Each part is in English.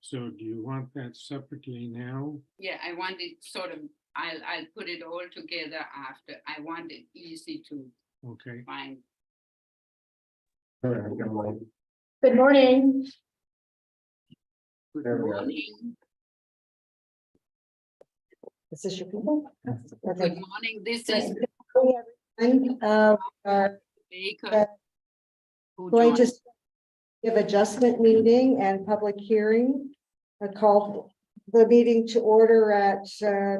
So do you want that separately now? Yeah, I want it sort of, I'll put it all together after. I want it easy to Okay. find. Good Good morning. Good There we go. morning. This is your people. Good morning. This is Our Baker. Who going to joined. give adjustment meeting and public hearing. I call the meeting to order at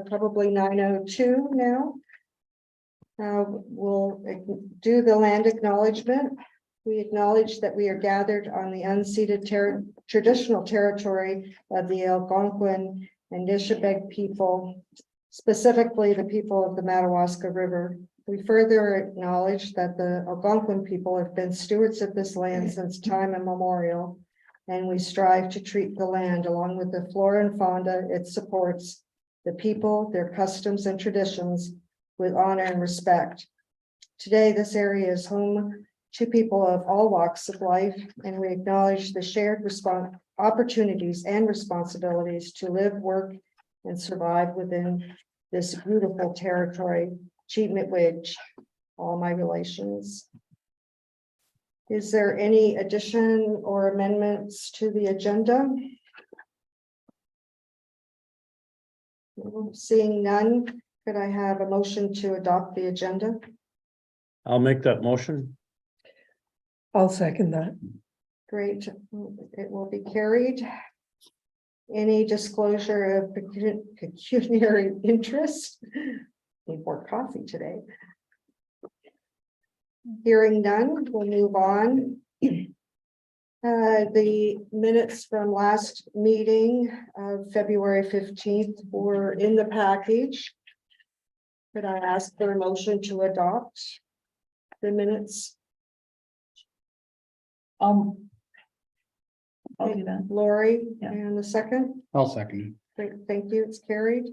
probably 9:02 now. We'll do the land acknowledgement. We acknowledge that we are gathered on the unceded traditional territory of the Algonquin and Nishnabeg people, specifically the people of the Madawaska River. We further acknowledge that the Algonquin people have been stewards of this land since time immemorial, and we strive to treat the land along with the flora and fauna it supports, the people, their customs and traditions with honor and respect. Today, this area is home to people of all walks of life, and we acknowledge the shared opportunities and responsibilities to live, work, and survive within this beautiful territory. Cheatmewig, all my relations. Is there any addition or amendments to the agenda? Seeing none, could I have a motion to adopt the agenda? I'll make that motion. I'll second that. Great, it will be carried. Any disclosure of pecuniary interest? Need more coffee today. Hearing none, we'll move on. The minutes from last meeting of February 15th were in the package. Could I ask for a motion to adopt the minutes? I'll do that. Lori, Yeah. and the second. I'll second. Great, thank you, it's carried.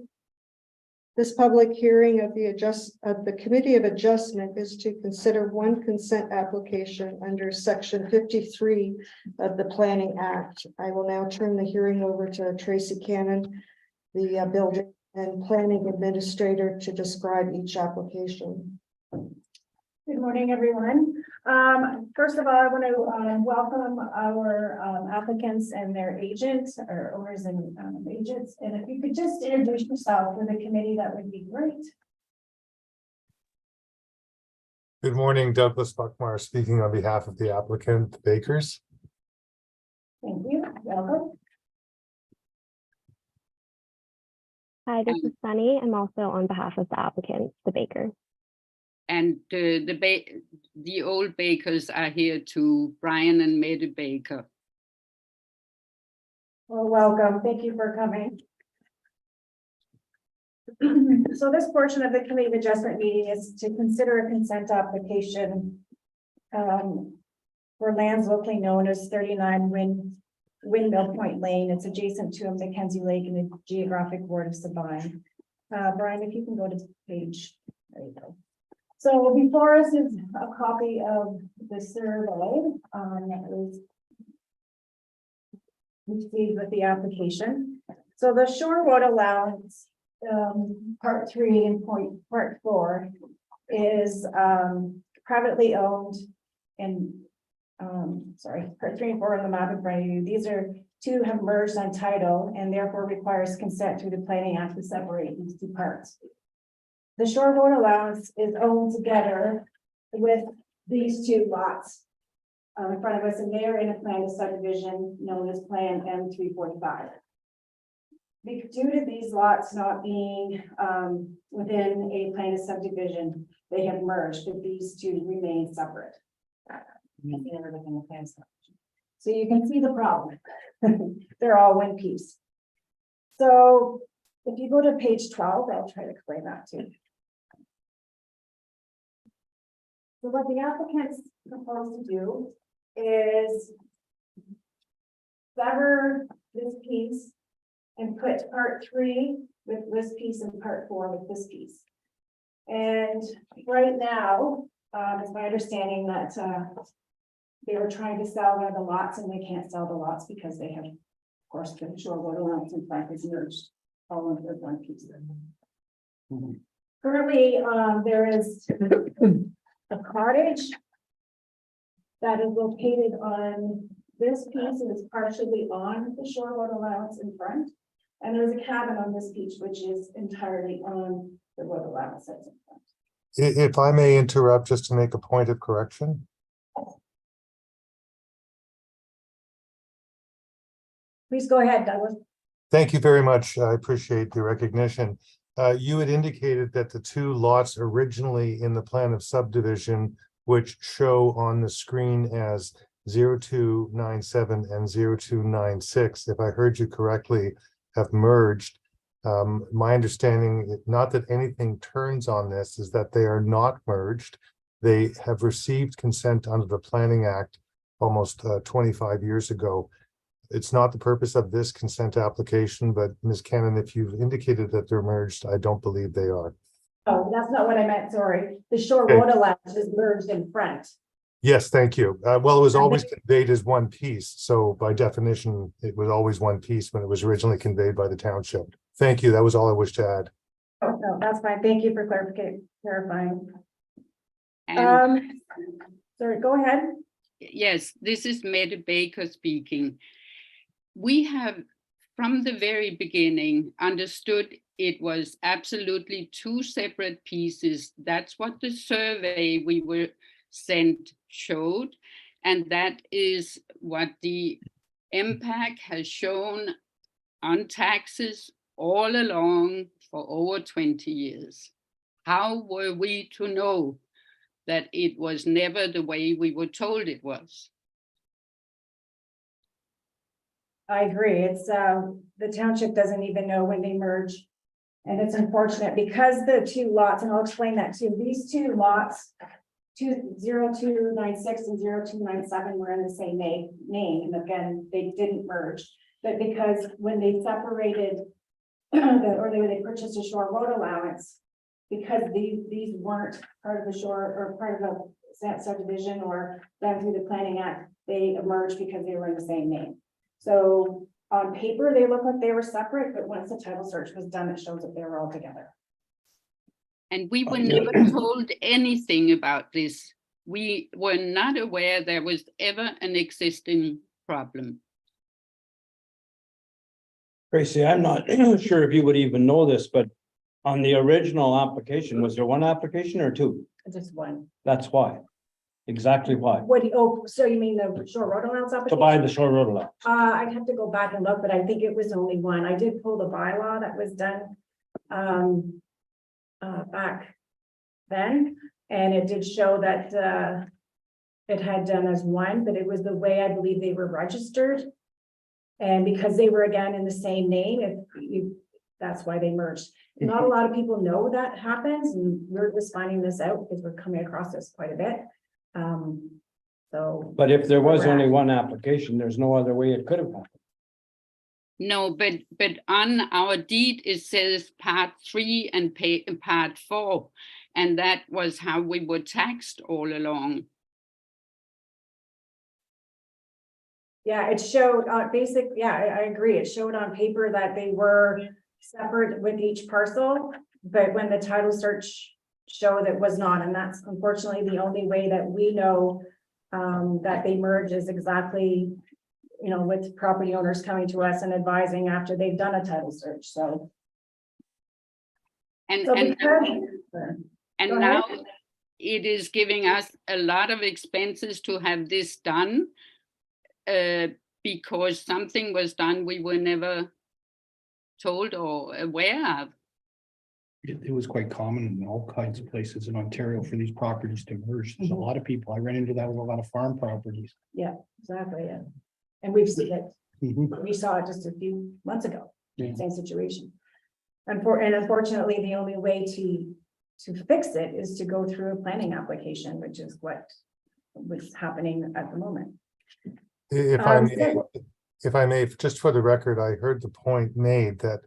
This public hearing of the Committee of Adjustment is to consider one consent application under section 53 of the Planning Act. I will now turn the hearing over to Tracy Cannon, the Building and Planning Administrator, to describe each application. Good morning, everyone. First of all, I want to welcome our applicants and their agents, or owners and agents. And if you could just introduce yourself for the committee, that would be great. Good morning, Douglas Buckmar speaking on behalf of the applicant, the Bakers. Thank you. Welcome. Hi, this is Sunny. I'm also on behalf of the applicant, the Baker. And the old Bakers are here too, Brian and Mary Baker. Well, welcome. Thank you for coming. So this portion of the Committee of Adjustment meeting is to consider a consent application for lands locally known as 39 Windmill Point Lane. It's adjacent to Mackenzie Lake in the geographic ward of Sabine. Brian, if you can go to page, there you go. So before us is a copy of the survey that was received with the application. So the shore road allowance, part 3 and part 4 is privately owned, and part 3 and 4 on the map in front of you. These are two have merged on title and therefore requires consent through the Planning Act to separate these two parts. The shore road allowance is owned together with these two lots in front of us, and they are in a plan of subdivision known as Plan M345. Due to these lots not being within a plan of subdivision, they have merged, but these two remain separate. So you can see the problem. They're all one piece. So if you go to page 12, I'll try to explain that too. So what the applicants propose to do is sever this piece and put part 3 with this piece and part 4 with this piece. And right now, it's my understanding that they were trying to sell one of the lots and they can't sell the lots because they have course, the shore road allowance in fact is merged all into one piece. Currently, there is a cottage that is located on this piece and is partially on the shore road allowance in front. And there's a cabin on this piece, which is entirely on the road allowance that's in front. If I may interrupt just to make a point of correction. Please go ahead, Douglas. Thank you very much. I appreciate the recognition. You had indicated that the two lots originally in the plan of subdivision, which show on the screen as 0297 and 0296, if I heard you correctly, have merged. My understanding, not that anything turns on this, is that they are not merged. They have received consent under the Planning Act almost 25 years ago. It's not the purpose of this consent application, but Ms. Cannon, if you've indicated that they're merged, I don't believe they are. Oh, that's not what I meant, sorry. The shore Okay. road allowance is merged in front. Yes, thank you. Well, it was always conveyed as one piece, so by definition, it was always one piece when it was originally conveyed by the township. Thank you. That was all I wish to add. Oh, no, that's fine. Thank you for clarifying. And Sorry, go ahead. yes, this is Mette Baker speaking. We have, from the very beginning, understood it was absolutely two separate pieces. That's what the survey we were sent showed. And that is what the impact has shown on taxes all along for over 20 years. How were we to know that it was never the way we were told it was? I agree. It's, the township doesn't even know when they merge. And it's unfortunate because the two lots, and I'll explain that too, these two lots, 0296 and 0297 were in the same name, and again, they didn't merge. But because when they separated, or when they purchased a shore road allowance, because these weren't part of the shore or part of the subdivision or done through the Planning Act, they emerged because they were in the same name. So on paper, they look like they were separate, but once the title search was done, it shows that they were all together. And we were never told anything about this. We were not aware there was ever an existing problem. Tracy, I'm not sure if you would even know this, but on the original application, was there one application or two? Just one. That's why. Exactly why. What do you, oh, so you mean the shore road allowance To application? buy the shore road allowance. I'd have to go back and look, but I think it was only one. I did pull the bylaw that was done back then, and it did show that it had done as one, but it was the way I believe they were registered. And because they were again in the same name, that's why they merged. Not a lot of people know that happens, and we're just finding this out because we're coming across this quite a bit. So. But if there was only one application, there's no other way it could have happened. No, but on our deed, it says part 3 and part 4. And that was how we were taxed all along. Yeah, it showed I agree. It showed on paper that they were separate with each parcel, but when the title search showed it was not, and that's unfortunately the only way that we know that they merge is exactly, with property owners coming to us and advising after they've done a title search, so. And So and Go now ahead. it is giving us a lot of expenses to have this done because something was done we were never told or aware of. It was quite common in all kinds of places in Ontario for these properties to merge. There's a lot of people. I ran into that with a lot of farm properties. Yeah, exactly, yeah. And we've seen it. Mhm. We saw it just a few months ago, Yeah. same situation. And unfortunately, the only way to fix it is to go through a planning application, which is what was happening at the moment. If I may, just for the record, I heard the point made that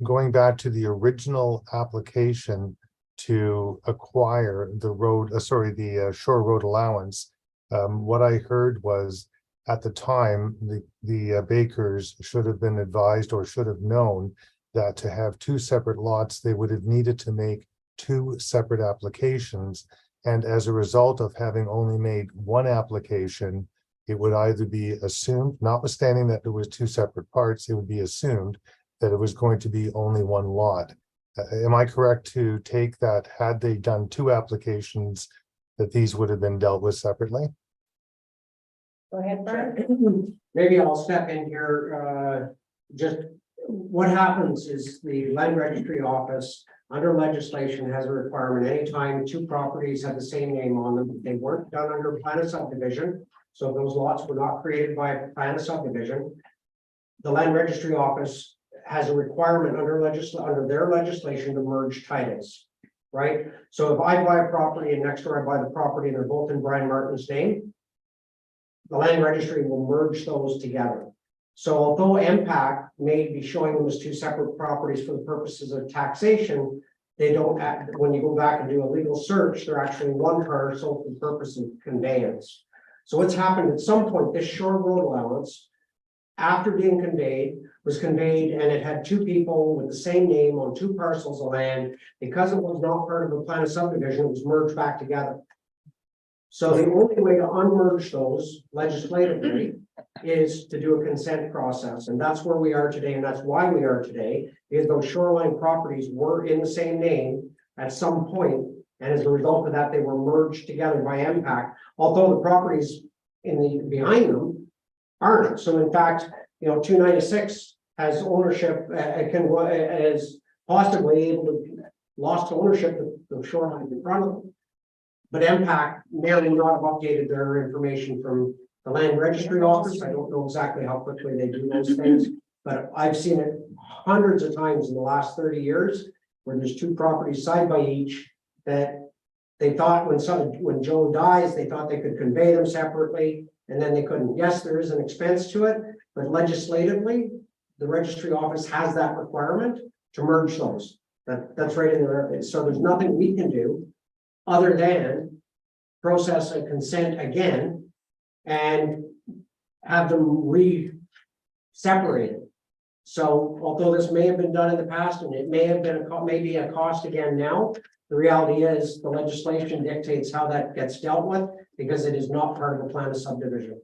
going back to the original application to acquire the road, the shore road allowance, what I heard was at the time, the Bakers should have been advised or should have known that to have two separate lots, they would have needed to make two separate applications. And as a result of having only made one application, it would either be assumed, notwithstanding that there was two separate parts, it would be assumed that it was going to be only one lot. Am I correct to take that had they done two applications, that these would have been dealt with separately? Go ahead, Brian. Maybe I'll step in here, just what happens is the land registry office under legislation has a requirement anytime two properties have the same name on them, they weren't done under plan of subdivision. So those lots were not created by a plan of subdivision. The land registry office has a requirement under their legislation to merge titles, right? So if I buy a property and next door I buy the property and they're both in Brian Martin's name, the land registry will merge those together. So although MPAC may be showing them as two separate properties for the purposes of taxation, they don't, when you go back and do a legal search, they're actually one parcel for the purpose of conveyance. So what's happened at some point, this shore road allowance, after being conveyed, was conveyed and it had two people with the same name on two parcels of land. Because it was not part of a plan of subdivision, it was merged back together. So the only way to unmerge those legislatively is to do a consent process. And that's where we are today. And that's why we are today, is those shoreline properties were in the same name at some point. And as a result of that, they were merged together by MPAC, although the properties behind them aren't. So in fact, 296 has ownership, is possibly able to lost ownership of the shoreline in front of them. But MPAC may or may not have updated their information from the land registry office. I don't know exactly how quickly they do those things, but I've seen it hundreds of times in the last 30 years where there's two properties side by each that they thought when Joe dies, they thought they could convey them separately and then they couldn't. Yes, there is an expense to it, but legislatively, the registry office has that requirement to merge those. That's right in there. So there's nothing we can do other than process a consent again and have them separated. So although this may have been done in the past and it may have been maybe a cost again now, the reality is the legislation dictates how that gets dealt with because it is not part of the plan of subdivision.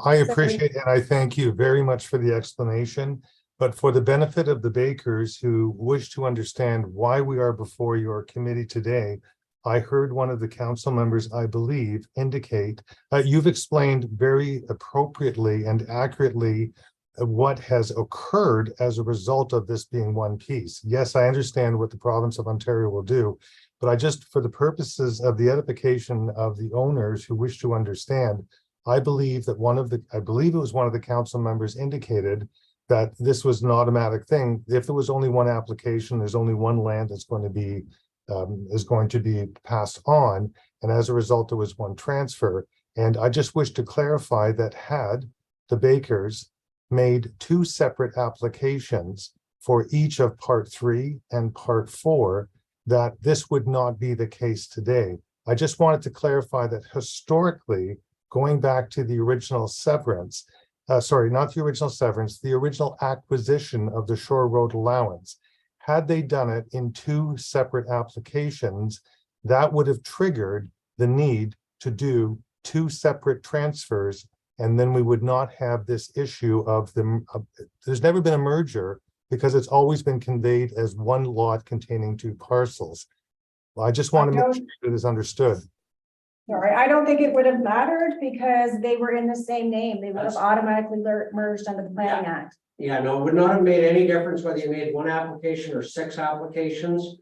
I appreciate and I thank you very much for the explanation. But for the benefit of the Bakers who wish to understand why we are before your committee today, I heard one of the council members, I believe, indicate you've explained very appropriately and accurately what has occurred as a result of this being one piece. Yes, I understand what the province of Ontario will do, but I just, for the purposes of the edification of the owners who wish to understand, I believe that I believe it was one of the council members indicated that this was an automatic thing. If there was only one application, there's only one land that's going to be passed on. And as a result, there was one transfer. And I just wish to clarify that had the Bakers made two separate applications for each of part 3 and part 4, that this would not be the case today. I just wanted to clarify that historically, going back to the original severance, sorry, not the original severance, the original acquisition of the Shore Road allowance, had they done it in two separate applications, that would have triggered the need to do two separate transfers. And then we would not have this issue of there's never been a merger because it's always been conveyed as one lot containing two parcels. Well, I just want to make sure it is understood. Sorry, I don't think it would have mattered because they were in the same name. They would have automatically merged under the Planning Act. Yeah, no, it would not have made any difference whether you made one application or 6 applications.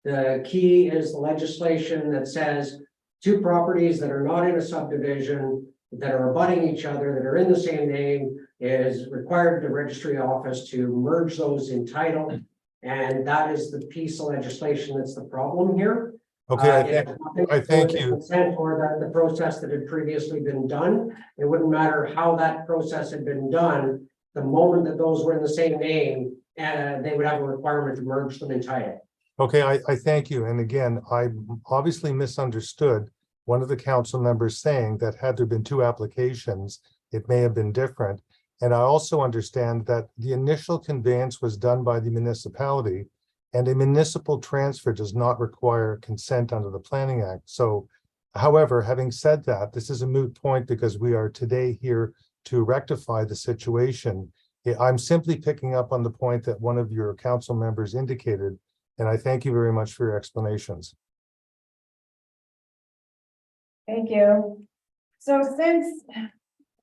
The key is the legislation that says two properties that are not in a subdivision, that are abutting each other, that are in the same name, is required the registry office to merge those in title. And that is the piece of legislation that's the problem here. Okay, I thank you. Consent for the process that had previously been done. It wouldn't matter how that process had been done. The moment that those were in the same name, they would have a requirement to merge them in title. Okay, I thank you. And again, I obviously misunderstood one of the council members saying that had there been two applications, it may have been different. And I also understand that the initial conveyance was done by the municipality, and a municipal transfer does not require consent under the Planning Act. So, however, having said that, this is a moot point because we are today here to rectify the situation. I'm simply picking up on the point that one of your council members indicated, and I thank you very much for your explanations. Thank you. So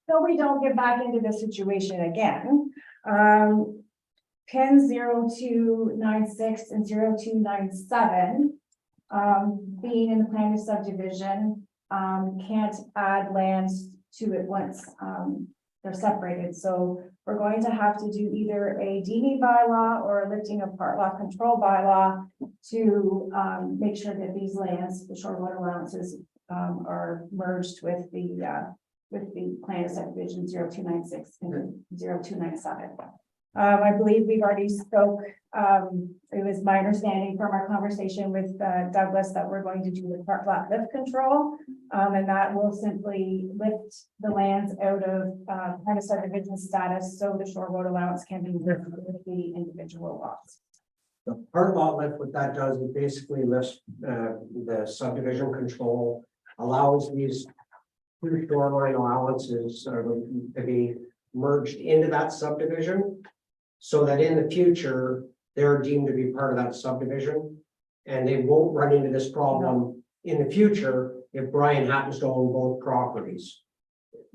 so we don't get back into this situation again, pin 0296 and 0297, being in the plan of subdivision, can't add lands to it once they're separated. So we're going to have to do either a deeming bylaw or a lifting of part lot control bylaw to make sure that these lands, the short water allowances, are merged with the plan of subdivision 0296 and 0297. I believe we've already spoke. It was my understanding from our conversation with Douglas that we're going to do the part lot lift control, and that will simply lift the lands out of plan of subdivision status, so the short road allowance can be lifted with the individual lots. The part lot lift, what that does, it basically lifts the subdivision control, allows these two shoreline allowances to be merged into that subdivision, so that in the future, they're deemed to be part of that subdivision, and they won't run into this problem in the future if Brian happens to own both properties,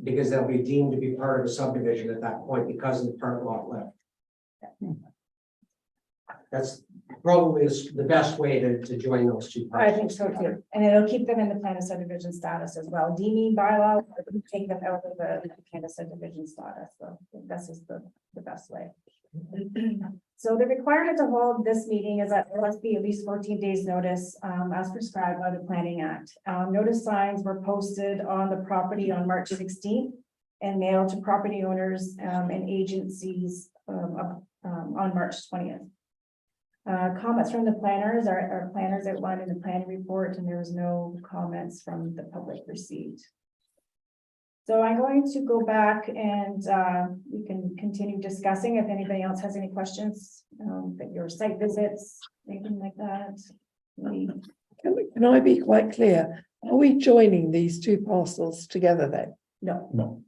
because they'll be deemed to be part of the subdivision at that point because of the part lot lift. That's probably the best way to join those two I parts. think so too, and it'll keep them in the plan of subdivision status as well. Deeming bylaw, take them out of the plan of subdivision status, so this is the best way. So the requirement to hold this meeting is that there must be at least 14 days notice, as prescribed by the Planning Act. Notice signs were posted on the property on March 16th and mailed to property owners and agencies on March 20th. Comments from the planners, our planners outlined in the planning report, and there was no comments from the public received. So I'm going to go back and we can continue discussing if anybody else has any questions, that your site visits, anything like that. Can I be quite clear? Are we joining these two parcels together then? No, No,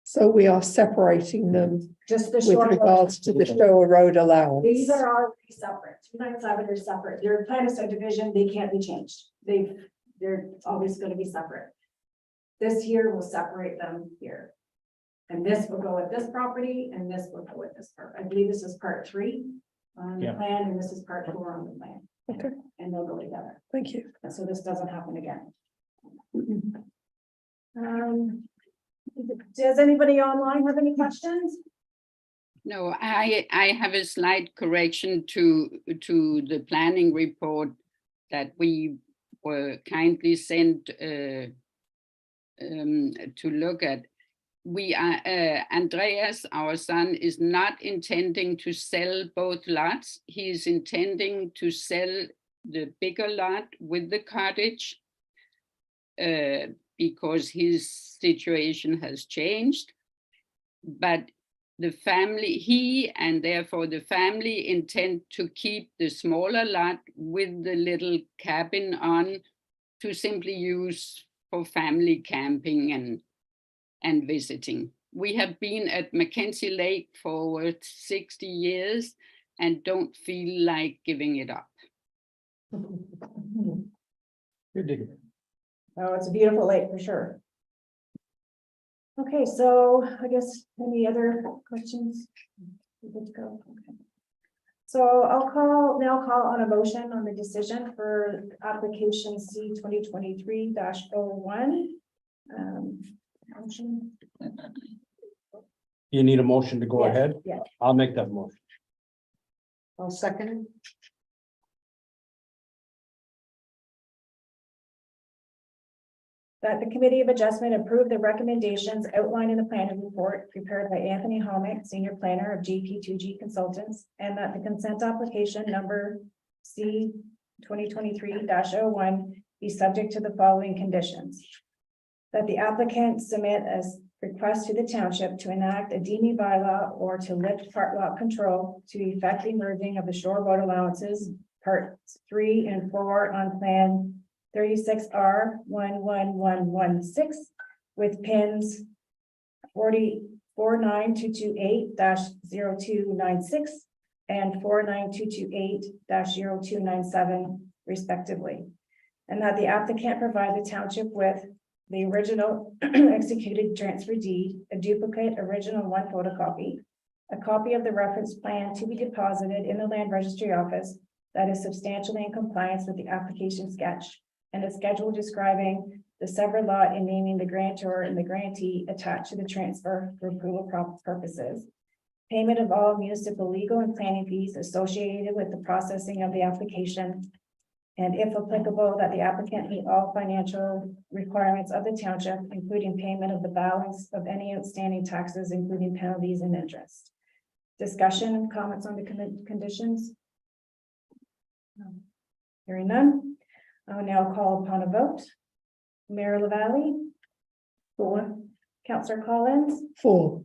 So we are separating them just the with short. regards to the Showa Road allowance? These are already separate. 297 are separate. They're plan of subdivision. They can't be changed. They're always going to be separate. This here will separate them here. And this will go with this property and this will go with this part. I believe this is part 3 on the Yeah. plan and this is part 4 on the plan. Okay. And they'll go together. Thank you. And so this doesn't happen again. Does anybody online have any questions? No, I have a slight correction to the planning report that we were kindly sent to look at. We are, Andreas, our son, is not intending to sell both lots. He is intending to sell the bigger lot with the cottage because his situation has changed. But the family, he and therefore the family intend to keep the smaller lot with the little cabin on to simply use for family camping and visiting. We have been at Mackenzie Lake for over 60 years and don't feel like giving it up. good to hear. Oh, it's a beautiful lake for sure. Okay, so I guess any other questions? We're good to go. Okay. So I'll call on a motion on the decision for application C 2023-01. Motion. You need a motion to go Yes, ahead? yes. I'll make that motion. I'll second it. That the Committee of Adjustment approve the recommendations outlined in the planning report prepared by Anthony Homick, Senior Planner of GP2G Consultants, and that the consent application number C 2023-01 be subject to the following conditions. That the applicant submit request to the township to enact a deeming bylaw or to lift part lot control to effect the merging of the shore boat allowances, parts 3 and 4 on plan 36R 11116 with pins 49228-0296 and 49228-0297 respectively. And that the applicant provide the township with the original executed transfer deed, a duplicate original 1 photocopy, a copy of the reference plan to be deposited in the land registry office that is substantially in compliance with the application sketch, and a schedule describing the severed lot and naming the grantor and the grantee attached to the transfer for approval purposes. Payment of all municipal legal and planning fees associated with the processing of the application. And if applicable, that the applicant meet all financial requirements of the township, including payment of the balance of any outstanding taxes, including penalties and interest. Discussion and comments on the conditions? Hearing none, I will now call upon a vote. Mayor LaValle. 4. Councillor Collins. 4.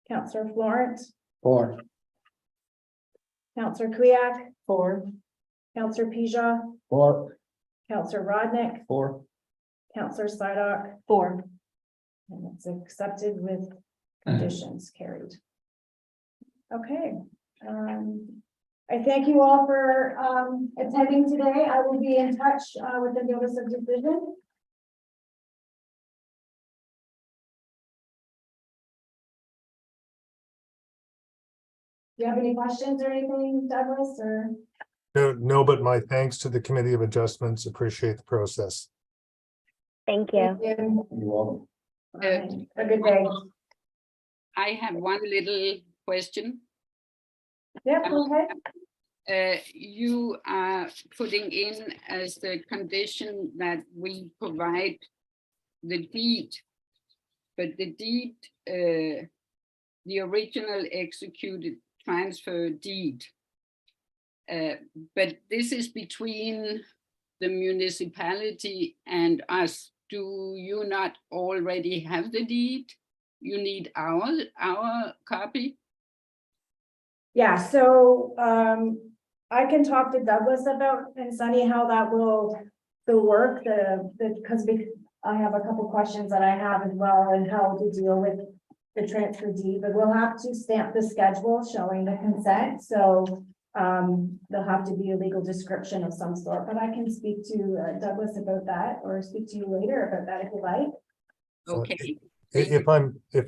Councillor Florence. 4. Councillor Kuyak. 4. Councillor Pijot. 4. Councillor Rodnick. 4. Councillor Sidoc. 4. And it's accepted with conditions carried. Okay. I thank you all for attending today. I will be in touch with the notice of decision. Do you have any questions or anything, Douglas, or? No, but my thanks to the Committee of Adjustments. Appreciate the process. Thank you. You're welcome. A good day. I have one little question. Yep, go ahead. You are putting in as the condition that we provide the deed, but the deed, the original executed transfer deed. But this is between the municipality and us. Do you not already have the deed? You need our copy? Yeah, so I can talk to Douglas about, and Sunny, how that will work, because I have a couple questions that I have as well, and how to deal with the transfer deed, but we'll have to stamp the schedule showing the consent, so there'll have to be a legal description of some sort, but I can speak to Douglas about that, or speak to you later about that if you like. Okay. If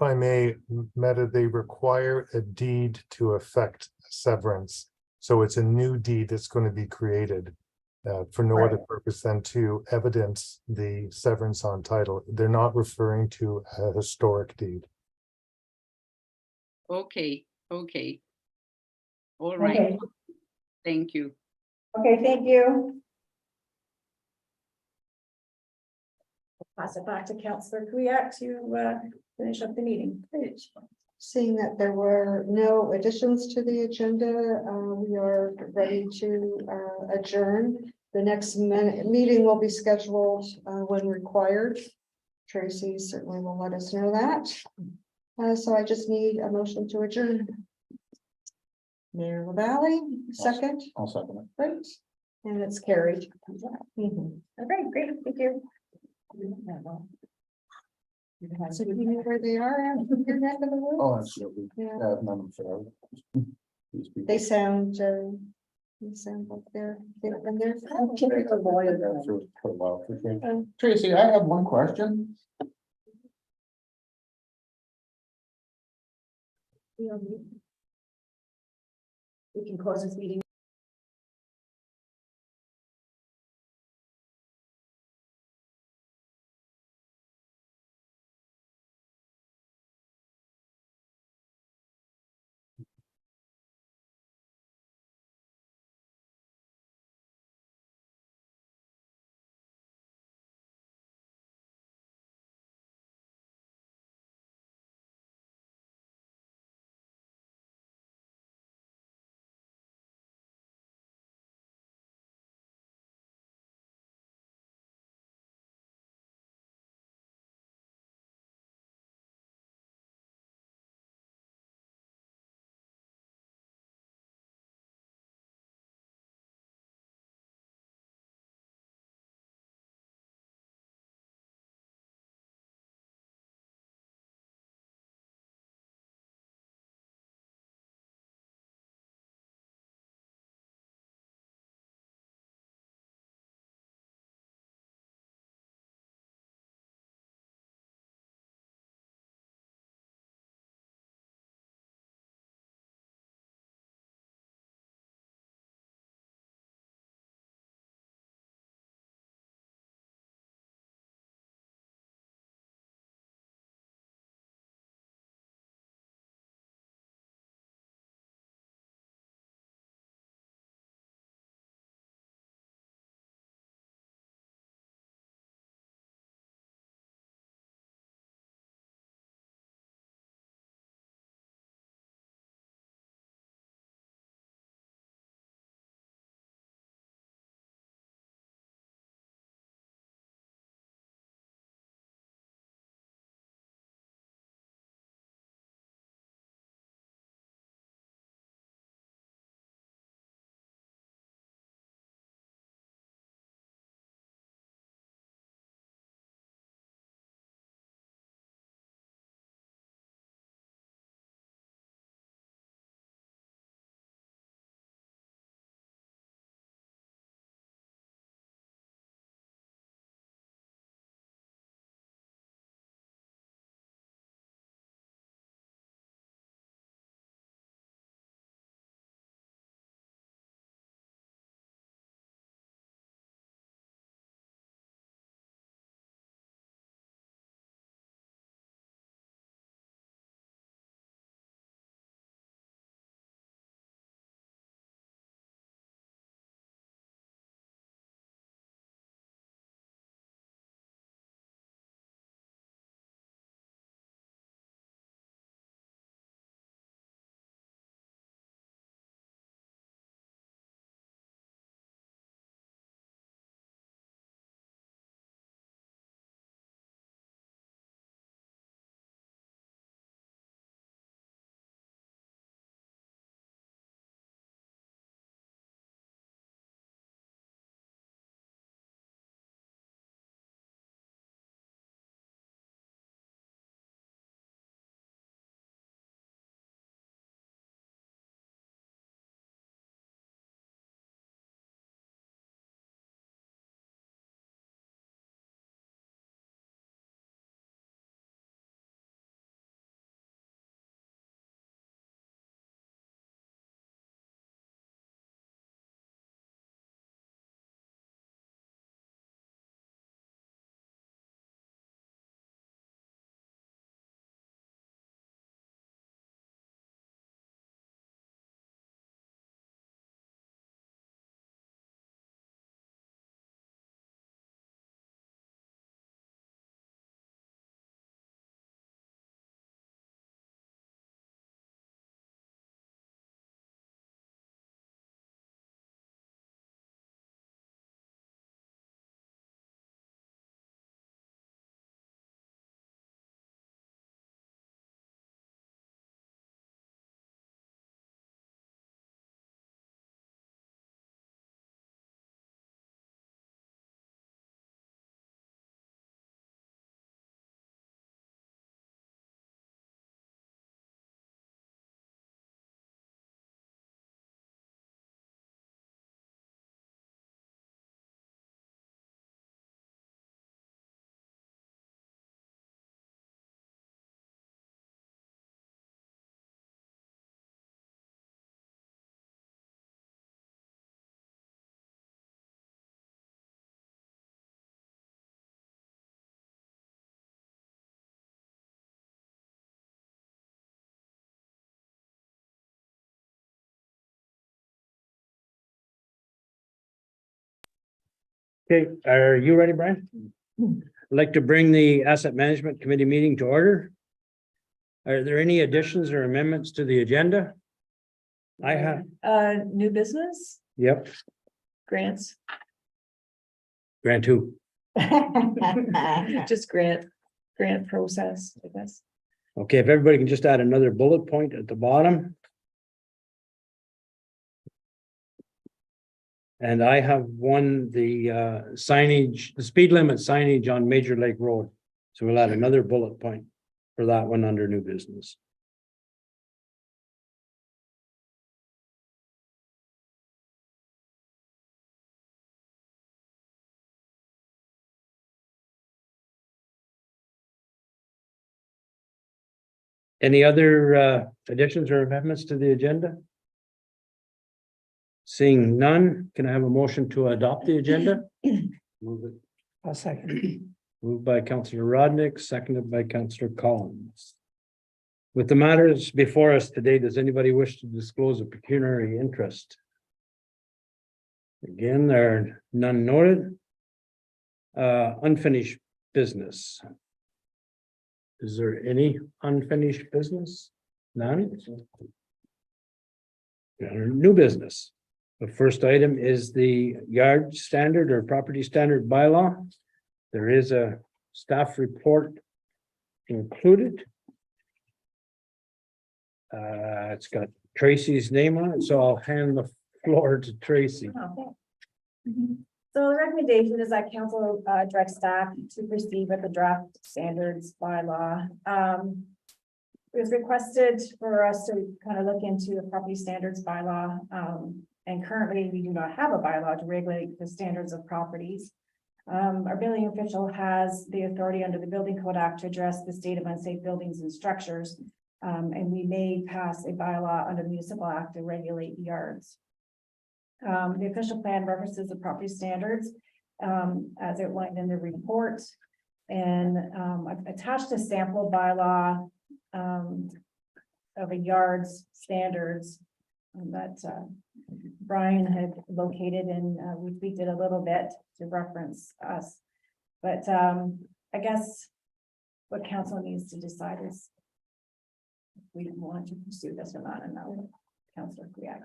I may, Meta, they require a deed to effect severance. So it's a new deed that's going to be created for no other purpose than to evidence the severance on title. They're not referring to a historic deed. Okay. All right. Okay. Thank you. Okay, thank you. I'll pass it back to Councillor Kuyak to finish up the meeting. Seeing that there were no additions to the agenda, we are ready to adjourn. The next meeting will be scheduled when required. Tracy certainly will let us know that. So I just need a motion to adjourn. Mayor LaValle, second. I'll second it. Great. And it's carried. Okay, great, thank you. So do you know where they are in your neck of the woods? Oh, absolutely. Yeah. None of them. They sound like they're and they're. Tracy, I have one question. We can close this meeting. Okay, are you ready, Brian? I'd like to bring the Asset Management Committee meeting to order. Are there any additions or amendments to the agenda? I have, New business, yep, grants, grant two. just grant process, I guess. Okay, if everybody can just add another bullet point at the bottom. And I have the signage, the speed limit signage on Major Lake Road. So we'll add another bullet point for that one under new business. Any other additions or amendments to the agenda? Seeing none, can I have a motion to adopt the agenda? Move it. I'll second. Moved by Councillor Rodnick, seconded by Councillor Collins. With the matters before us today, does anybody wish to disclose a pecuniary interest? Again, there are none noted. Unfinished business. Is there any unfinished business? None? New business. The first item is the yard standard or property standard bylaw. There is a staff report included. It's got Tracy's name on it, so I'll hand the floor to Tracy. So the recommendation is that council direct staff to proceed with the draft standards bylaw. It was requested for us to kind of look into the property standards bylaw. And currently we do not have a bylaw to regulate the standards of properties. Our building official has the authority under the Building Code Act to address the state of unsafe buildings and structures. And we may pass a bylaw under the Municipal Act to regulate yards. The official plan references the property standards as outlined in the report. And I've attached a sample bylaw of a yard's standards that Brian had located, and we tweaked it a little bit to reference us. But I guess what council needs to decide is if we want to pursue this or not, and now Councillor Kuyak.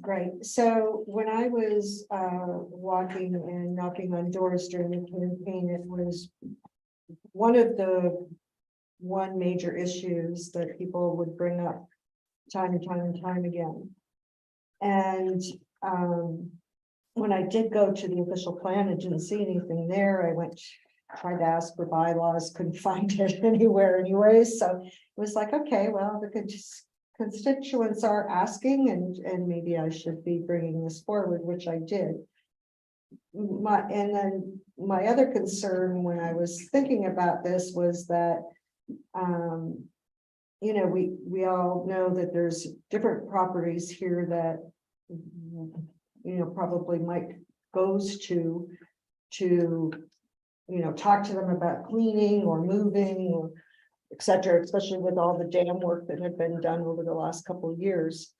Right, so when I was walking and knocking on doors during the campaign, it was one of the major issues that people would bring up time and time and time again. And when I did go to the official plan and didn't see anything there, I went, tried to ask for bylaws, couldn't find it anywhere anyway. So it was like, okay, well, the constituents are asking, and maybe I should be bringing this forward, which I did. And then my other concern when I was thinking about this was that, you know, we all know that there's different properties here that, you know, probably Mike goes to, you know, talk to them about cleaning or moving or et cetera, especially with all the dam work that had been done over the last couple of years.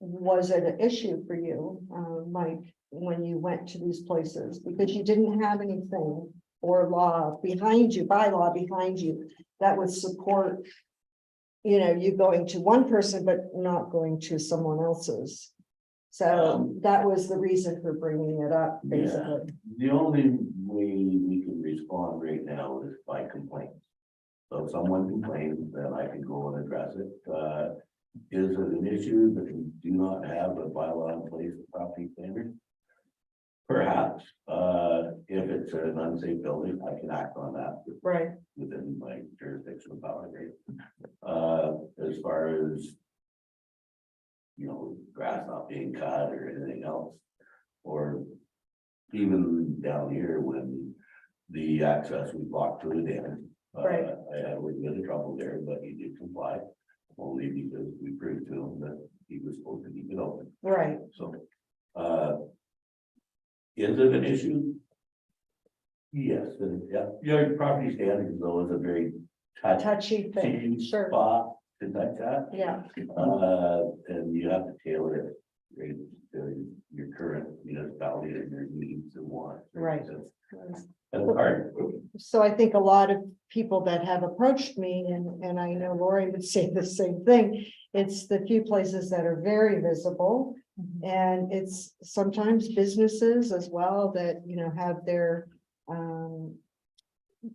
Was it an issue for you, Mike, when you went to these places? Because you didn't have anything or law behind you, bylaw behind you, that would support, you know, you going to one person, but not going to someone else's. So that was the reason for bringing it up, basically. The only way we can respond right now is by complaints. So if someone complains, then I can go and address it. Is it an issue that we do not have a bylaw in place for property standards? Perhaps, if it's an unsafe building, I can act on that. Right. Within my jurisdictional power, right? As far as, you know, grass not being cut or anything else, or even down here when the access we blocked through the dam. Right. I had a little bit of trouble there, but he did comply, only because we proved to him that he was supposed to keep it open. Right. So, is it an issue? Yes, and yeah, property standards though is a very Touchy thing, sure. spot to touch that. Yeah. And you have to tailor it. Right? your current municipality and your needs and wants. Right. That's hard. So I think a lot of people that have approached me, and I know Lori would say the same thing, it's the few places that are very visible. And it's sometimes businesses as well that, have their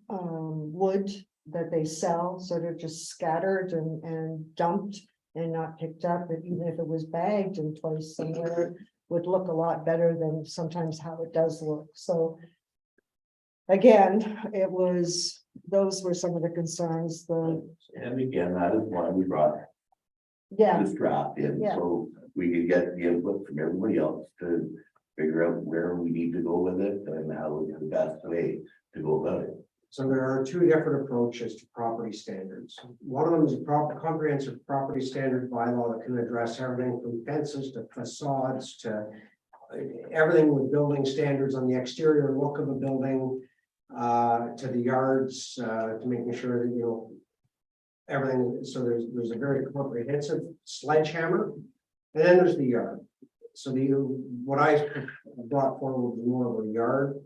wood that they sell sort of just scattered and dumped and not picked up, and even if it was bagged and placed somewhere, would look a lot better than sometimes how it does look. So again, those were some of the concerns, And again, that is why we brought yeah, this draft in, Yeah. so we could get the input from everybody else to figure out where we need to go with it and how is the best way to go about it. So there are two different approaches to property standards. One of them is a comprehensive property standard bylaw that can address everything from fences to facades to everything with building standards on the exterior look of a building, to the yards, to making sure that, everything. So there's a very comprehensive sledgehammer, and then there's the yard. So what I brought forward was more of a yard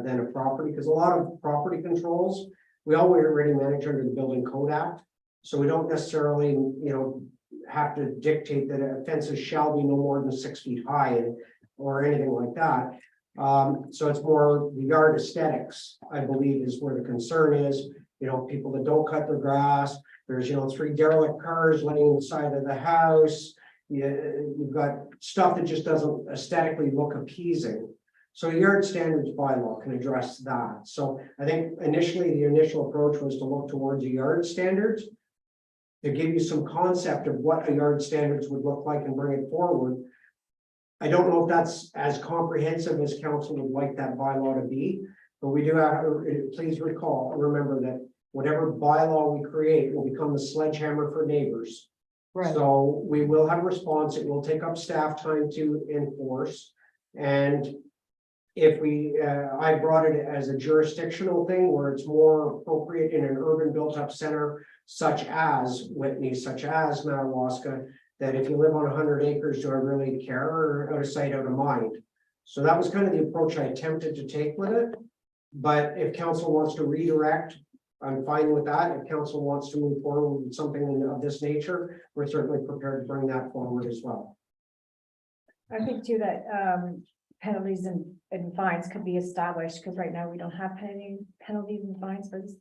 than a property, because a lot of property controls, we already manage under the Building Code Act. So we don't necessarily, have to dictate that fences shall be no more than 6 feet high or anything like that. So it's more the yard aesthetics, I believe, is where the concern is. People that don't cut their grass, there's, 3 derelict cars laying inside of the house. You've got stuff that just doesn't aesthetically look appeasing. So yard standards bylaw can address that. So I think initially the initial approach was to look towards a yard standards to give you some concept of what a yard standards would look like and bring it forward. I don't know if that's as comprehensive as council would like that bylaw to be, but we do have, please remember that whatever bylaw we create will become the sledgehammer for neighbors. right. So we will have a response. It will take up staff time to enforce. And if I brought it as a jurisdictional thing where it's more appropriate in an urban built up center, such as Whitney, such as Madawaska, that if you live on 100 acres, do I really care, or out of sight, out of mind? So that was kind of the approach I attempted to take with it. But if council wants to redirect, I'm fine with that. If council wants to move forward with something of this nature, we're certainly prepared to bring that forward as well. I think too that penalties and fines could be established, because right now we don't have penalties and fines for this.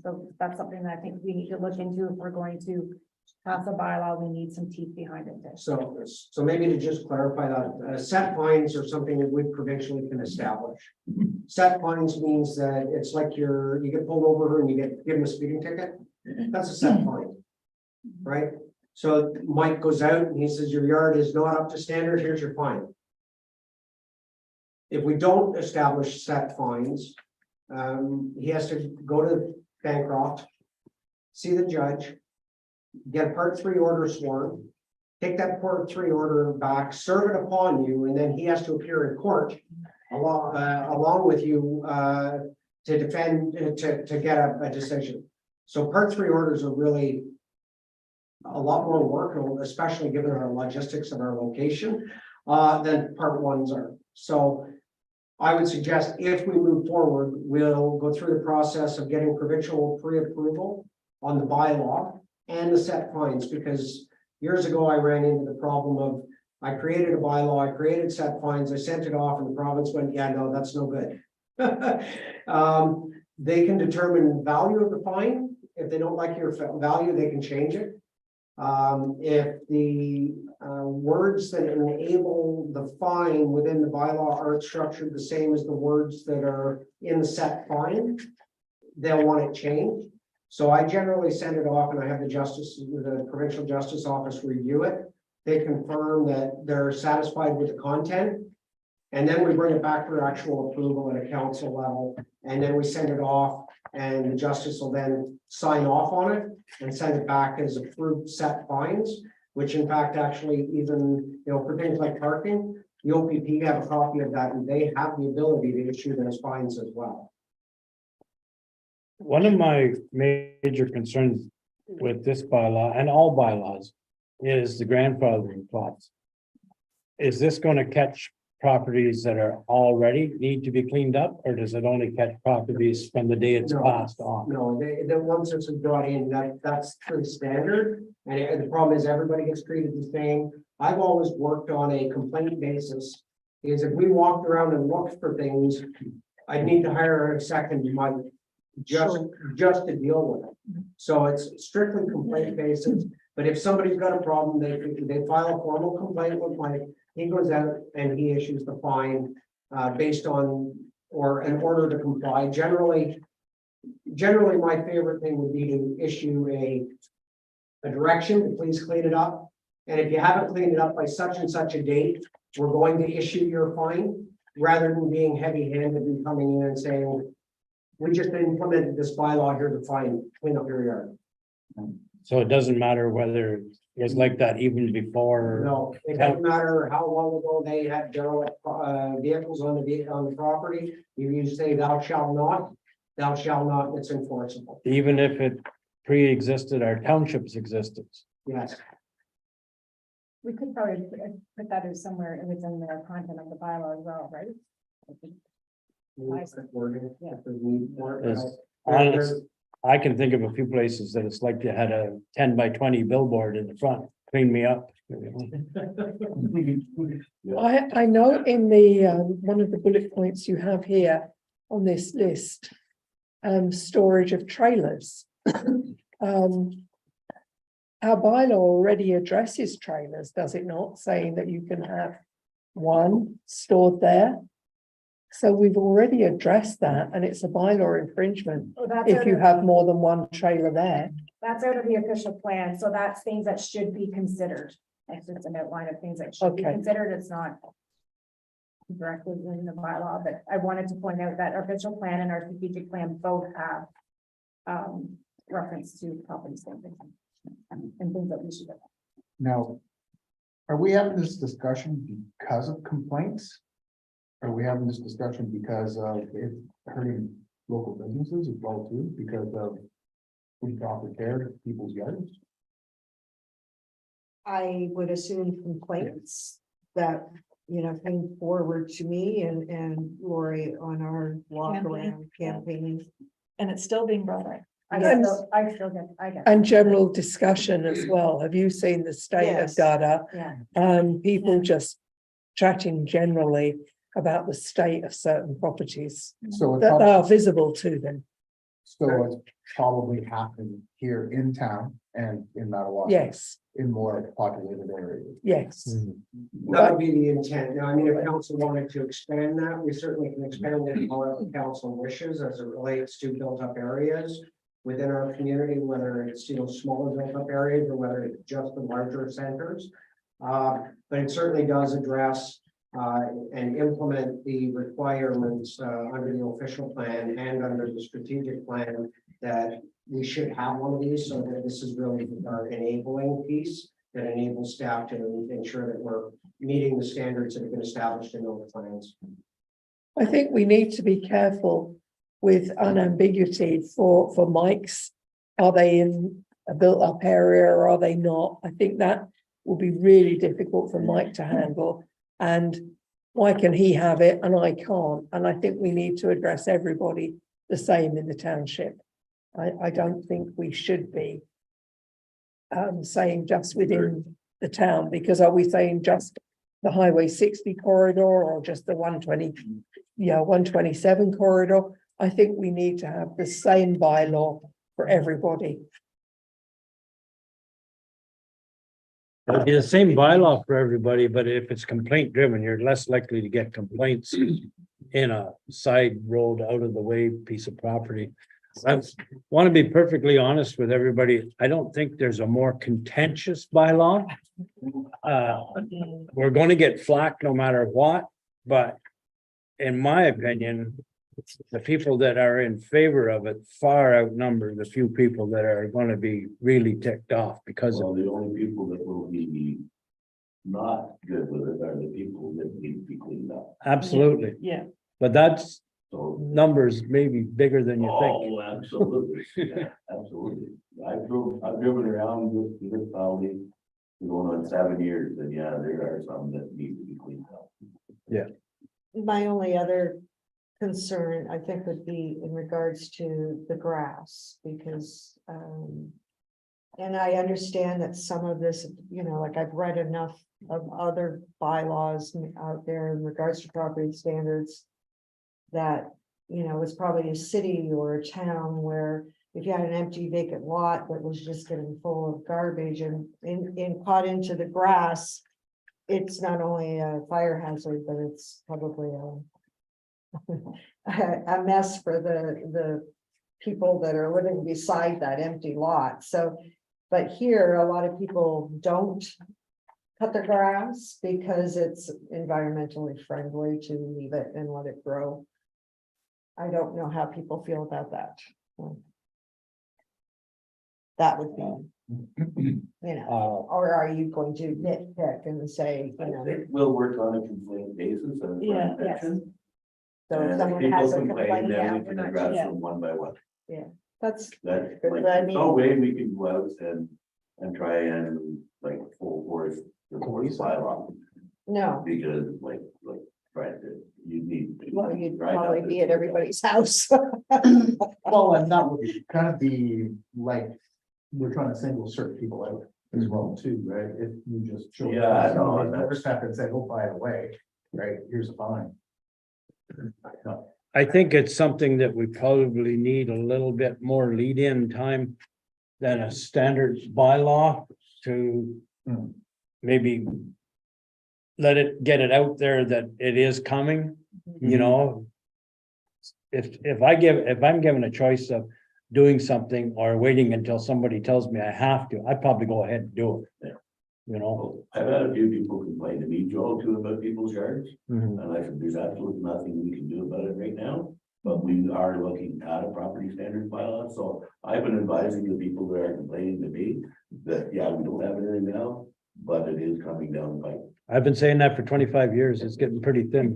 So that's something that I think we need to look into if we're going to pass a bylaw. We need some teeth behind it. So maybe to just clarify that, set fines are something that we provincially can establish. Set fines means that it's like you get pulled over and you get given a speeding ticket. That's a set fine, right? So Mike goes out and he says, your yard is not up to standard, here's your fine. If we don't establish set fines, he has to go to Bancroft, see the judge, get a Part 3 order sworn, take that Part 3 order back, serve it upon you, and then he has to appear in court along with you to defend, to get a decision. So Part 3 orders are really a lot more work, especially given our logistics of our location, than Part 1s are. So I would suggest if we move forward, we'll go through the process of getting provincial pre-approval on the bylaw and the set fines, because years ago I ran into the problem of I created a bylaw, I created set fines, I sent it off, and the province went, yeah, no, that's no good. They can determine value of the fine. If they don't like your value, they can change it. If the words that enable the fine within the bylaw aren't structured the same as the words that are in the set fine, they'll want it changed. So I generally send it off and I have the provincial justice office review it. They confirm that they're satisfied with the content. And then we bring it back for actual approval at a council level. And then we send it off and the justice will then sign off on it and send it back as approved set fines, which in fact, actually even, for things like parking, the OPP have a copy of that and they have the ability to issue those fines as well. One of my major concerns with this bylaw and all bylaws is the grandfathering clause. Is this gonna catch properties that are already need to be cleaned up, or does it only catch properties from the day it's No. passed on? No, the ones that's brought in, that's pretty standard, and the problem is everybody gets treated the same. I've always worked on a complaint basis, is if we walked around and looked for things, I'd need to hire a second month just to deal with it. So it's strictly complaint basis, but if somebody's got a problem, they file a formal complaint with Mike. He goes out and he issues the fine based on, or an order to comply. Generally, my favorite thing would be to issue a direction to please clean it up. And if you haven't cleaned it up by such and such a date, we're going to issue your fine, rather than being heavy-handed and coming in and saying, we just implemented this bylaw here to clean up your yard. So it doesn't matter whether it was like that even before. No, it doesn't matter how long ago they had derelict vehicles on the property. You say thou shalt not, it's enforceable. Even if it pre-existed our township's existence. Yes. We could probably put that as somewhere within the content of the bylaw as well, right? Yeah. If there's need for it, Yes. but Honest, I can think of a few places that it's like you had a 10 by 20 billboard in the front, clean me up. I know in the, one of the bullet points you have here on this list, storage of trailers. Our bylaw already addresses trailers, does it not, saying that you can have one stored there? So we've already addressed that, and it's a bylaw infringement Oh, that's if out you of- have more than one trailer there. That's out of the official plan, so that's things that should be considered. It's just an outline of things that should be Okay. considered, it's not directly in the bylaw, but I wanted to point out that our official plan and our strategic plan both have reference to property standards and things that we should. Now, are we having this discussion because of complaints? Are we having this discussion because of it hurting local businesses as well too, because of improper care of people's yards? I would assume complaints that, came forward to me and Lori on our walk around campaigning. And it's still being brought up. I get. And general discussion as well. Have you seen the state of Yes. data? Yeah. People just chatting generally about the state of certain properties So it's, that are visible to them. so it's probably happening here in town and in Madawaska. Yes, In more populated areas. yes. That would be the intent. Now, I mean, if council wanted to expand that, we certainly can expand it however council wishes as it relates to built up areas within our community, whether it's, smaller built up areas or whether it's just the larger centers. But it certainly does address and implement the requirements under the official plan and under the strategic plan that we should have one of these, so that this is really our enabling piece that enables staff to ensure that we're meeting the standards that have been established in those plans. I think we need to be careful with unambiguity for mics. Are they in a built up area or are they not? I think that will be really difficult for Mike to handle. And why can he have it and I can't? And I think we need to address everybody the same in the township. I don't think we should be saying just within the town, because are we saying just the Highway 60 corridor or just the 127 corridor? I think we need to have the same bylaw for everybody. It'll be the same bylaw for everybody, but if it's complaint driven, you're less likely to get complaints in a side road out of the way piece of property. I want to be perfectly honest with everybody. I don't think there's a more contentious bylaw. We're going to get flack no matter what, but in my opinion, the people that are in favor of it far outnumber the few people that are going to be really ticked off because Well, of the only people that will be not good with it are the people that need to be cleaned up. absolutely. Yeah. But that's So. numbers maybe bigger than you think. Oh, absolutely, yeah, absolutely. I've driven around this valley going on 7 years, then yeah, there are some that need to be cleaned up. My only other concern, I think, would be in regards to the grass, because, and I understand that some of this, you know, like I've read enough of other bylaws out there in regards to property standards that, you know, it's probably a city or a town where if you had an empty vacant lot that was just getting full of garbage and caught into the grass, it's not only a fire hazard, but it's probably a mess for the people that are living beside that empty lot. So, but here, a lot of people don't cut their grass because it's environmentally friendly to leave it and let it grow. I don't know how people feel about that. That would be, you know, or are you going to nitpick and say, you know, We'll work on a complaint basis and. Yeah, yes. And so if if someone people has a complain, complaint, then yeah, we we're can not, address yeah. them one by one. that's That's Good, like, but I there's no mean- way we can go out and try and like full force the police bylaw, no. because like Brad did, you need. Well, you'd right probably up be there. at everybody's house. Well, and that would kind of be like, we're trying to single certain people out as well too, right? If you just show. Yeah, I know, and Never step and say, oh, by the way, right, here's a fine. No. I think it's something that we probably need a little bit more lead-in time than a standard bylaw to Hmm. maybe let it, get it out there that it is coming, you know? If I'm given a choice of doing something or waiting until somebody tells me I have to, I'd probably go ahead and do it. Yeah. You know? I've had a few people complain to me, Joel, too, about people's yards, Mhm. and I said, there's absolutely nothing we can do about it right now. But we are looking at a property standards bylaw, so I've been advising the people that are complaining to me that, yeah, we don't have anything now, but it is coming down the pipe. I've been saying that for 25 years. It's getting pretty thin.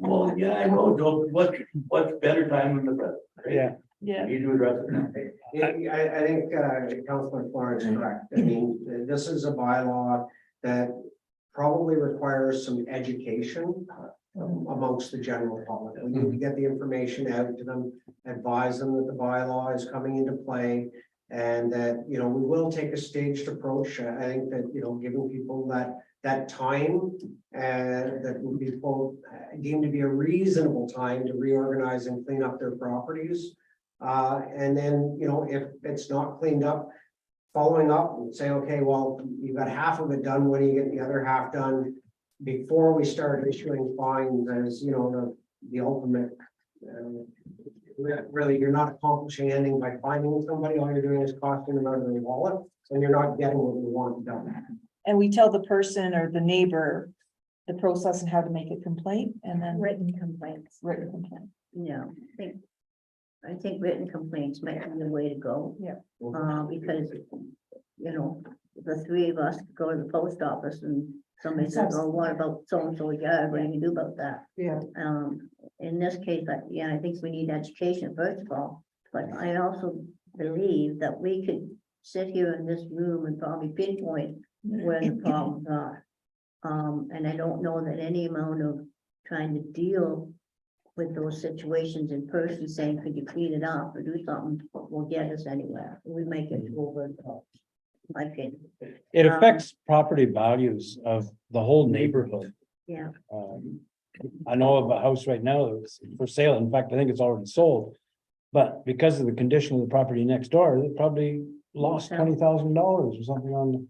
Well, yeah, I know, Joel, what's better time than the present? right? Yeah. Yeah. We need to address it now. I think Councilman Florence is correct. I mean, this is a bylaw that probably requires some education amongst the general public. We need to get the information out to them, advise them that the bylaw is coming into play. And that, you know, we will take a staged approach. I think that, you know, giving people that time that would be deemed to be a reasonable time to reorganize and clean up their properties. And then, you know, if it's not cleaned up, following up and say, okay, well, you've got half of it done, when do you get the other half done? Before we start issuing fines as, you know, the ultimate. Really, you're not accomplishing anything by finding somebody, all you're doing is costing them out of their wallet, and you're not getting what you want done. And we tell the person or the neighbor the process and how to make a complaint and then Written complaints. written complaint. Yeah, I think written complaints might be the way to go. Yeah. Because, you know, the three of us could go to the post office and somebody says, oh, what about so-and-so yard, what do you do about that? Yeah. In this case, I think we need education first of all, but I also believe that we could sit here in this room and probably pinpoint where the problems are. And I don't know that any amount of trying to deal with those situations in person, saying, could you clean it up or do something, will get us anywhere. We make it over, my opinion. It affects property values of the whole neighborhood. Yeah. I know of a house right now that's for sale. In fact, I think it's already sold. But because of the condition of the property next door, they probably lost $20,000 or something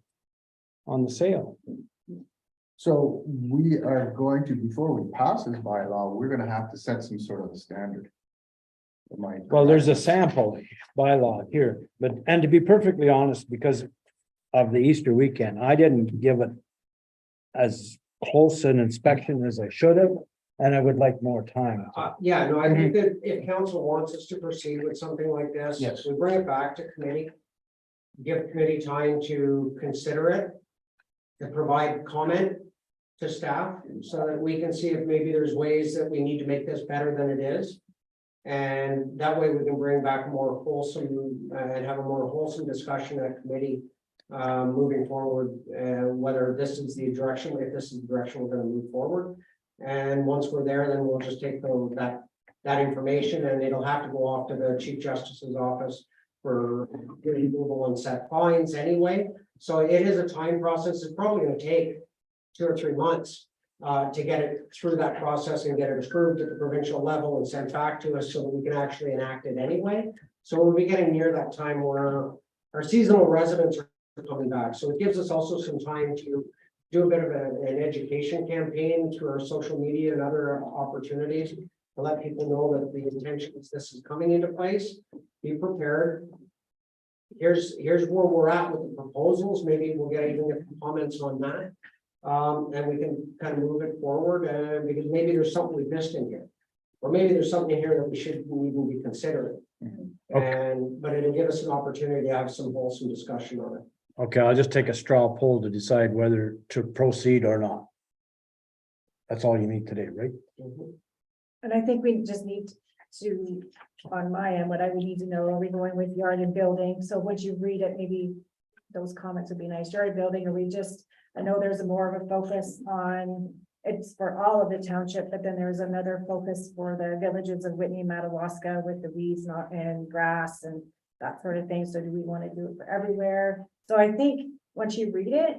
on the sale. So we are going to, before we pass this bylaw, we're gonna have to set some sort of a standard. Well, there's a sample bylaw here, and to be perfectly honest, because of the Easter weekend, I didn't give it as close an inspection as I should have, and I would like more time. Yeah, no, I think that if council wants us to proceed with something like this, Yes. we bring it back to committee. Give committee time to consider it. To provide comment to staff so that we can see if maybe there's ways that we need to make this better than it is. And that way we can bring back more wholesome and have a more wholesome discussion at committee moving forward, whether this is the direction, if this is the direction we're gonna move forward. And once we're there, then we'll just take that information, and it'll have to go off to the Chief Justice's office for removal and set fines anyway. So it is a time process. It's probably gonna take 2 or 3 months to get it through that process and get it approved at the provincial level and sent back to us so that we can actually enact it anyway. So we'll be getting near that time where our seasonal residents are coming back. So it gives us also some time to do a bit of an education campaign through our social media and other opportunities to let people know that the intention is this is coming into place. Be prepared. Here's where we're at with the proposals. Maybe we'll get even comments on that. And we can kind of move it forward, because maybe there's something we missed in here. Or maybe there's something here that we shouldn't even be considering. But it'll give us an opportunity to have some wholesome discussion on it. Okay, I'll just take a straw poll to decide whether to proceed or not. That's all you need today, right? And I think we just need to, on my end, what I would need to know, are we going with yard and building? So once you read it, maybe those comments would be nice. Yard building, or we just, I know there's more of a focus on, it's for all of the township, but then there's another focus for the villages of Whitney and Madawaska with the weeds and grass and that sort of thing. So do we want to do it for everywhere? So I think once you read it,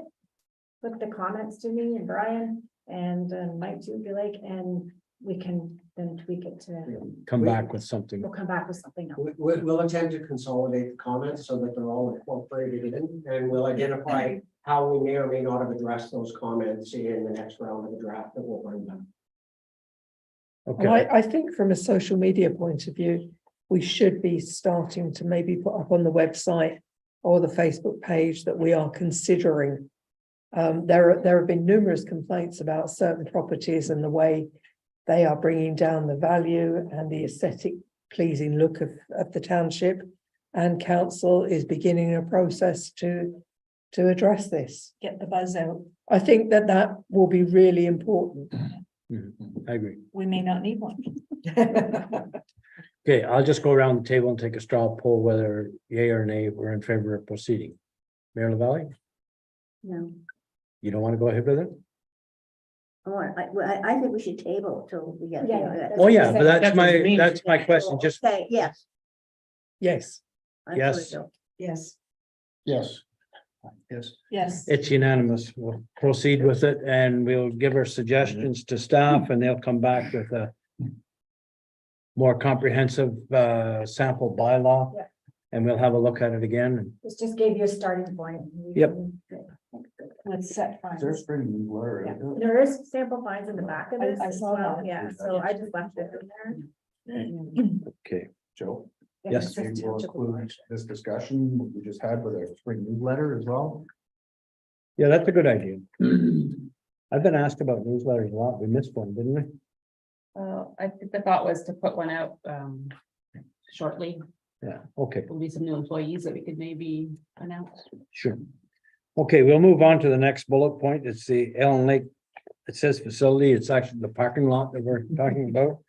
put the comments to me and Brian and Mike too, if you like, and we can then tweak it to, Come back with something. we'll come back with something else. We'll attempt to consolidate the comments so that they're all incorporated in, and we'll identify how we may or may not have addressed those comments in the next round of the draft that we'll bring them. Okay, I think from a social media point of view, we should be starting to maybe put up on the website or the Facebook page that we are considering. There have been numerous complaints about certain properties and the way they are bringing down the value and the aesthetic pleasing look of the township. And council is beginning a process to address this. Get the buzz out. I think that will be really important. I agree. We may not need one. Okay, I'll just go around the table and take a straw poll whether yay or nay we're in favor of proceeding. Mayor LaValle, No, you don't want to go ahead with it? I think we should table till we get. Yeah, Oh, yeah, but That's that's what it means. that's my question, just, Okay, yes. Yes, I'm Yes. sorry, Bill. Yes. Yes. Yes. Yes. it's unanimous. We'll proceed with it and we'll give our suggestions to staff and they'll come back with a more comprehensive sample bylaw. Yeah. And we'll have a look at it again. This just gave you a starting point. Yep. With set Is there a fines. spring newsletter? Yeah, there is sample fines in the back of this I as saw well, that. yeah, so I just left it in there. Okay, Joe? Yes. Maybe we'll include this discussion we just had with our spring newsletter as well. yeah, that's a good idea. I've been asked about newsletters a lot. We missed one, didn't we? I think the thought was to put one out shortly. Yeah, okay, There'll be some new employees that we could maybe announce. sure. Okay, we'll move on to the next bullet point. It's the Ellen Lake. It says facility. It's actually the parking lot that we're talking about.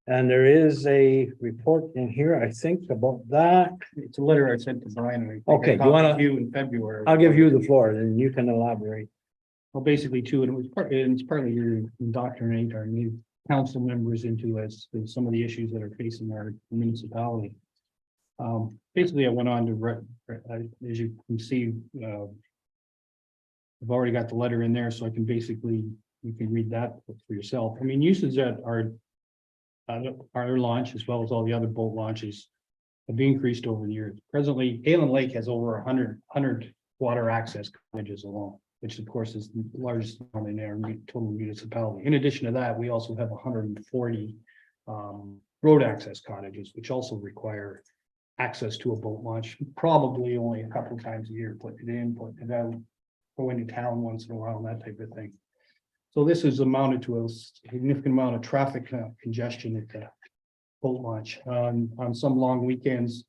And there is a report in here, I think, about that. It's a letter I sent to Brian. and I think I Okay, you copied wanna- You in February. I'll give you the floor and you can elaborate. Well, basically too, and it's partly your indoctrinate our new council members into as some of the issues that are facing our municipality. Basically, I went on to, as you can see, I've already got the letter in there, so I can basically, you can read that for yourself. I mean, uses that our launch, as well as all the other boat launches, have increased over the years. Presently, Halen Lake has over 100 water access cottages alone, which of course is the largest one in our total municipality. In addition to that, we also have 140 road access cottages, which also require access to a boat launch, probably only a couple of times a year, put it in, put it out, go into town once in a while, that type of thing. So this is amounted to a significant amount of traffic congestion at the boat launch. On some long weekends,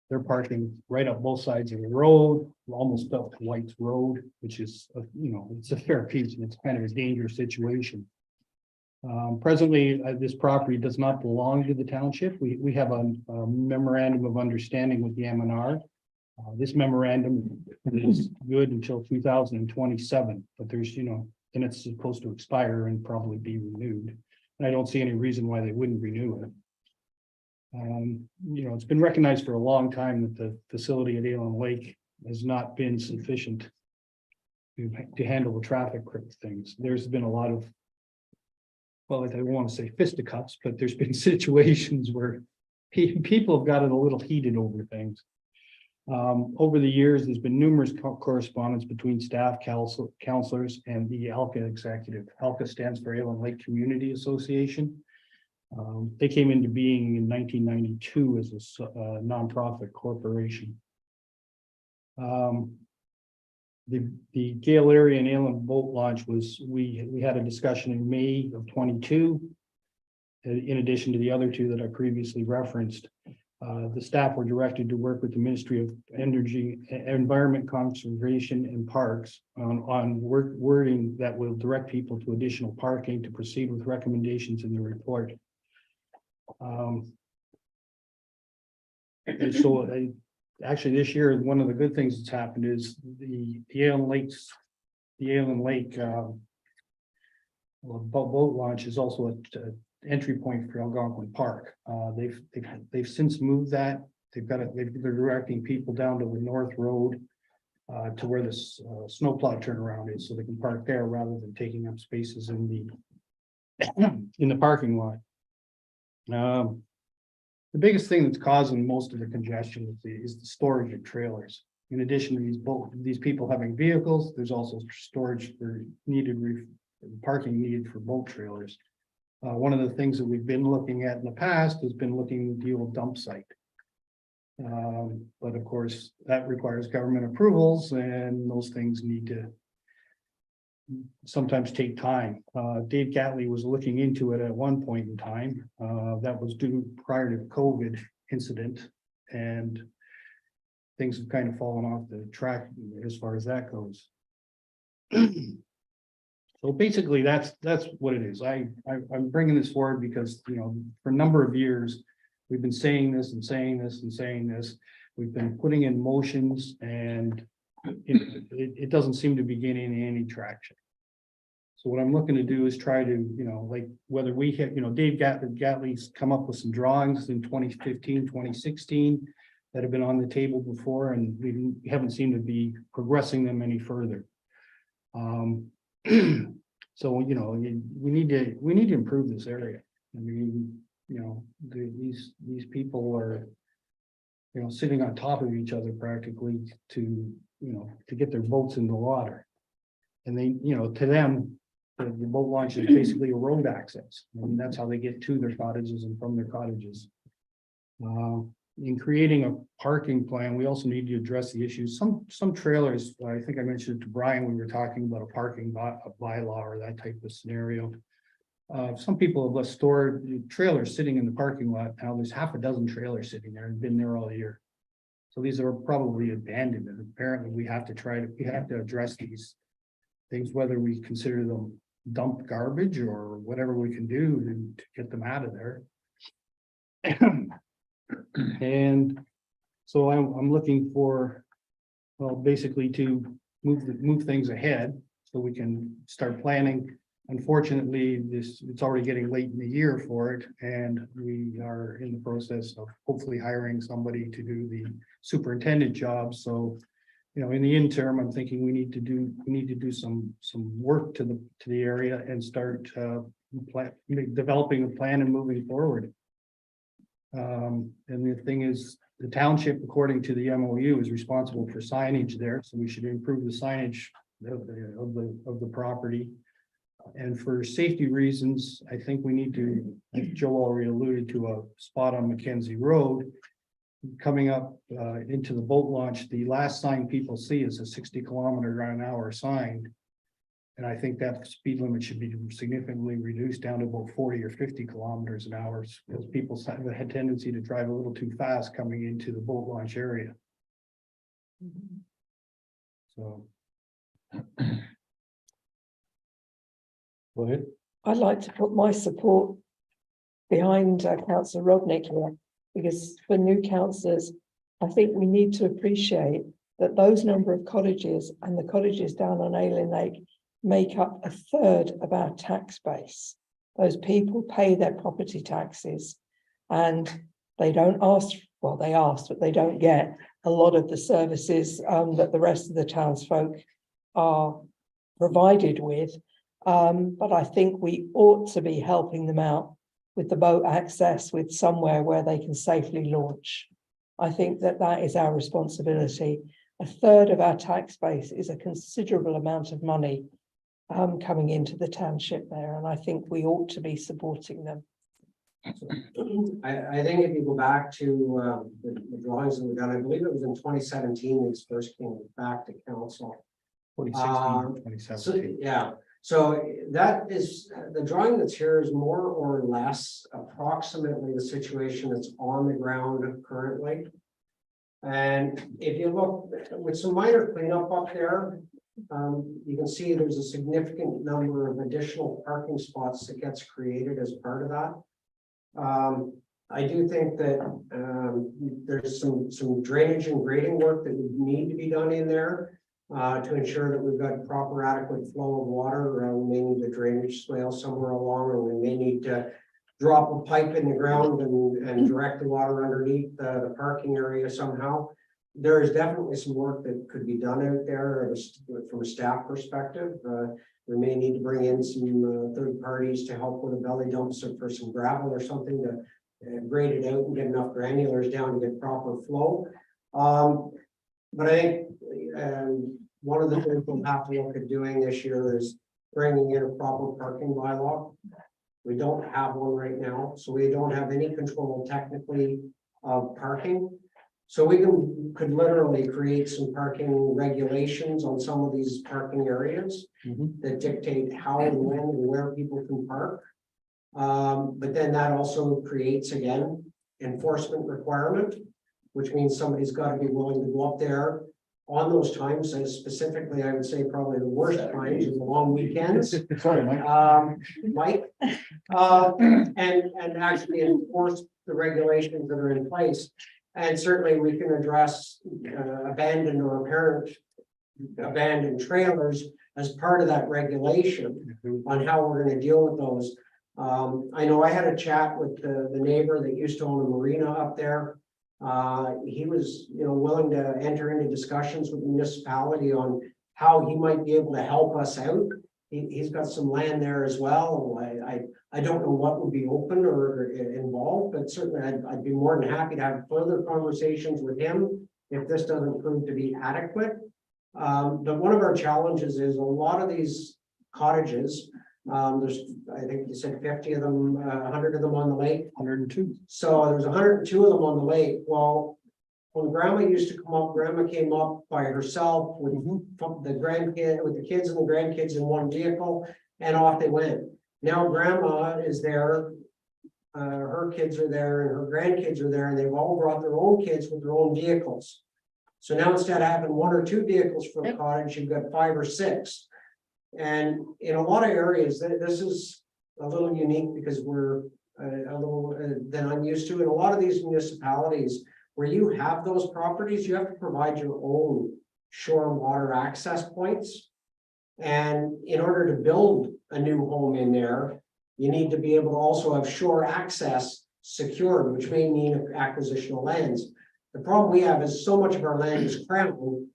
they're parking right up both sides of the road, almost up to White's Road, which is, it's a fair piece and it's kind of a dangerous situation. Presently, this property does not belong to the township. We have a memorandum of understanding with the MNR This memorandum is good until 2027, but there's, and it's supposed to expire and probably be renewed. And I don't see any reason why they wouldn't renew it. It's been recognized for a long time that the facility at Allen Lake has not been sufficient to handle the traffic things. There's been a lot of, well, I don't want to say fisticuffs, but there's been situations where people have gotten a little heated over things. Over the years, there's been numerous correspondence between staff, counselors, and the ALCA executive. ALCA stands for Allen Lake Community Association. They came into being in 1992 as a nonprofit corporation. The Gale area and Allen boat launch was, we had a discussion in May of 22. In addition to the other two that I previously referenced. The staff were directed to work with the Ministry of Energy, Environment, Conservation and Parks on wording that will direct people to additional parking to proceed with recommendations in the report. And so actually this year, one of the good things that's happened is the Allen Lake boat launch is also a entry point for Algonquin Park. They've since moved that. They're directing people down to the North Road to where the snowplow turnaround is, so they can park there rather than taking up spaces in the parking lot. The biggest thing that's causing most of the congestion is the storage of trailers. In addition to these people having vehicles, there's also storage for parking needed for boat trailers. One of the things that we've been looking at in the past has been looking at the old dump site. But of course, that requires government approvals, and those things need to sometimes take time. Dave Gatley was looking into it at one point in time. That was due prior to the COVID incident, and things have kind of fallen off the track as far as that goes. So basically, that's what it is. I'm bringing this forward because, for a number of years, we've been saying this and saying this and saying this. We've been putting in motions, and it doesn't seem to be gaining any traction. So what I'm looking to do is try to, like whether we have, Dave Gatley's come up with some drawings in 2015, 2016 that have been on the table before, and we haven't seemed to be progressing them any further. So, we need to improve this area. I mean, these people are, sitting on top of each other practically to get their boats in the water. And they, to them, the boat launch is basically a road access. I mean, that's how they get to their cottages and from their cottages. In creating a parking plan, we also need to address the issues. Some trailers, I think I mentioned it to Brian when we were talking about a parking bylaw or that type of scenario. Some people have left stored trailers sitting in the parking lot. Now there's half a dozen trailers sitting there and been there all year. So these are probably abandoned, and apparently we have to address these things, whether we consider them dump garbage or whatever we can do to get them out of there. And so I'm looking for, well, basically to move things ahead so we can start planning. Unfortunately, it's already getting late in the year for it, and we are in the process of hopefully hiring somebody to do the superintendent job. So, in the interim, I'm thinking we need to do some work to the area and start developing a plan and moving forward. And the thing is, the township, according to the MOU, is responsible for signage there, so we should improve the signage of the property. And for safety reasons, I think we need to, like Joe already alluded to, a spot on Mackenzie Road. Coming up into the boat launch, the last sign people see is a 60 km/h sign. And I think that speed limit should be significantly reduced down to about 40 or 50 km/h, because people have a tendency to drive a little too fast coming into the boat launch area. So. Go ahead. I'd like to put my support behind Councillor Rodnick here, because for new councillors, I think we need to appreciate that those number of cottages and the cottages down on Aileen Lake make up a third of our tax base. Those people pay their property taxes and they don't ask, well, they ask, but they don't get a lot of the services that the rest of the townsfolk are provided with. But I think we ought to be helping them out with the boat access, with somewhere where they can safely launch. I think that that is our responsibility. A third of our tax base is a considerable amount of money coming into the township there, and I think we ought to be supporting them. I think if you go back to the drawings that were done, I believe it was in 2017, these first came back to council. 2016, So, 2017. yeah, so that is, the drawing that's here is more or less approximately the situation that's on the ground currently. And if you look with some minor cleanup up there, you can see there's a significant number of additional parking spots that gets created as part of that. I do think that there's some drainage and grading work that would need to be done in there to ensure that we've got proper adequate flow of water. We may need a drainage swale somewhere along, or we may need to drop a pipe in the ground and direct the water underneath the parking area somehow. There is definitely some work that could be done out there from a staff perspective. We may need to bring in some third parties to help with a belly dump for some gravel or something to grade it out and get enough granulars down to get proper flow. But I think one of the things we'll have to look at doing this year is bringing in a proper parking bylaw. We don't have one right now, so we don't have any control technically of parking. So we could literally create some parking regulations on some of these parking areas that dictate how and when and where people can park. But then that also creates, again, enforcement requirement, which means somebody's got to be willing to go up there on those times. And specifically, I would say probably the worst times is the long weekends. Sorry, Mike. Mike, and actually enforce the regulations that are in place. And certainly we can address abandoned or apparent abandoned trailers as part of that regulation on how we're going to deal with those. I know I had a chat with the neighbor that used to own a marina up there. He was, willing to enter into discussions with the municipality on how he might be able to help us out. He's got some land there as well. I don't know what would be open or involved, but certainly I'd be more than happy to have further conversations with him if this doesn't prove to be adequate. But one of our challenges is a lot of these cottages, there's, I think you said 50 of them, 100 of them on the lake. 102. So there's 102 of them on the lake. Well, when grandma used to come up, grandma came up by herself with the kids and the grandkids in one vehicle, and off they went. Now grandma is there, her kids are there, and her grandkids are there, and they've all brought their own kids with their own vehicles. So now instead of having 1 or 2 vehicles for the cottage, you've got 5 or 6. And in a lot of areas, this is a little unique because we're a little than I'm used to. In a lot of these municipalities where you have those properties, you have to provide your own shore and water access points. And in order to build a new home in there, you need to be able to also have shore access secured, which may mean acquisition of lands. The problem we have is so much of our land is crown,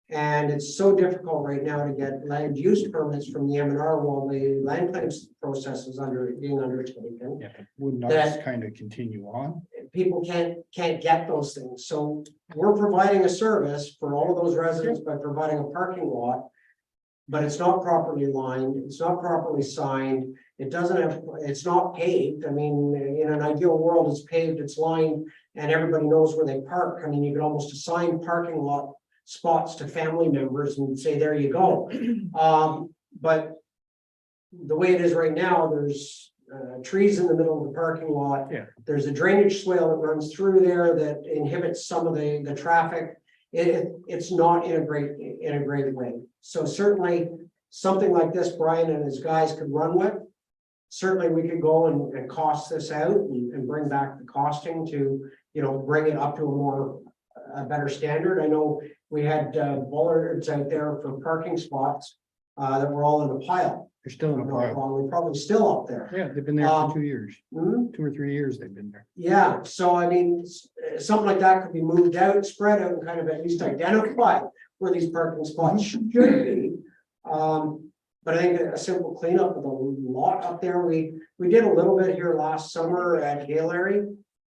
and it's so difficult right now to get land use permits from the M&R while the land claims process is being undertaken. Yeah, wouldn't that kind of continue on? People can't get those things. So we're providing a service for all of those residents by providing a parking lot, but it's not properly lined, it's not properly signed, it's not paved. I mean, in an ideal world, it's paved, it's lined, and everybody knows where they park. I mean, you could almost assign parking lot spots to family members and say, there you go. But the way it is right now, there's trees in the middle of the parking lot. Yeah. There's a drainage swale that runs through there that inhibits some of the traffic. It's not in a great way. So certainly something like this, Brian and his guys could run with. Certainly we could go and cost this out and bring back the costing to, bring it up to a more a better standard. I know we had bollards out there for parking spots that were all in a pile. They're still in a pile. They're probably still up there. Yeah, they've been there for 2 years, Hmm? 2 or 3 years they've been there. Yeah, so I mean, something like that could be moved out, spread out, and kind of at least identify where these parking spots should be. But I think a simple cleanup of the lot up there, we did a little bit here last summer at Gallery,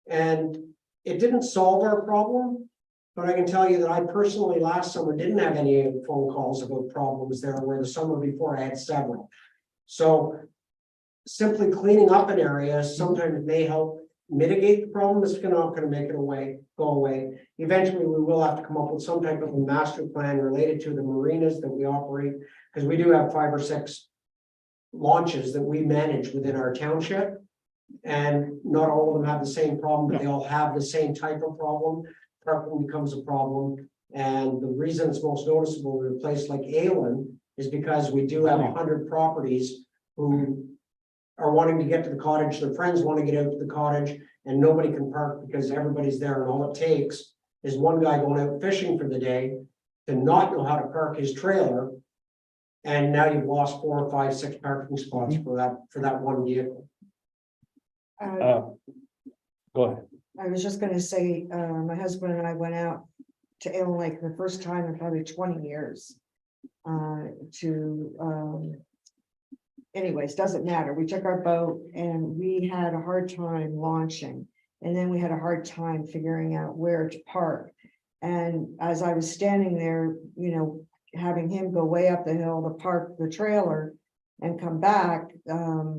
and it didn't solve our problem. But I can tell you that I personally last summer didn't have any phone calls about problems there, where the summer before I had several. So simply cleaning up an area sometimes may help mitigate the problem. It's not gonna make it go away. Eventually, we will have to come up with some type of a master plan related to the marinas that we operate, because we do have 5 or 6 launches that we manage within our township. And not all of them have the same problem, but they all have the same type of problem. Parking becomes a problem. And the reason it's most noticeable in a place like Aylen is because we do have 100 properties who are wanting to get to the cottage, their friends want to get out to the cottage, and nobody can park because everybody's there, and all it takes is one guy going out fishing for the day to not know how to park his trailer. And now you've lost 4 or 5, 6 parking spots for that one vehicle. Go ahead. I was just gonna say, my husband and I went out to Elm Lake the first time in probably 20 years. Anyways, doesn't matter. We took our boat and we had a hard time launching. And then we had a hard time figuring out where to park. And as I was standing there, you know, having him go way up the hill to park the trailer and come back, a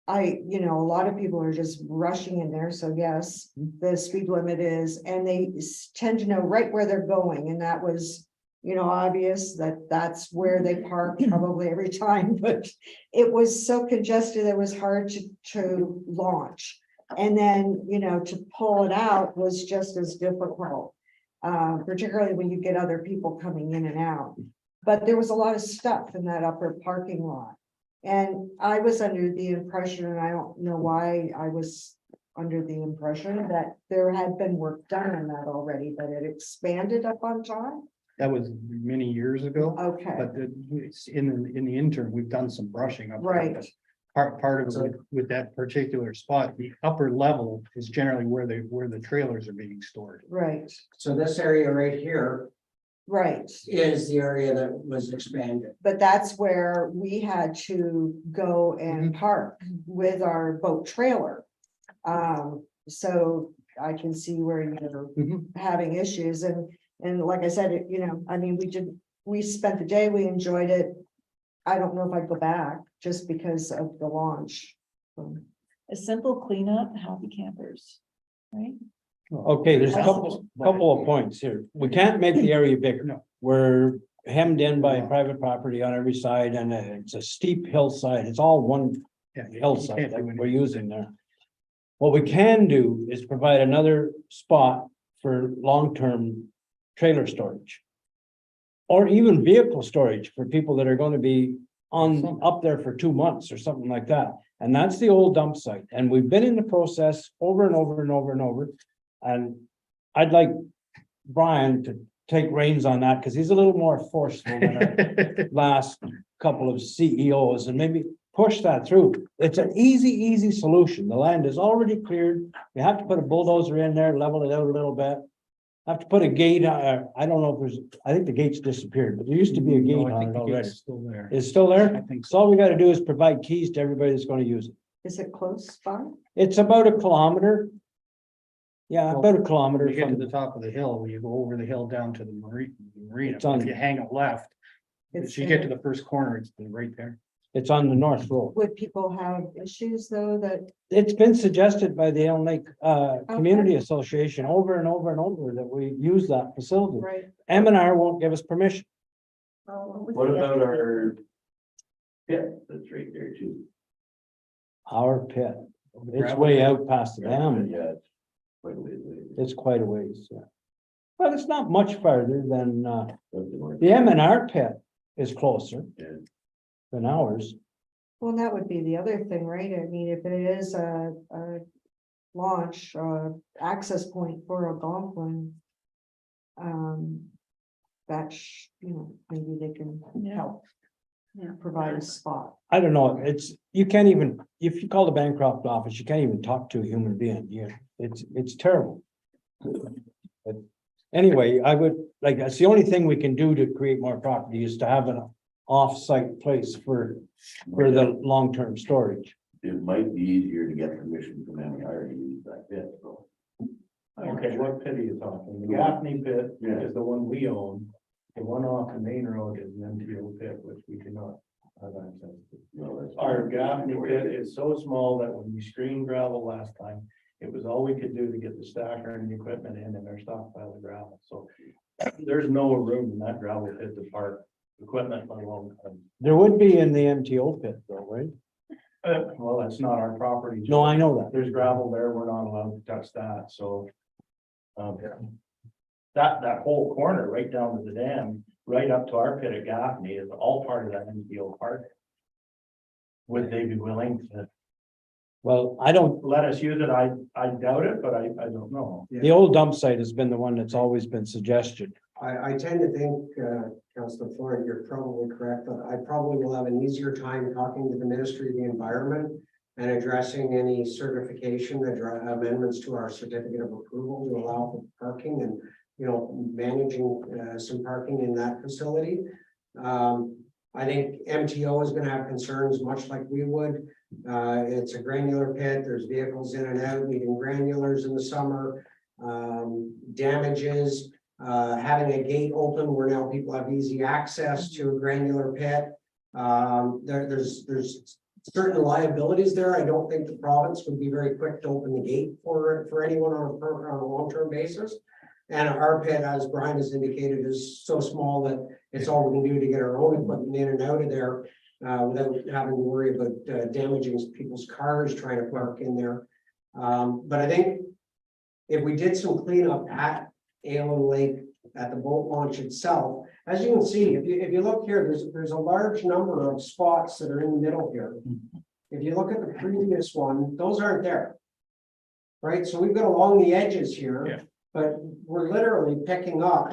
lot of people are just rushing in there. So yes, the speed limit is, and they tend to know right where they're going. And that was, obvious that that's where they park probably every time, but it was so congested, it was hard to launch. And then, to pull it out was just as difficult, particularly when you get other people coming in and out. But there was a lot of stuff in that upper parking lot. And I was under the impression, and I don't know why I was under the impression, that there had been work done on that already, but it expanded up on top. That was many years ago. Okay, But it's in the interim, we've done some brushing up. there, Right. but Part of it with that particular spot, the upper level is generally where the trailers are being stored. right, So this area right here right. is the area that was expanded. But that's where we had to go and park with our boat trailer. So I can see where you're having issues, and like I said, we spent the day, we enjoyed it. I don't know if I'd go back just because of the launch. A simple cleanup, happy campers, right? Okay, there's a couple of points here. We can't make the area bigger. No. We're hemmed in by private property on every side, and it's a steep hillside. It's all one hillside that we're using there. What we can do is provide another spot for long-term trailer storage. Or even vehicle storage for people that are going to be up there for 2 months or something like that. And that's the old dump site. And we've been in the process over and over and over and over. And I'd like Brian to take reins on that, because he's a little more forceful than our last couple of CEOs, and maybe push that through. It's an easy solution. The land is already cleared. You have to put a bulldozer in there, level it out a little bit. Have to put a gate, I don't know if I think the gate's disappeared, but there used to be a gate No, I on think it the already. gate's still there. It's still there? I think So all we gotta do is provide keys to everybody that's gonna use it. Is it close by? It's about a kilometer. Yeah, about a kilometer When you get to from, the top of the hill, you go over the hill down to the marina. It's on- If you hang a left, It's if you get to the first corner, it's right there. it's on the north road. Would people have issues though that, It's been suggested by the Elm Lake Community Association over and over and over that we use that facility. right? M&R won't give us permission. What about our pit that's right there too? Our pit, it's way out past the dam. Yeah, it's quite a ways away. It's quite a ways, yeah. But it's not much farther than, Up the north. the M&R pit is closer Yeah. than ours. Well, that would be the other thing, right? I mean, if it is a launch, access point for Algonquin, that, maybe they can help Yeah. provide a spot. I don't know, you can't even, if you call the Bancroft office, you can't even talk to a human being, it's terrible. But anyway, I would, like, that's the only thing we can do to create more property is to have an off-site place for the long-term storage. It might be easier to get permission from MIR to use that pit, so. Okay, what pit are you talking? The Gaffney pit Yeah. is the one we own. The one off the main road is an MTO pit, which we cannot have access to. No, that's. Our Gaffney pit is so small that when we screened gravel last time, it was all we could do to get the stacker and the equipment in and our stockpile of gravel. So there's no room in that gravel pit to park equipment, let alone. There would be in the MTO pit though, right? Well, that's not our property. No, I know that. There's gravel there. We're not allowed to touch that, so. That whole corner right down to the dam, right up to our pit at Gaffney is all part of that MTO park. Would they be willing to Well, I don't, let us use it? I doubt it, but I don't know. the old dump site has been the one that's always been suggested. I tend to think, Councilor Florent, you're probably correct, but I probably will have an easier time talking to the Ministry of the Environment and addressing any certification amendments to our certificate of approval to allow for parking and, managing some parking in that facility. I think MTO is going to have concerns much like we would. It's a granular pit. There's vehicles in and out, needing granulars in the summer. Damages, having a gate open where now people have easy access to a granular pit. There's certain liabilities there. I don't think the province would be very quick to open the gate for anyone on a long-term basis. And our pit, as Brian has indicated, is so small that it's all we can do to get our own equipment in and out of there without having to worry about damaging people's cars trying to park in there. But I think if we did some cleanup at Allen Lake at the boat launch itself, as you can see, if you look here, there's a large number of spots that are in the middle here. If you look at the previous one, those aren't there. Right, so we've got along the edges here. Yeah. But we're literally picking up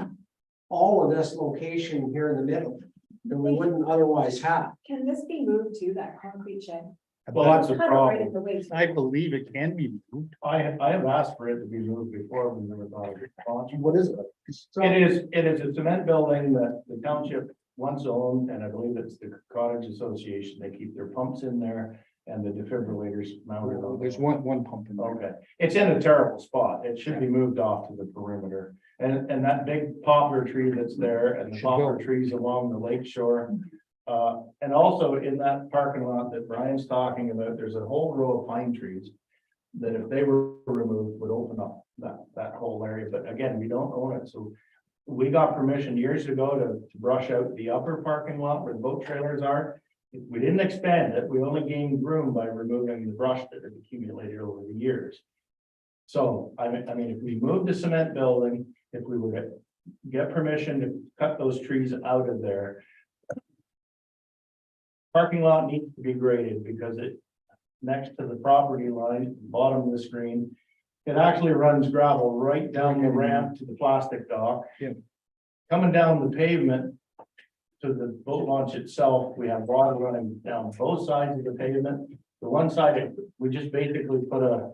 all of this location here in the middle that we wouldn't otherwise have. Can this be moved to that concrete shed? Well, that's a Kind of right problem. at the waist. I believe it can be moved. I have asked for it to be moved before we never thought of it. What is it? It is a cement building that the township once owned, and I believe it's the Cottage Association. They keep their pumps in there and the defibrillators mounted on. There's one pump in there. Okay, it's in a terrible spot. It should be moved off to the perimeter. And that big poplar tree that's there and the Should poplar go. trees along the lake shore. And also in that parking lot that Brian's talking about, there's a whole row of pine trees. That if they were removed would open up that whole area, but again, we don't own it, so. We got permission years ago to brush out the upper parking lot where the boat trailers are. We didn't expand it, we only gained room by removing the brush that had accumulated over the years. So, I mean, if we move the cement building, if we were to get permission to cut those trees out of there. Parking lot needs to be graded because it, next to the property line, bottom of the screen. It actually runs gravel right down the ramp to the plastic dock. Yeah. Coming down the pavement to the boat launch itself, we have water running down both sides of the pavement. The one side, we just basically put a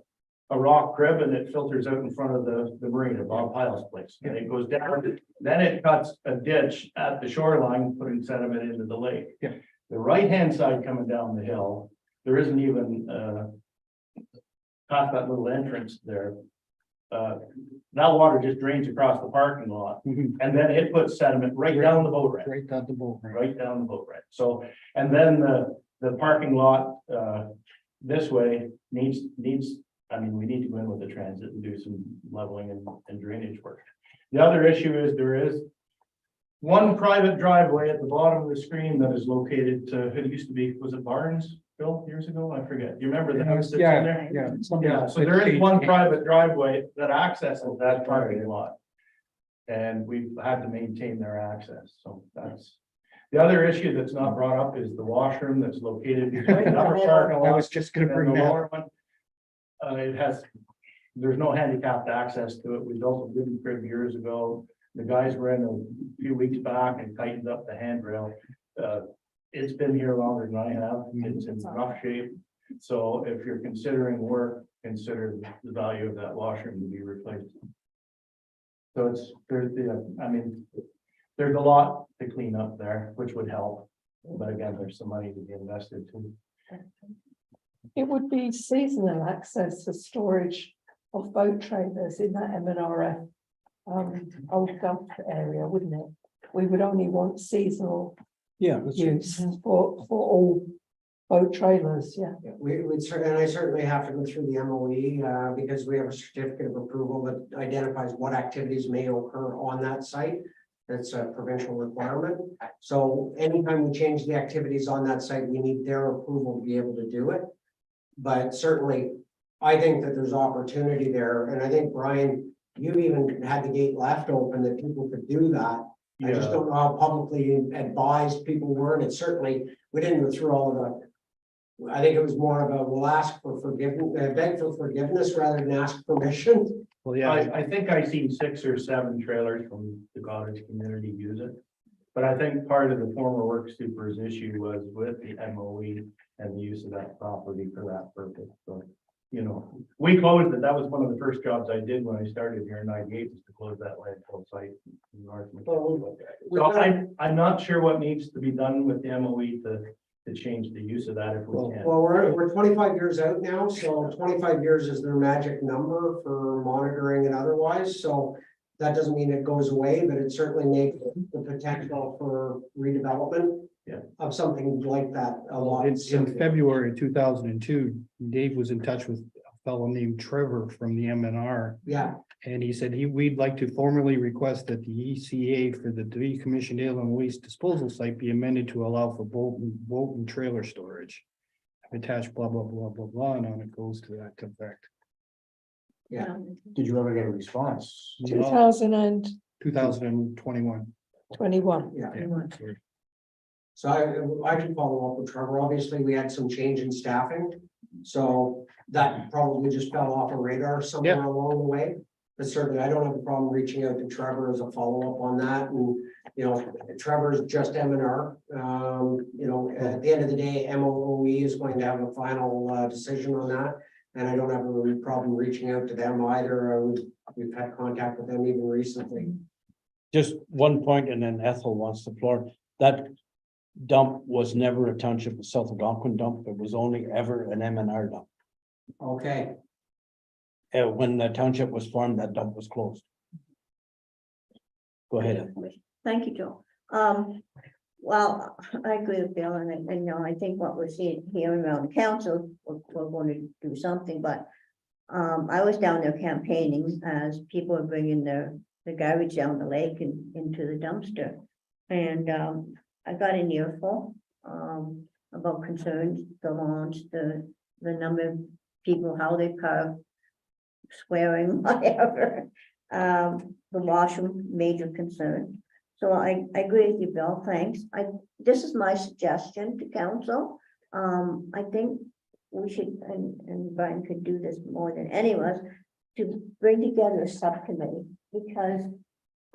rock crib and it filters out in front of the marina, Bob Pyle's place. And it goes down, then it cuts a ditch at the shoreline, putting sediment into the lake. Yeah. The right-hand side coming down the hill, there isn't even, past that little entrance there. That water just drains across the parking lot Mhm. and then it puts sediment right down the boat ramp. Right down the boat. Right down the boat ramp. So, and then the parking lot, this way needs, I mean, we need to go in with the transit and do some leveling and drainage work. The other issue is there is one private driveway at the bottom of the screen that is located to, it used to be, was it Barnes built years ago? I forget. You remember the house that's in there? Yeah, so there is one private driveway that accesses that parking lot. And we've had to maintain their access, so that's. The other issue that's not brought up is the washroom that's located between the upper parking lot. I was just gonna and bring the that. lower one. It has, there's no handicapped access to it. We built a wooden crib years ago. The guys were in a few weeks back and tightened up the handrail. It's been here longer than I have. It's in rough shape. So if you're considering work, consider the value of that washroom to be replaced. So there's a lot to clean up there, which would help. But again, there's some money to be invested too. It would be seasonal access for storage of boat trailers in that MNRF old dump area, wouldn't it? We would only want seasonal Yeah. use for all boat trailers, yeah. We would certainly, and I certainly have to go through the MOE, because we have a certificate of approval that identifies what activities may occur on that site. That's a provincial requirement. So anytime we change the activities on that site, we need their approval to be able to do it. But certainly, I think that there's opportunity there, and I think, Brian, you even had the gate left open that people could do that. I just don't know how publicly advised people were, and it certainly, we didn't go through all of the. I think it was more of a, we'll ask for forgiveness, beg for forgiveness rather than ask permission. Well, yeah, I think I seen 6 or 7 trailers from the cottage community use it. But I think part of the former work super's issue was with the MOE and the use of that property for that purpose. So, we closed it. That was one of the first jobs I did when I started here in '98, was to close that landfill site in North McKinley. So I'm not sure what needs to be done with the MOE to change the use of that if we can. Well, we're 25 years out now, so 25 years is their magic number for monitoring and otherwise, so that doesn't mean it goes away, but it certainly makes the potential for redevelopment of something like that a lot. in February 2002, Dave was in touch with a fellow named Trevor from the MNR. Yeah, And he said we'd like to formally request that the ECA for the decommissioned alien waste disposal site be amended to allow for boat and trailer storage. Attached blah, blah, blah, blah, blah, and on it goes to that effect. yeah. Did you ever get a response? 2021. 2021. Yeah. Yeah. So I can follow up with Trevor. Obviously, we had some change in staffing. So that probably just fell off a radar somewhere along the way. But certainly I don't have a problem reaching out to Trevor as a follow-up on that. And, Trevor's just M&R. At the end of the day, MOE is going to have a final decision on that. And I don't have a problem reaching out to them either. We've had contact with them even recently. Just one point, and then Ethel wants the floor. That dump was never a township of South Algonquin dump. It was only ever an MNR dump. Okay. When the township was formed, that dump was closed. Go ahead. Thank you, Joe. Well, I agree with Bill, and I think what we're seeing here around the council, we're going to do something, but I was down there campaigning as people are bringing the garbage down the lake and into the dumpster. And I got an earful about concerns, the launch, the number of people, how they park, swearing, whatever. The washroom, major concern. So I agree with you, Bill, thanks. This is my suggestion to council. I think we should, and Brian could do this more than any of us, to bring together a subcommittee, because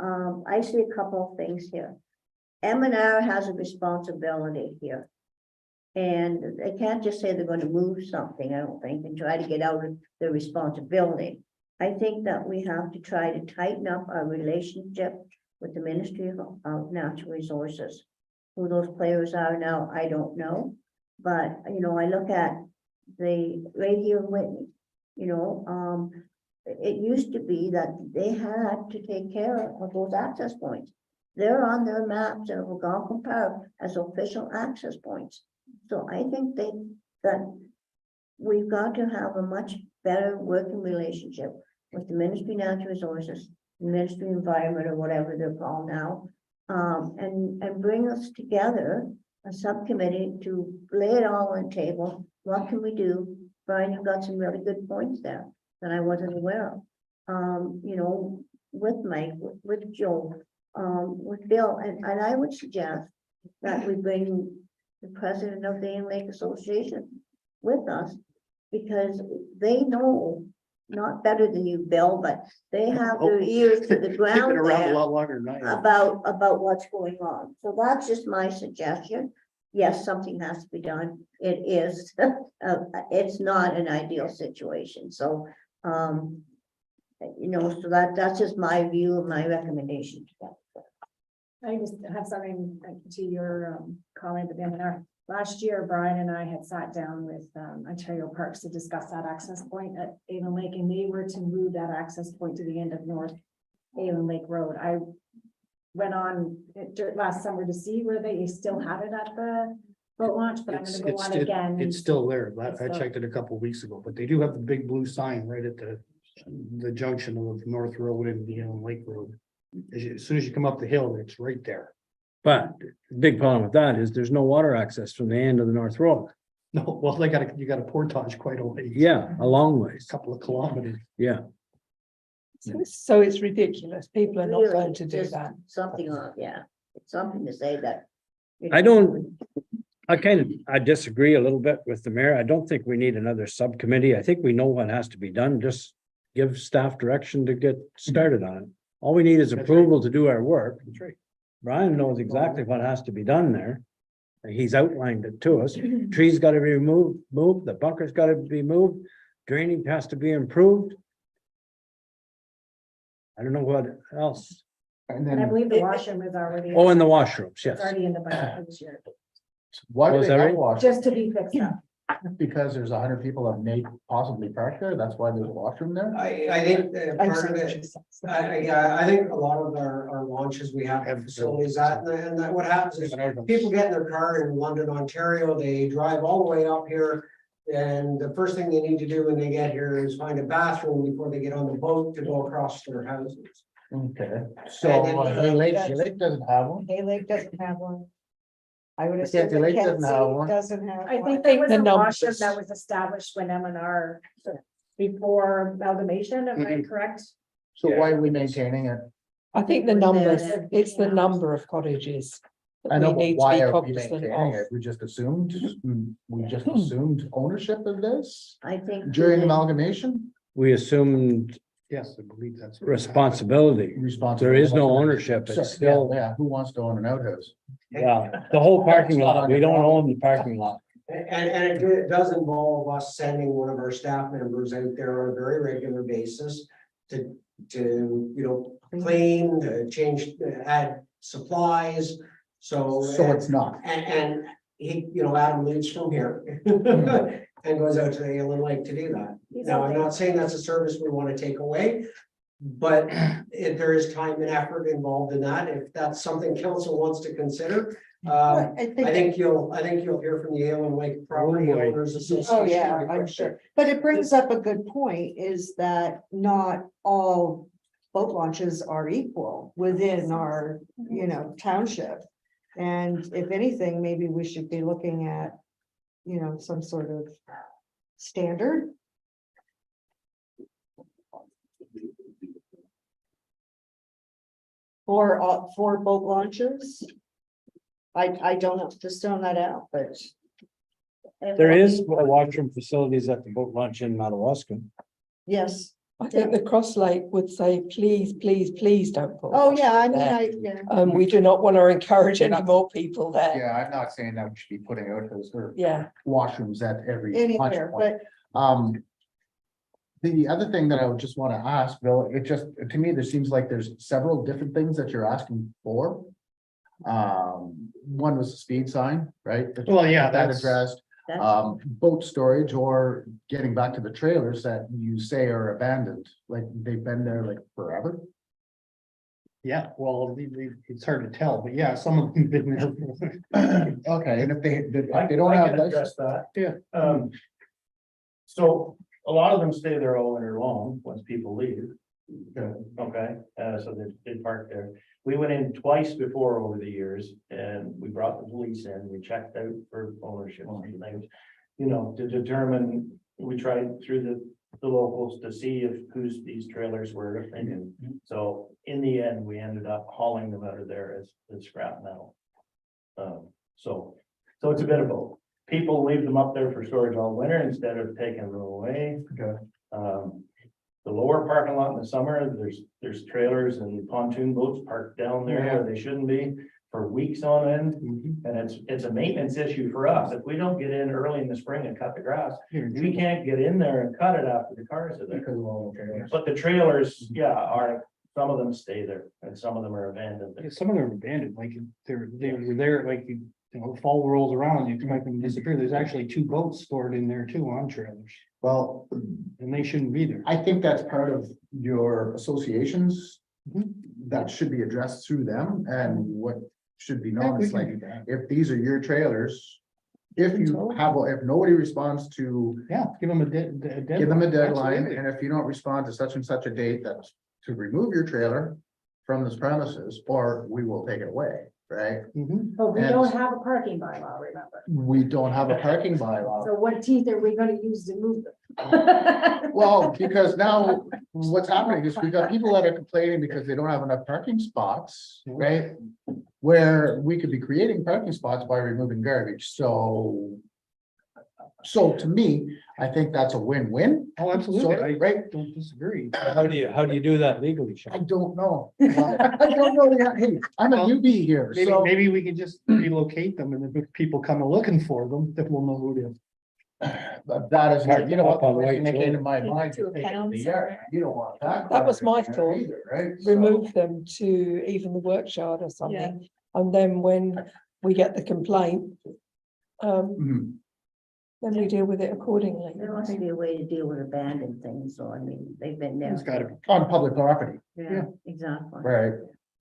I see a couple of things here. M&R has a responsibility here. And they can't just say they're going to move something, I don't think, and try to get out of their responsibility. I think that we have to try to tighten up our relationship with the Ministry of Natural Resources. Who those players are now, I don't know. But, I look at the right here in Whitney, it used to be that they had to take care of those access points. They're on their maps in Algonquin Park as official access points. So I think that we've got to have a much better working relationship with the Ministry of Natural Resources, the Ministry of Environment, or whatever they're called now, and bring us together, a subcommittee, to lay it all on the table. What can we do? Brian, you've got some really good points there that I wasn't aware of. With Mike, with Joe, with Bill, and I would suggest that we bring the president of the Lake Association with us, because they know not better than you, Bill, but they have their ears to the ground there longer than I about what's going on. So that's just my suggestion. Yes, something has to be done. It is, it's not an ideal situation. So, so that's just my view and my recommendation to that. I just have something to your comment at the end of our last year, Brian and I had sat down with Ontario Parks to discuss that access point at Avon Lake, and they were to move that access point to the end of North Avon Lake Road. I went on last summer to see where they still have it at the boat launch, but I'm gonna go on again. It's still there. It's I still- checked it a couple of weeks ago, but they do have the big blue sign right at the junction of North Road and the Lake Road. As soon as you come up the hill, it's right there. But the big problem with that is there's no water access from the end of the North Road. No, well, you got a portage quite a ways. Yeah, a long ways. Couple of kilometers. Yeah. So it's ridiculous. People are not Really, going to do just that. Something on, yeah, something to say that. I disagree a little bit with the mayor. I don't think we need another subcommittee. I think we know what has to be done. Just give staff direction to get started on it. All we need is approval to do our work. That's right. Brian knows exactly what has to be done there. He's outlined it to us. Trees gotta be moved, the bunker's gotta be moved, drainage has to be improved. I don't know what else. And And I then believe the washroom is already. Oh, and the washrooms, It's yes. already in the budget for this year, why do Was they that have right? wash? just to be fixed up. Because there's 100 people that may possibly park there, that's why there's a washroom there? I think I'm part of sorry, it, she says. I think a lot of our launches, we have facilities at, and that what happens is people get in their car in London, Ontario, they drive all the way up here. And the first thing they need to do when they get here is find a bathroom before they get on the boat to go across their houses. Okay, so And then- Hay Lake doesn't have one? Hay Lake doesn't have one. I would Mackenzie assume Lake Mackenzie doesn't have one. doesn't have I one. think there was the a washroom numbers. that was established when M&R before amalgamation, am I correct? So why are we maintaining it? I think the With numbers, the- it's the number of cottages. that I know, we but need to why be are we cognizant maintaining of. it? We just assumed ownership of this I think. during amalgamation? We assumed Yes, I believe that's. responsibility. There is no ownership. So, It's still, yeah, who wants to own an outhouse? well, the whole parking lot. We don't own the parking lot. And it does involve us sending one of our staff members out there on a very regular basis to, clean, to change, add supplies, so. So it's not. And he, Adam leaves from here and goes out to the Inland Lake to do that. Now, I'm not saying that's a service we want to take away, but if there is time and effort involved in that, if that's something council wants to consider. I think you'll hear from the Inland Lake Property Owners Association. Oh, yeah, I'm sure. But it brings up a good point, is that not all boat launches are equal within our, township. And if anything, maybe we should be looking at, some sort of standard. For boat launches. I don't know, just throwing that out, but. There is washroom facilities at the boat launch in Madawaska. Yes. I think the Cross Lake would say, please, please, please don't put. Oh, yeah, I mean, there. We do not want to encourage any more people there. Yeah, I'm not saying that we should be putting outhouse or Yeah. washrooms at every. anywhere, punch point. but The other thing that I would just want to ask, Bill, to me, there seems like there's several different things that you're asking for. One was the speed sign, right? Well, yeah, That that's- addressed, boat storage or getting back to the trailers that you say are abandoned, like they've been there like forever. Yeah, well, it's hard to tell, but yeah, some of them have been there. Okay, and if they I don't I have. can address that. Yeah. So a lot of them stay there all winter long once people leave. Okay, so they park there. We went in twice before over the years and we brought the police in, we checked out for ownership and things. To determine, we tried through the locals to see if whose these trailers were. And so in the end, we ended up hauling them out of there as scrap metal. So it's a bit of both. People leave them up there for storage all winter instead of taking them away. Okay. The lower parking lot in the summer, there's trailers and pontoon boats parked down there where they shouldn't be for weeks on end. And it's a maintenance issue for us. If we don't get in early in the spring and cut the grass, we can't get in there and cut it after the cars are there. Because of all the trailers. But the trailers, some of them stay there and some of them are abandoned. Yeah, some of them are abandoned, like they were there, like, fall rolls around, you expect them to disappear. There's actually 2 boats stored in there too on trailers, Well, and they shouldn't be there. I think that's part of your associations. Mhm. That should be addressed through them, and what should be Yeah, known we is can like, do that. if these are your trailers. If you have, if nobody responds to, Yeah, give them a deadline. give them a deadline, Absolutely. and if you don't respond to such and such a date, that's to remove your trailer from this premises, or we will take it away, right? Mhm. But we And- don't have a parking bylaw, remember? We don't have a parking bylaw. So what teeth are we gonna use to move them? Well, because now what's happening is we've got people that are complaining because they don't have enough parking spots, right? Where we could be creating parking spots by removing garbage, so. So to me, I think that's a win-win. Oh, absolutely. Sorry, I right? don't disagree. How do you do that legally, Sean? I don't know. I don't know. Hey, I'm a Well, newbie here, Maybe, so. maybe we can just relocate them, and if people come looking for them, then we'll know who to. But that is, you know, Up on what White came into Road. my mind. To a to take it to pound the yard. somewhere. You don't want that. That was my garbage in there thought. either, right? So- Remove them to even the workshop or something, and then when we get the complaint. Mhm. Then we deal with it accordingly. There must be a way to deal with abandoned things, so I mean, they've been there. It's gotta be. On public property, Yeah, exactly. right?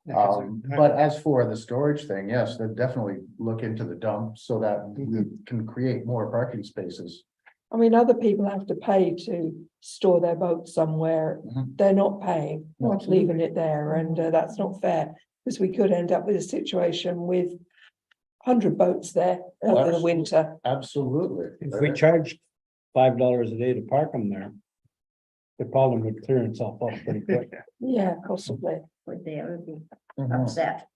Yeah, But as for the storage thing, yes, they'll definitely look into the dump so that we can create more parking spaces. I mean, other people have to pay to store their boat somewhere. Mhm. They're not paying, No, not leaving it there, and that's not fair. Because we could end up with a situation with 100 boats there over the Absolutely. winter. Absolutely. If we charged $5 a day to park them there, the problem would clear itself up pretty quick. Yeah, possibly. But they would be Mhm. upset.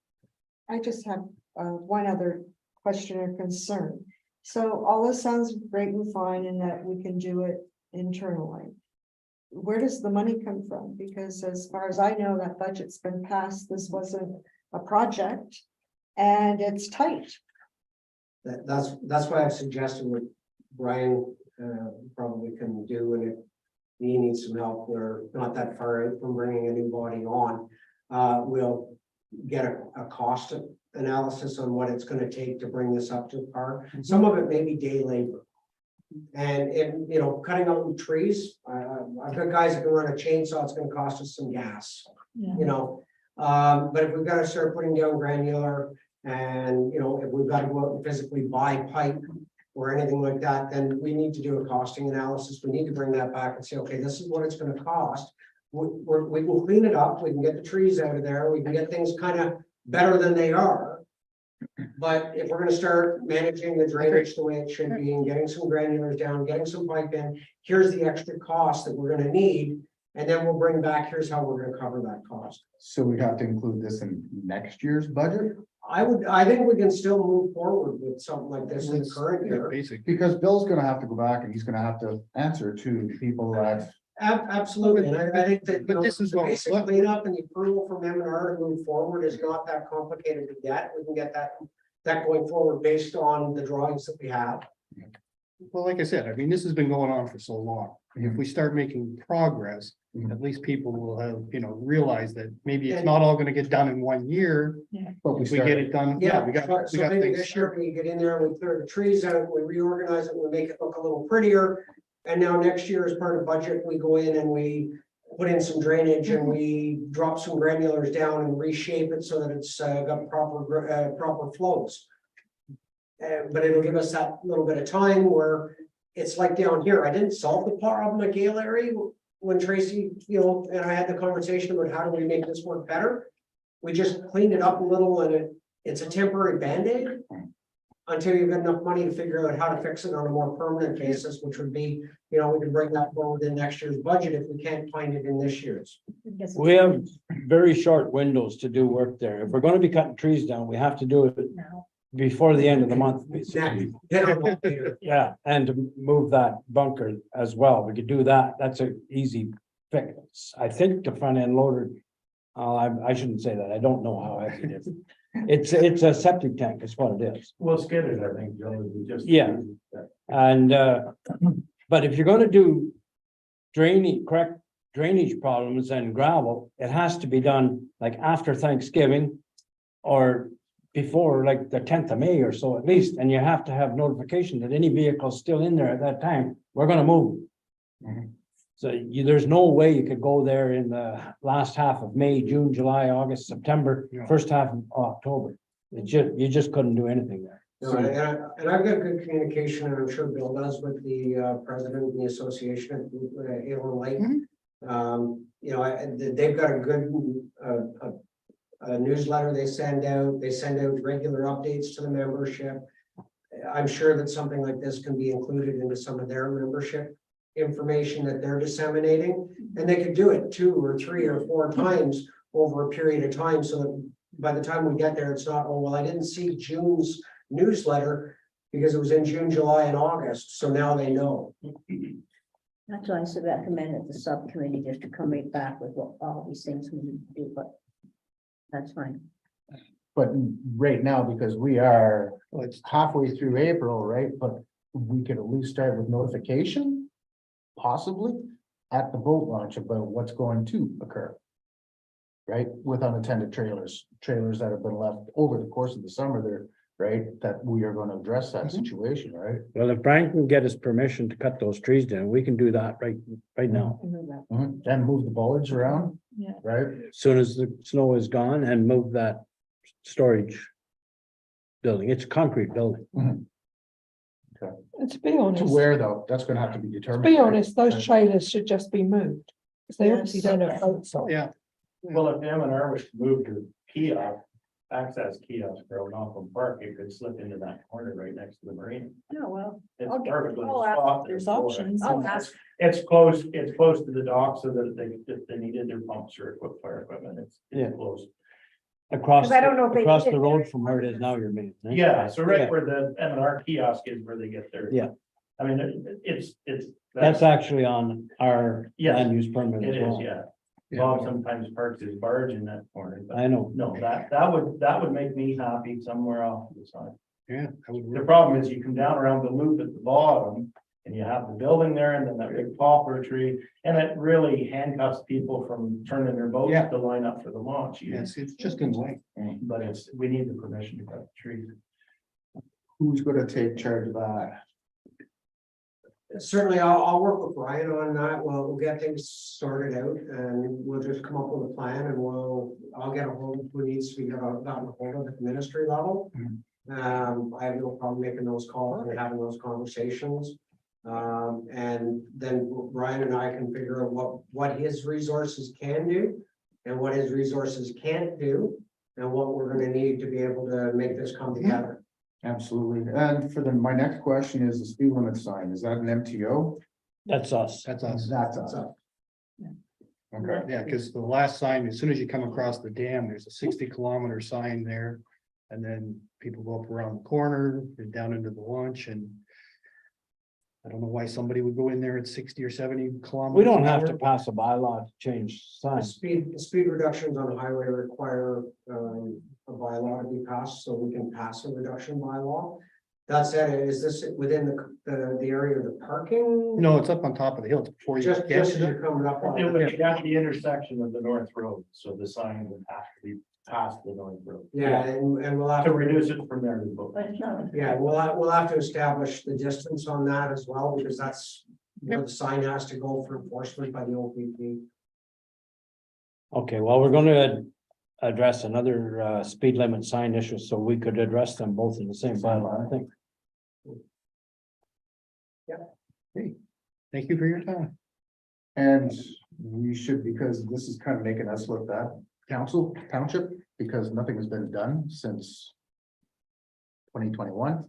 I just have one other question or concern. So all this sounds great and fine in that we can do it internally. Where does the money come from? Because as far as I know, that budget's been passed. This wasn't a project. And it's tight. That's why I've suggested what Brian probably can do, and if he needs some help, we're not that far out from bringing a new body on. We'll get a cost analysis on what it's gonna take to bring this up to par. Some of it may be day labor. And you know, cutting out trees, I've got guys that can run a chainsaw, it's gonna cost us some gas, you know. But if we've gotta start putting down granular and, you know, if we've gotta go out and physically buy pipe or anything like that, then we need to do a costing analysis. We need to bring that back and say, okay, this is what it's gonna cost. We will clean it up, we can get the trees out of there, we can get things kind of better than they are. But if we're gonna start managing the drainage the way it should be and getting some granulars down, getting some pipe in, here's the extra cost that we're gonna need. And then we'll bring back, here's how we're gonna cover that cost. So we have to include this in next year's budget? I think we can still move forward with something like this in the current year. Basic. Because Bill's gonna have to go back and he's gonna have to answer to the people that. Absolutely, and I think that, But you know, this is the what- basic cleanup and the approval from M&R to move forward is not that complicated to get. We can get that going forward based on the drawings that we have. Well, like I said, I mean, this has been going on for so long. If we start making progress, Mhm. at least people will have, realize that maybe it's not all gonna get done in 1 year. But we If we get it done, yeah, we got So maybe things. this year we get in there, we clear the trees out, we reorganize it, we make it look a little prettier. And now next year as part of budget, we go in and we put in some drainage and we drop some granulars down and reshape it so that it's got proper flows. But it'll give us that little bit of time where it's like down here, I didn't solve the problem at Gale area when Tracy, and I had the conversation about how do we make this work better. We just cleaned it up a little and it's a temporary Band-Aid until you've got enough money to figure out how to fix it on a more permanent basis, which would be, we can bring that forward in next year's budget if we can't find it in this year's. We have very short windows to do work there. If we're gonna be cutting trees down, we have to do it before the end of the month, basically. Yeah, and to move that bunker as well. We could do that. That's an easy fix. I think the front end loader, I shouldn't say that. I don't know how heavy it is. It's a septic tank, is what it is. Well, skidded, I think, Joe, we just. Yeah. And, but if you're gonna do correct drainage problems and gravel, it has to be done like after Thanksgiving or before like the 10th of May or so at least, and you have to have notification that any vehicle still in there at that time, we're gonna move. So there's no way you could go there in the last half of May, June, July, August, September, first half of October. You just couldn't do anything there. No, and I've got good communication, and I'm sure Bill does, with the president of the association at Avon Lake. You know, they've got a good a newsletter they send out. They send out regular updates to the membership. I'm sure that something like this can be included into some of their membership information that they're disseminating, and they could do it 2 or 3 or 4 times over a period of time, so that by the time we get there, it's not, oh, well, I didn't see June's newsletter because it was in June, July, and August, so now they know. That's why I recommended the subcommittee just to come right back with what all these things we need to do, but that's fine. But right now, because we are, well, it's halfway through April, right? But we could at least start with notification, possibly, at the boat launch about what's going to occur. Right, with unattended trailers that have been left over the course of the summer there, right? That we are going to address that situation, right? Well, if Brian can get his permission to cut those trees down, we can do that right now. And move the bollards around. Yeah. Right? As soon as the snow is gone and move that storage building. It's a concrete building. And to be honest, To where though, that's gonna have to be to determined. be right? honest, those trailers should just be moved. Because they obviously don't have boats on. Yeah. Well, if M&R was to move to kiosk, access kiosk for Algonquin Park, it could slip into that corner right next to the marina. No, well, It's I'll get- perfectly I'll ask if spot there's for it. options. I'll ask. It's close to the dock, so that if they needed their pumps or fire equipment, Yeah. it's close. Across, 'Cause I don't know if they across did the it road there. from where it is now, you're meaning. right? Yeah, so right Yeah. where the M&R kiosk is where they get their. Yeah. I mean, it's. That's actually on our Yes, land use permit It as well. is, yeah. Bob sometimes parks his barge in that corner, but I know. no, that would make me happy somewhere off to the side. Yeah. I would The problem is you come down around the loop at the bottom and you have the building there and then that big poplar tree. And it really handcuffs people from turning their boats Yeah. to line up for the launch. Yes, it's just in the way. But we need the permission to cut the trees. Who's gonna take charge of that? Certainly, I'll work with Brian on that. We'll get things sorted out, and we'll just come up with a plan, and I'll get a hold of who needs to be gotten a hold of at the ministry level. I have no problem making those calls and having those conversations. And then Brian and I can figure out what his resources can do and what his resources can't do, and what we're gonna need to be able to make this come together. Absolutely. And for my next question is the speed limit sign. Is that an MTO? That's us. That's us. That's us. Okay. Yeah, because the last sign, as soon as you come across the dam, there's a 60-kilometer sign there. And then people go up around the corner and down into the launch, and I don't know why somebody would go in there at 60 or 70 kilometers. We don't an have hour. to pass a bylaw to change The signs. speed reductions on the highway require a bylaw to be passed, so we can pass a reduction bylaw. That said, is this within the area of the parking? No, it's up on top of the hill. It's before you Just get as to you're it. coming up on It it. would be at the intersection of the North Road, so the sign would have to be past the North Road. Yeah, and we'll have To to, reduce it from there to the boat. But it's not. yeah, we'll have to establish the distance on that as well, because that's where the sign has to go for enforcement by the OPP. Okay, well, we're gonna address another speed limit sign issue, so we could address them both in the same bylaw, I think. Thank you for your time. And we should, because this is kind of making us look bad, township, because nothing has been done since 2021,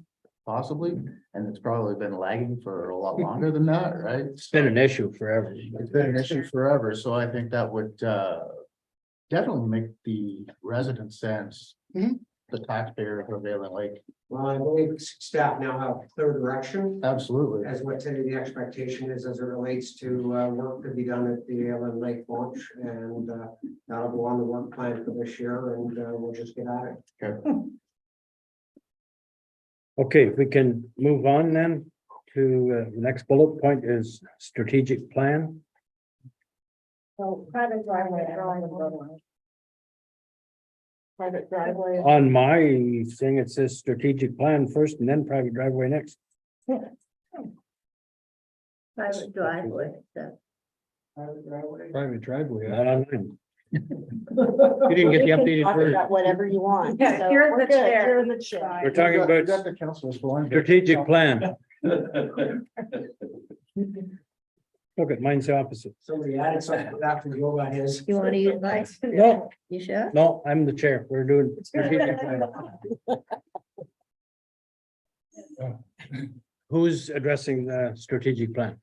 possibly, and it's probably been lagging for a lot longer than that, right? It's been an issue forever. It's been an issue forever, so I think that would definitely make the residents sense. the taxpayer of Alien Lake. Well, I believe staff now have clear direction Absolutely. as what the expectation is as it relates to work to be done at the Allen Lake launch. And that'll go on the work plan for this year and we'll just get at it. Okay, if we can move on then to the next bullet point is strategic plan. So private driveway. Private driveway. On my thing, it says strategic plan first and then private driveway next. Private driveway, so. Private driveway. Not on mine. You didn't get the updated Talk version. about whatever you want. Yeah, So you're we're the good. chair. You're the chair. We're talking You about got the councilors going. strategic plan. Look at mine's the opposite. Somebody added something after we go by his. You want to use mine? No, You sure? no, I'm the chair. We're doing strategic plan. Who's addressing the strategic plan?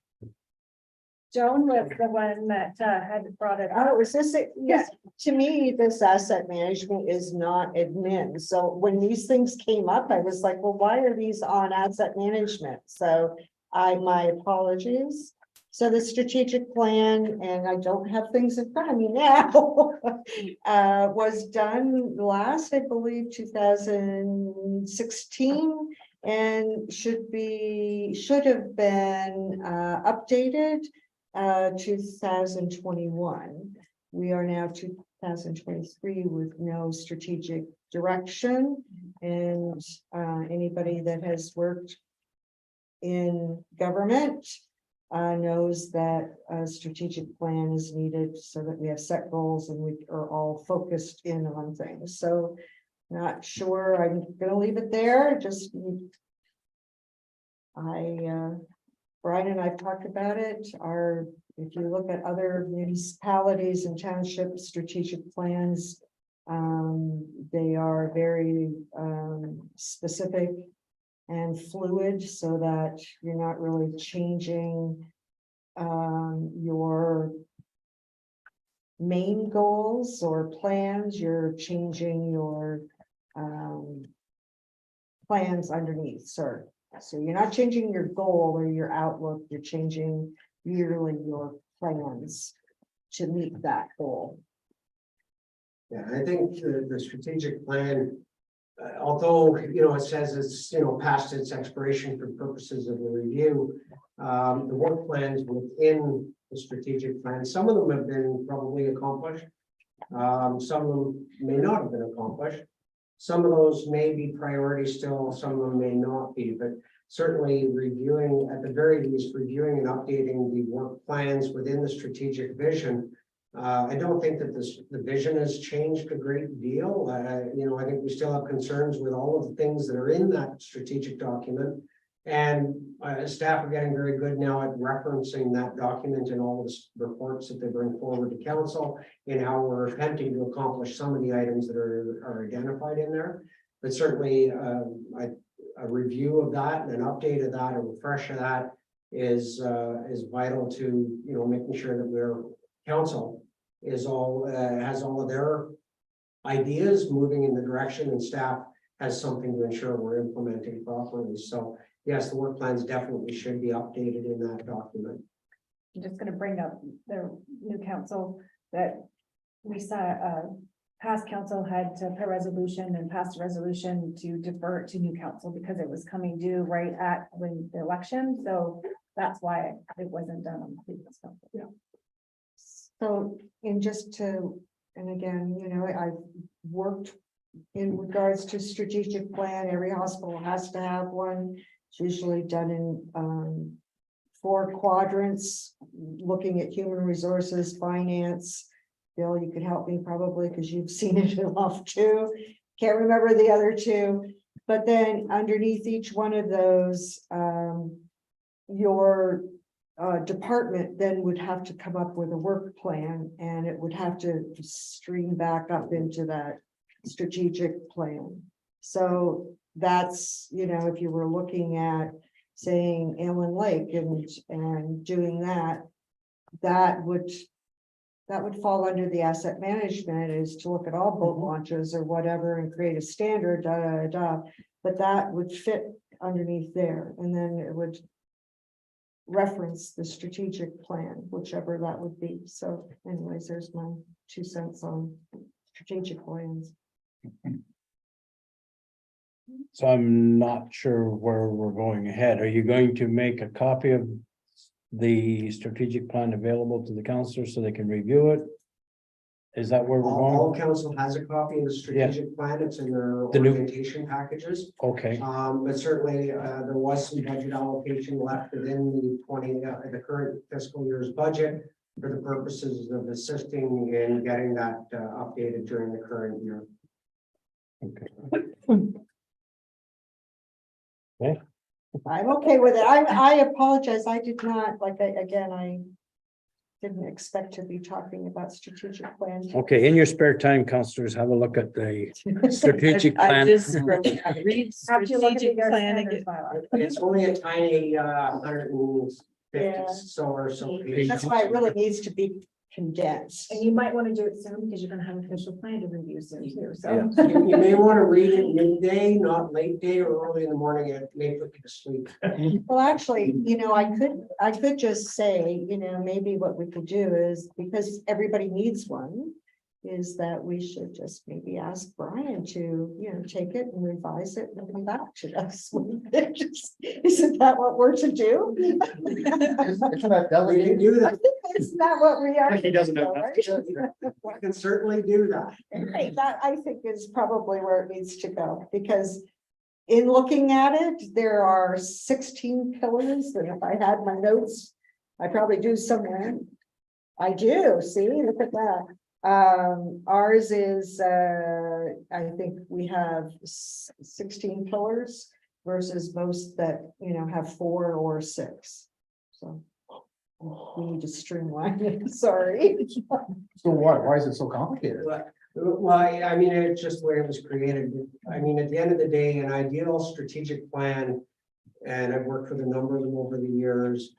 Joan was the one that had brought it Oh, up. is this, yes, to me, this asset management is not admin. So when these things came up, I was like, well, why are these on asset management? So my apologies. So the strategic plan, and I don't have things in front of me now, was done last, I believe, 2016. And should have been updated 2021. We are now 2023 with no strategic direction. And anybody that has worked in government knows that a strategic plan is needed so that we have set goals and we are all focused in on things. So not sure, I'm gonna leave it there, just Brian and I've talked about it. If you look at other municipalities and township strategic plans, they are very specific and fluid so that you're not really changing your main goals or plans, you're changing your plans underneath, sir. So you're not changing your goal or your outlook, you're changing yearly your plans to meet that goal. Yeah, I think the strategic plan, although, it says it's, past its expiration for purposes of the review. The work plans within the strategic plan, some of them have been probably accomplished. Some of them may not have been accomplished. Some of those may be priorities still, some of them may not be, but certainly reviewing, at the very least, reviewing and updating the work plans within the strategic vision. I don't think that the vision has changed a great deal. I think we still have concerns with all of the things that are in that strategic document. And staff are getting very good now at referencing that document in all of the reports that they bring forward to council and how we're attempting to accomplish some of the items that are identified in there. But certainly a review of that and an update of that, a refresh of that is vital to, making sure that council is has all of their ideas moving in the direction and staff has something to ensure we're implementing properly. So yes, the work plans definitely should be updated in that document. I'm just gonna bring up the new council that we saw, past council had to put a resolution and passed a resolution to defer it to new council because it was coming due right at when the election. So that's why it wasn't done on the previous council. Yeah. So, and again, I've worked in regards to strategic plan, every hospital has to have one. It's usually done in 4 quadrants, looking at human resources, finance. Bill, you could help me probably because you've seen it enough too. Can't remember the other 2, but then underneath each one of those, your department then would have to come up with a work plan and it would have to stream back up into that strategic plan. So that's, if you were looking at saying Allen Lake and doing that, that would that would fall under the asset management, is to look at all boat launches or whatever and create a standard, da, da, da, da. But that would fit underneath there, and then it would reference the strategic plan, whichever that would be. So anyways, there's my 2 cents on strategic plans. So I'm not sure where we're going ahead. Are you going to make a copy of the strategic plan available to the councillors so they can review it? Is that where we're All going? council has a copy of the strategic plan. It's in their The new- orientation packages. Okay, But certainly, there was some budget allocation left within the current fiscal year's budget for the purposes of assisting in getting that updated during the current year. I'm okay with it. I apologize. I did not, like, I didn't expect to be talking about strategic plans. okay, in your spare time, councillors, have a look at the strategic I plan. just read Have you look at strategic your planning. standards bylaw? It's only a tiny 150 Yeah. or so pages. That's why it really needs to be condensed. And you might want to do it soon because you're gonna have an official plan to review soon too, so. Yeah. You may want to read it midday, not late day or early in the morning. It may put you to sleep. Well, actually, I could just say, maybe what we could do is, because everybody needs one, is that we should just maybe ask Brian to, take it and revise it and come back to us. Isn't that what we're to do? Isn't that We can delegated? do I that. think it's not what we are. He doesn't know. Right? We can certainly do that. Right, that I think is probably where it needs to go, because in looking at it, there are 16 pillars, and if I had my notes, I probably do somewhere. I do, see, look at that. Ours is, I think we have 16 pillars versus most that, have 4 or 6. So we need to streamline it, sorry. So what? Why is it so complicated? Well, I mean, it's just the way it was created. I mean, at the end of the day, an ideal strategic plan, and I've worked with a number of them over the years,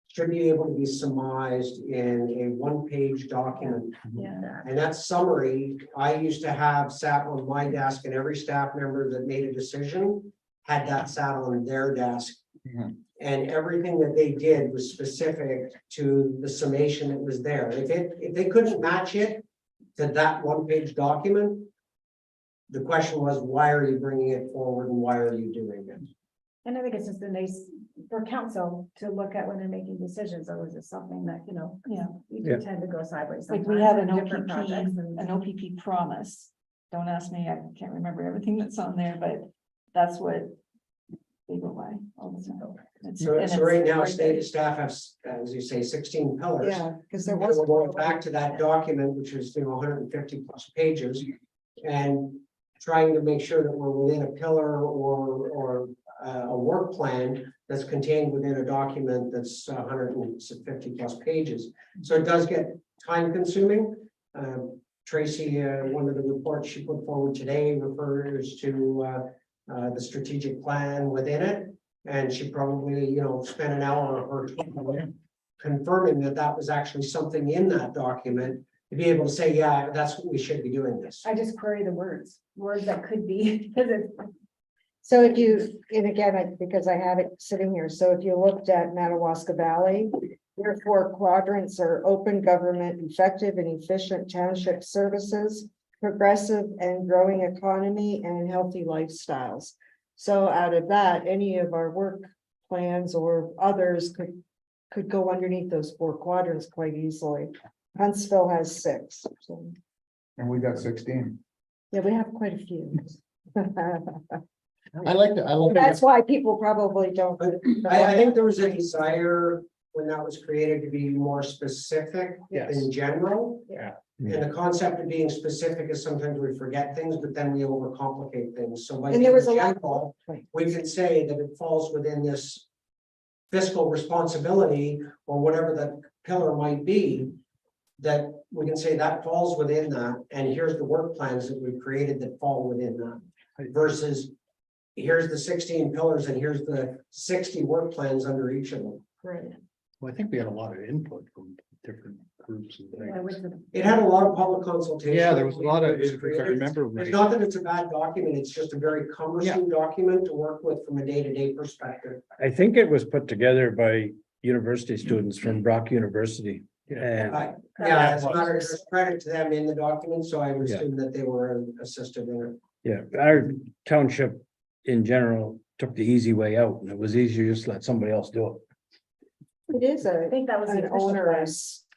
should be able to be summarized in a one-page document. Yeah. And that summary, I used to have sat on my desk, and every staff member that made a decision had that sat on their desk. Mhm. And everything that they did was specific to the summation that was there. If they couldn't match it to that one-page document, the question was, why are you bringing it forward and why are you doing it? And I think it's just a nice for council to look at when they're making decisions, or is it something that, Yeah, we Yeah. do tend to go sideways. like we sometimes have in an different projects and- OPP promise. Don't ask me, I can't remember everything that's on there, but that's what they go by all the time. So And so it's right now, right state there. staff have, as you say, 16 pillars. Yeah, because there And was. we're going back to that document, which is, 150 plus pages, and trying to make sure that we're within a pillar or a work plan that's contained within a document that's 150 plus pages. So it does get time consuming. Tracy, one of the reports she put forward today refers to the strategic plan within it. And she probably, spent an hour or two confirming that that was actually something in that document to be able to say, yeah, that's what we should be doing this. I just query the words that could be, because it's. So if you, and again, because I have it sitting here, so if you looked at Madawaska Valley, your 4 quadrants are open government, effective and efficient township services, progressive and growing economy, and healthy lifestyles. So out of that, any of our work plans or others could go underneath those 4 quadrants quite easily. Huntsville has 6. So, And we got 16. yeah, we have quite a few. I like to. That's why people probably don't. I think there was a desire when that was created to be more specific Yes. in general. Yeah. And the concept of being specific is sometimes we forget things, but then we overcomplicate things. So by And there was being a lot. general, we can say that it falls within this fiscal responsibility or whatever that pillar might be, that we can say that falls within that, and here's the work plans that we've created that fall within that. Versus, here's the 16 pillars and here's the 60 work plans under each of them. Right. Well, I think we had a lot of input from different groups and I went to the- It had a lot of public consultation. Yeah, there was a lot of, It was if I created. remember It's right. not that it's a bad document, it's just a very cumbersome document to work with from a day-to-day perspective. I think it was put together by university students from Brock University. And Yeah, as a matter of credit to them in the document, so I would Yeah. assume that they were assisted in it. yeah, our township in general took the easy way out, and it was easier just to let somebody else do it. It is I think that was the an official plan. onerous.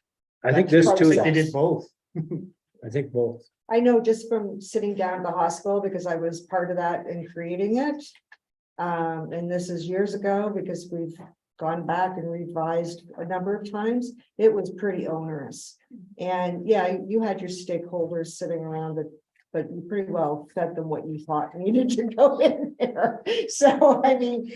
I think this too, They did both. I think both. I know just from sitting down at the hospital, because I was part of that in creating it. And this is years ago, because we've gone back and revised a number of times, it was pretty onerous. And yeah, you had your stakeholders sitting around it, but you pretty well fed them what you thought needed to go in there. So, I mean,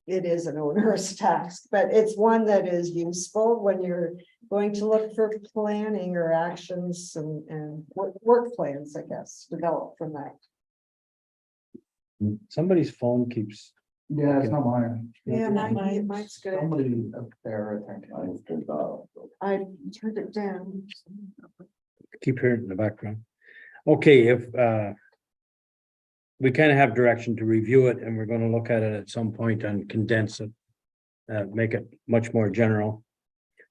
it is an onerous task, but it's one that is useful when you're going to look for planning or actions and work plans, I guess, developed from that. Somebody's phone keeps, Yeah, it's not mine. Yeah, mine's good. Somebody up there, I think. I turned it down. keep hearing it in the background. Okay, if we kind of have direction to review it, and we're gonna look at it at some point and condense it. Make it much more general.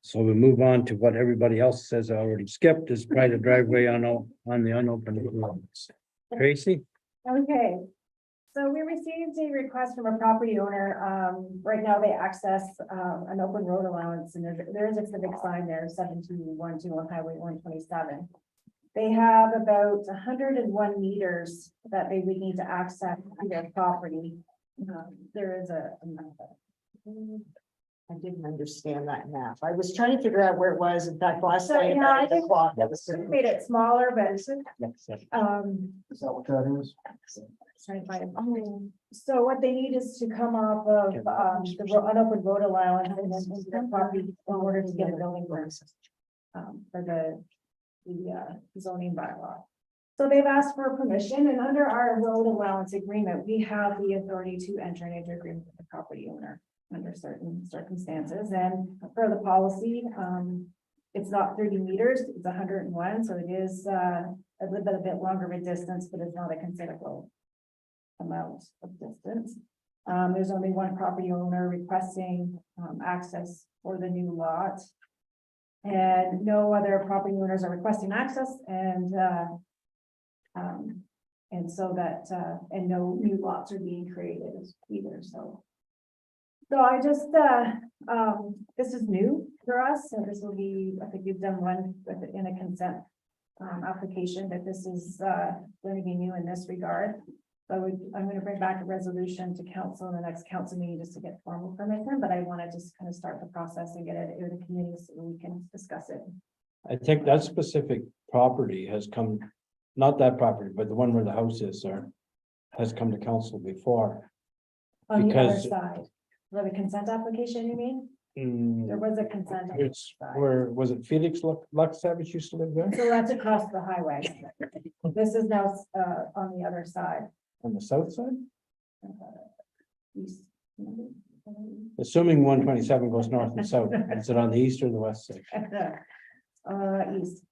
So we move on to what everybody else says I already skipped, is private driveway on the unopened lots. Tracy? Okay, so we received a request from a property owner. Right now they access an open road allowance, and there is a civic sign there, 7212 on Highway 127. They have about 101 meters that they would need to access on their property. There is a I didn't understand that map. I was trying to figure out where it was. In fact, last So, night. yeah, I think That was. made it smaller, but Is that what that is? trying to find it. So what they need is to come off of the unopened road allowance and then into their property in order to get a building permit. For the zoning bylaw. So they've asked for permission, and under our road allowance agreement, we have the authority to enter into agreement with the property owner under certain circumstances, and for the policy, it's not 30 meters, it's 101, so it is a little bit longer of a distance, but it's not a considerable amount of distance. There's only one property owner requesting access for the new lot. And no other property owners are requesting access, and so that, and no new lots are being created either, so. So I just, this is new for us, so this will be, I think we've done one with in a consent application, but this is going to be new in this regard. So I'm going to bring back a resolution to council in the next council meeting just to get formal permission, but I want to just kind of start the process and get it in the committee so we can discuss it. I think that specific property has come, not that property, but the one where the house is there, has come to council before. On the other Because- side, for the consent application, you mean? There was a consent. on the It's other side. where, was it Felix Luxavich used to live there? So that's across the highway. This is now on the other side. On the south side? East. Assuming 127 goes north and south, is it on the east or the west side? East.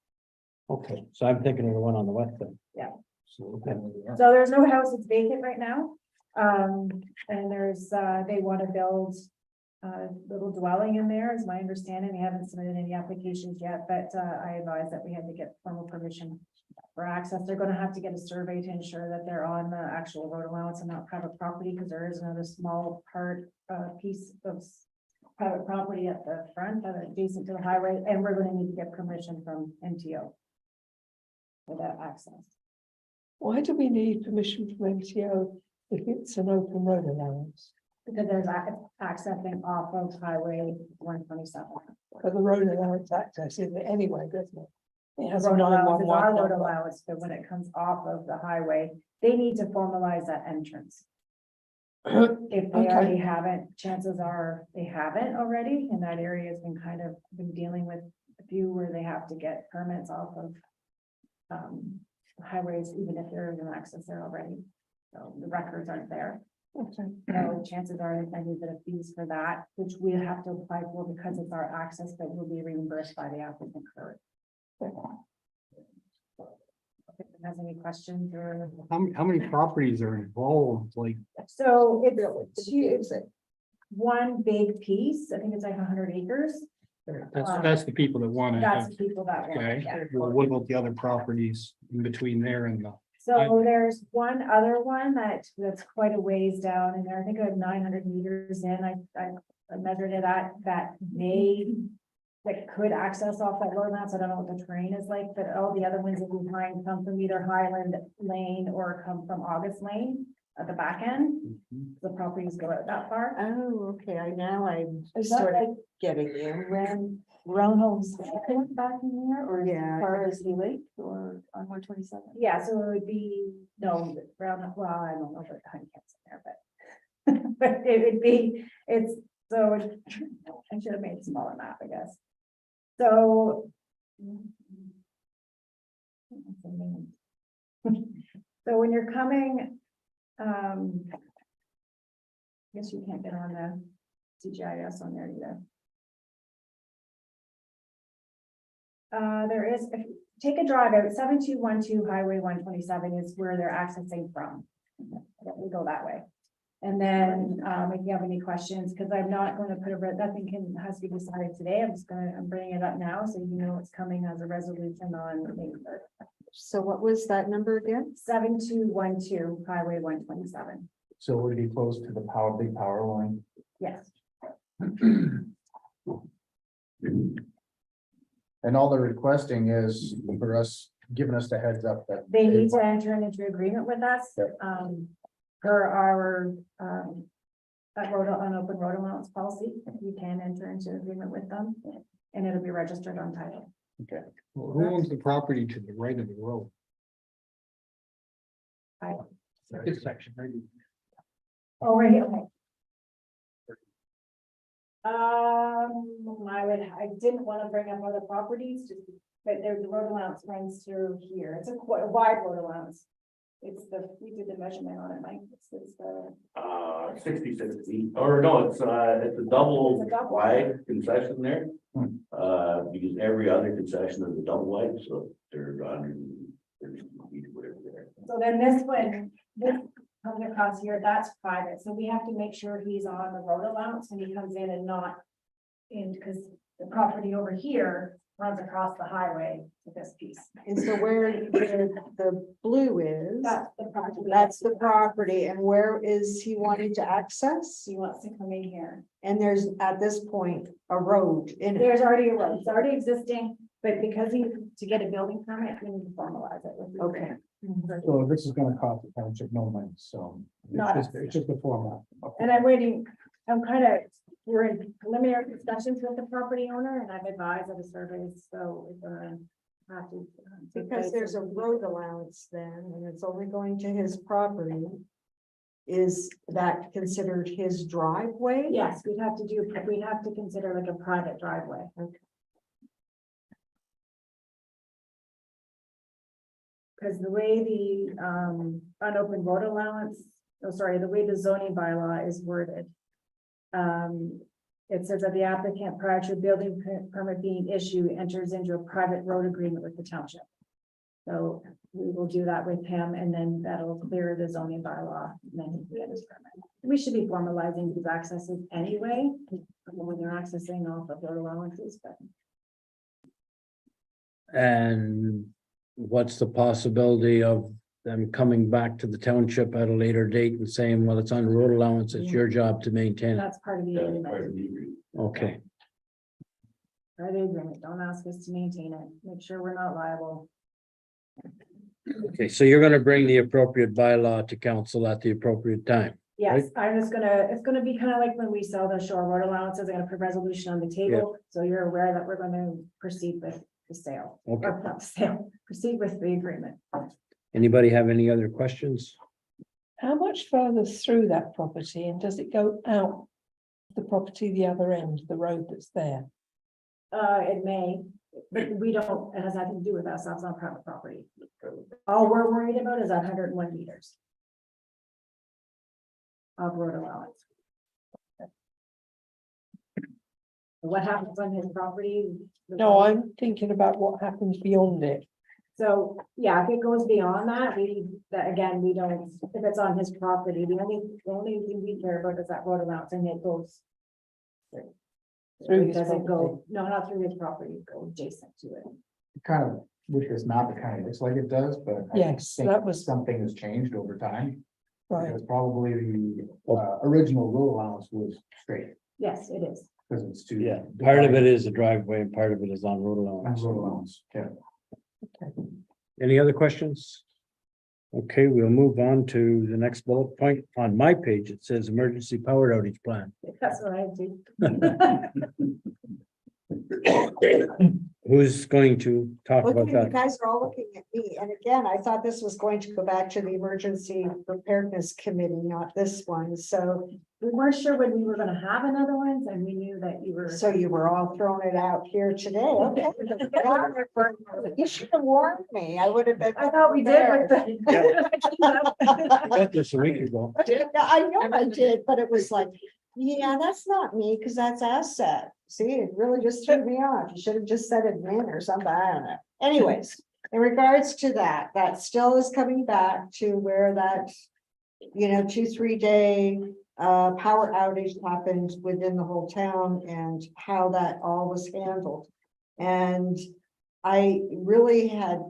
Okay, so I'm thinking of the one on the west side. Yeah. So, okay. So there's no house, it's vacant right now. And there's, they want to build a little dwelling in there, is my understanding. They haven't submitted any applications yet, but I advised that we had to get formal permission for access. They're going to have to get a survey to ensure that they're on the actual road allowance and not private property, because there is another small piece of private property at the front that are adjacent to the highway, and we're going to need to get permission from MTO for that access. Why do we need permission from MTO if it's an open road allowance? Because there's accessing off of Highway 127. But the road allowance access is it anyway, doesn't it? It has a Road allowance is our 911 road number. allowance, but when it comes off of the highway, they need to formalize that entrance. If they already haven't, chances are they haven't already, and that area has been dealing with a few where they have to get permits off of highways, even if there is an access there already. So the records aren't there. So chances are I need a fees for that, which we have to apply for because it's our access that will be reimbursed by the applicant for it. If anyone has any questions or? How many properties are involved? Like, So it's one big piece. I think it's like 100 acres. that's the people that want it. That's the people that want it. Okay, Yeah. well, what about the other properties in between there and the? So there's one other one that's quite a ways down in there. I think I have 900 meters in. I measured it at that that could access off that road. So I don't know what the terrain is like, but all the other ones in behind come from either Highland Lane or come from August Lane at the back end. The properties go out that far. Oh, okay, I'm Is that sort of like getting you. Round homes back in there or Yeah. as far as the lake or on 127? Yeah, so it would be, no, round, well, I don't know about the honey cats in there, but but it would be, it's, so I should have made a smaller map, I guess. So so when you're coming, I guess you can't get on the CGIS on there either. There is, if you take a drive out, 7212 Highway 127 is where they're accessing from. We go that way. And then, if you have any questions, because I'm not going to put nothing has to be decided today. I'm bringing it up now, so you know it's coming as a resolution on May 3rd. So what was that number again? 7212 Highway 127. So it would be close to the big power line. Yes. And all they're requesting is for us, giving us the heads up that. They need to enter into agreement with us, Yep. per our, open road allowance policy. You can enter into agreement with them and it'll be registered on title. Okay. Well, who owns the property to the right of the road? This section, right? Oh, right, here, okay. I didn't want to bring up other properties, but there's the road allowance runs through here. It's quite a wide road allowance. We did the measurement on it, Mike. It's the. 66 feet, or no, it's a double It's a double. wide concession there. Because every other concession is a double wide, so they're 130 feet, whatever there. So then this one, this comes across here, that's private, so we have to make sure he's on the road allowance when he comes in and not in, because the property over here runs across the highway to this piece. And so where the blue is, That's the property. that's the property, and where is he wanting to access? He wants to come in here. And there's, at this point, a road in it. There's already a road, it's already existing, but because to get a building permit, we need to formalize it. with the- Okay. So this is gonna cost the township no money, so. Not us. It's just a format. And we're in preliminary discussions with the property owner, and I've advised of the surveys, so we're gonna have to. Because there's a road allowance then, and it's only going to his property. Is that considered his driveway? Yes, we'd have to consider like a private driveway. Okay. Because the way the unopened road allowance, the way the zoning bylaw is worded. It says that the applicant prior to a building permit being issued enters into a private road agreement with the township. So we will do that with him, and then that'll clear the zoning bylaw, and then he can get his permit. We should be formalizing these accesses anyway, when they're accessing off of road allowances, but. And what's the possibility of them coming back to the township at a later date and saying, well, it's on road allowance, it's your job to maintain it? That's part of the That's agreement. part of the agreement. Okay, Part of the agreement. Don't ask us to maintain it. Make sure we're not liable. okay, so you're gonna bring the appropriate bylaw to council at the appropriate time. Yes, it's gonna be kind of like when we sell the shore road allowances, I'm gonna put resolution on the table, so you're aware that we're gonna proceed with the sale. Okay. Or not the sale, proceed with the agreement. Anybody have any other questions? How much further through that property, and does it go out the property the other end, the road that's there? It may, but we don't, it has nothing to do with us, that's not private property. All we're worried about is that 101 meters. of road allowance. What happens on his property? No, I'm thinking about what happens beyond it. So, yeah, if it goes beyond that, again, we don't, if it's on his property, the only thing we care about is that road allowance and it goes. Through It his doesn't property. go, no, not through his property, go adjacent to it. Kind of, with this map, it kind of looks like it does, but I Yes, think that was- something has changed over time. Right, Because probably the original road allowance was straight, Yes, it is. because it's too. Yeah, part of it is a driveway and part of it is on road On allowance. road allowance, yeah. Any other questions? Okay, we'll move on to the next bullet point. On my page, it says emergency power outage plan. That's what I do. Who's going to talk Okay, about you that? guys are all looking at me, and again, I thought this was going to go back to the Emergency Preparedness Committee, not this one, so. We weren't sure when we were gonna have another one, and we knew that you were. So you were all throwing it out here today, okay? You should have warned me, I would have been. I thought we did with I got this a week ago. I know I did, but it was like, yeah, that's not me, because that's asset. See, it really just threw me off. You should have just said admin or something, I don't know. Anyways, in regards to that, that still is coming back to where that, 2-3 day power outage happened within the whole town and how that all was handled. And I really had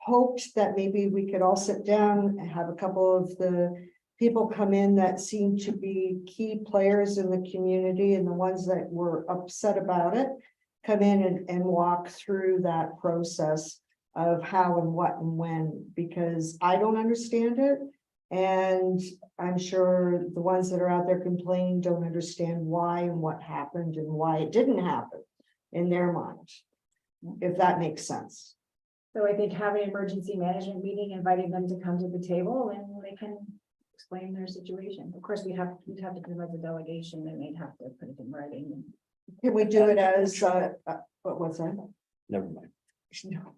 hoped that maybe we could all sit down and have a couple of the people come in that seem to be key players in the community and the ones that were upset about it, come in and walk through that process of how and what and when, because I don't understand it. And I'm sure the ones that are out there complaining don't understand why and what happened and why it didn't happen in their mind, if that makes sense. So I think having an emergency management meeting, inviting them to come to the table and they can explain their situation. Of course, we'd have to do it as a delegation and they'd have to put it in writing. Can we do it as, what was that? Never mind. No.